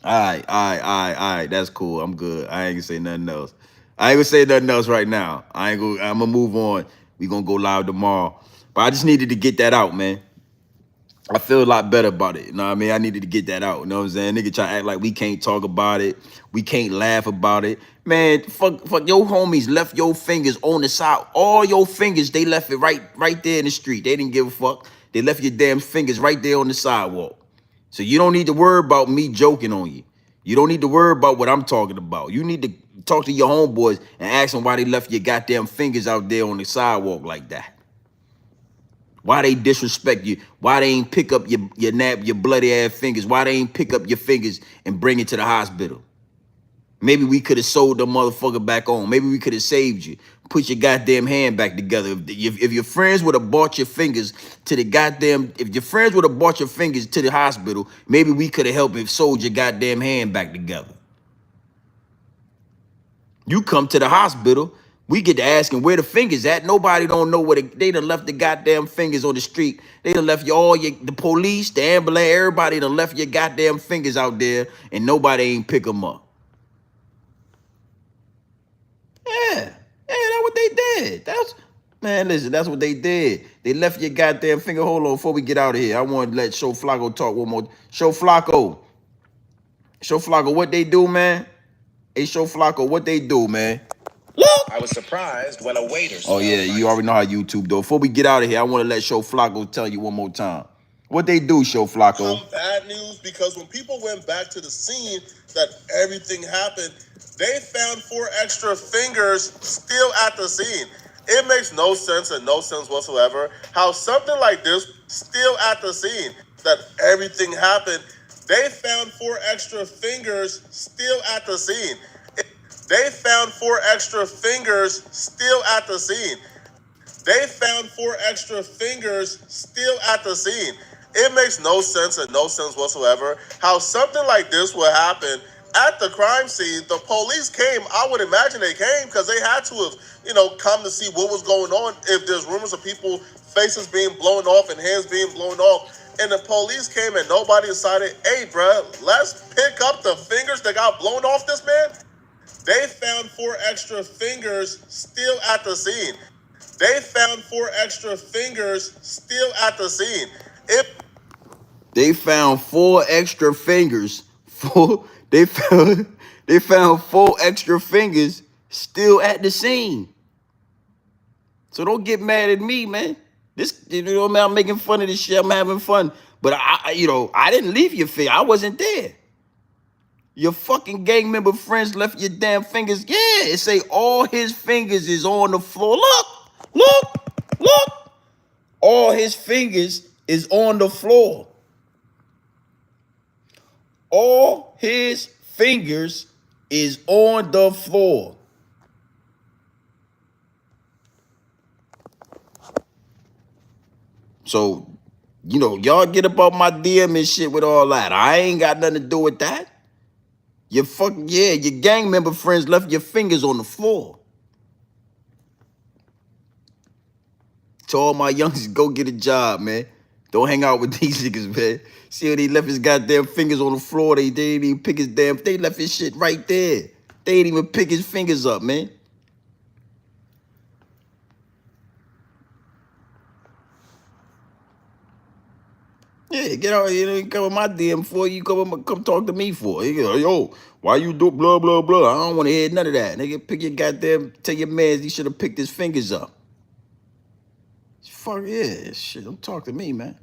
[SPEAKER 1] All right. That's cool. I'm good. I ain't gonna say nothing else. I ain't gonna say nothing else right now. I'm gonna move on. We gonna go live tomorrow. But I just needed to get that out, man. I feel a lot better about it. You know what I mean? I needed to get that out. You know what I'm saying? Nigga try to act like we can't talk about it. We can't laugh about it. Man, fuck your homies left your fingers on the side. All your fingers, they left it right there in the street. They didn't give a fuck. They left your damn fingers right there on the sidewalk. So you don't need to worry about me joking on you. You don't need to worry about what I'm talking about. You need to talk to your homeboys and ask them why they left your goddamn fingers out there on the sidewalk like that. Why they disrespect you? Why they ain't pick up your bloody ass fingers? Why they ain't pick up your fingers and bring it to the hospital? Maybe we could have sold the motherfucker back on. Maybe we could have saved you. Put your goddamn hand back together. If your friends would have bought your fingers to the goddamn, if your friends would have bought your fingers to the hospital, maybe we could have helped and sold your goddamn hand back together. You come to the hospital, we get to asking where the fingers at. Nobody don't know where they done left the goddamn fingers on the street. They done left the police, the ambulance, everybody done left your goddamn fingers out there and nobody ain't pick them up. Yeah, that's what they did. Man, listen, that's what they did. They left your goddamn finger. Hold on, before we get out of here, I want to let Show Flacco talk one more. Show Flacco, what they do, man? Hey, Show Flacco, what they do, man? Look!
[SPEAKER 6] I was surprised when a waiter.
[SPEAKER 1] Oh yeah, you already know how YouTube do. Before we get out of here, I want to let Show Flacco tell you one more time. What they do, Show Flacco?
[SPEAKER 7] Bad news, because when people went back to the scene that everything happened, they found 4 extra fingers still at the scene. It makes no sense and no sense whatsoever how something like this still at the scene that everything happened. They found 4 extra fingers still at the scene. They found 4 extra fingers still at the scene. They found 4 extra fingers still at the scene. It makes no sense and no sense whatsoever how something like this would happen at the crime scene. The police came. I would imagine they came because they had to have, come to see what was going on. If there's rumors of people faces being blown off and hands being blown off, and the police came and nobody decided, hey, bruh, let's pick up the fingers that got blown off this man. They found 4 extra fingers still at the scene. They found 4 extra fingers still at the scene.
[SPEAKER 1] They found 4 extra fingers. They found 4 extra fingers still at the scene. So don't get mad at me, man. I'm making fun of this shit. I'm having fun. But I didn't leave your finger. I wasn't there. Your fucking gang member friends left your damn fingers. Yeah, it say all his fingers is on the floor. Look. All his fingers is on the floor. All his fingers is on the floor. So, y'all get up on my DM and shit with all that. I ain't got nothing to do with that. Your gang member friends left your fingers on the floor. To all my youngsters, go get a job, man. Don't hang out with these niggas, man. See how he left his goddamn fingers on the floor. They didn't even pick his they left his shit right there. They didn't even pick his fingers up, man. Yeah, get out. You come in my DM for you. Come talk to me for. Yo, why you do blah blah blah? I don't want to hear none of that. Nigga, pick your goddamn. Tell your man he should have picked his fingers up. Fuck yeah, shit. Don't talk to me, man.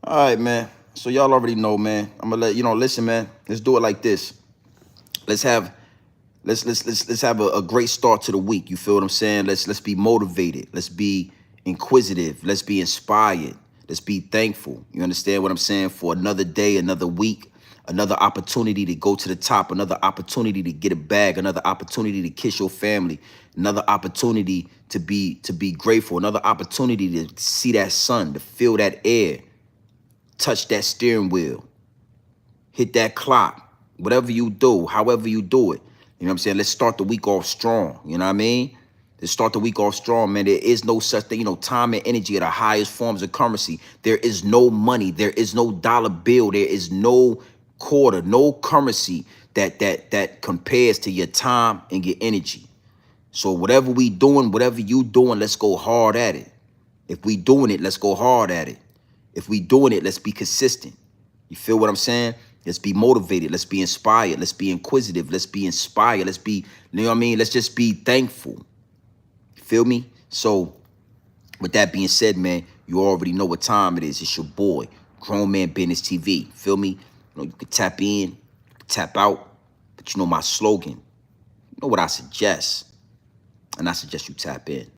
[SPEAKER 1] All right, man. So y'all already know, man. I'm gonna let you know. Listen, man. Let's do it like this. Let's have a great start to the week. You feel what I'm saying? Let's be motivated. Let's be inquisitive. Let's be inspired. Let's be thankful. You understand what I'm saying? For another day, another week, another opportunity to go to the top, another opportunity to get a bag, another opportunity to kiss your family, another opportunity to be grateful, another opportunity to see that sun, to feel that air, touch that steering wheel, hit that clock, whatever you do, however you do it. You know what I'm saying? Let's start the week off strong. You know what I mean? Let's start the week off strong, man. There is no such thing, time and energy are the highest forms of currency. There is no money. There is no dollar bill. There is no quarter, no currency that compares to your time and your energy. So whatever we doing, whatever you doing, let's go hard at it. If we doing it, let's go hard at it. If we doing it, let's be consistent. You feel what I'm saying? Let's be motivated. Let's be inspired. Let's be inquisitive. Let's be inspired. Let's be, you know what I mean? Let's just be thankful. You feel me? So with that being said, man, you already know what time it is. It's your boy, Grown Man Business TV. Feel me? You can tap in, you can tap out, but you know my slogan. You know what I suggest? And I suggest you tap in.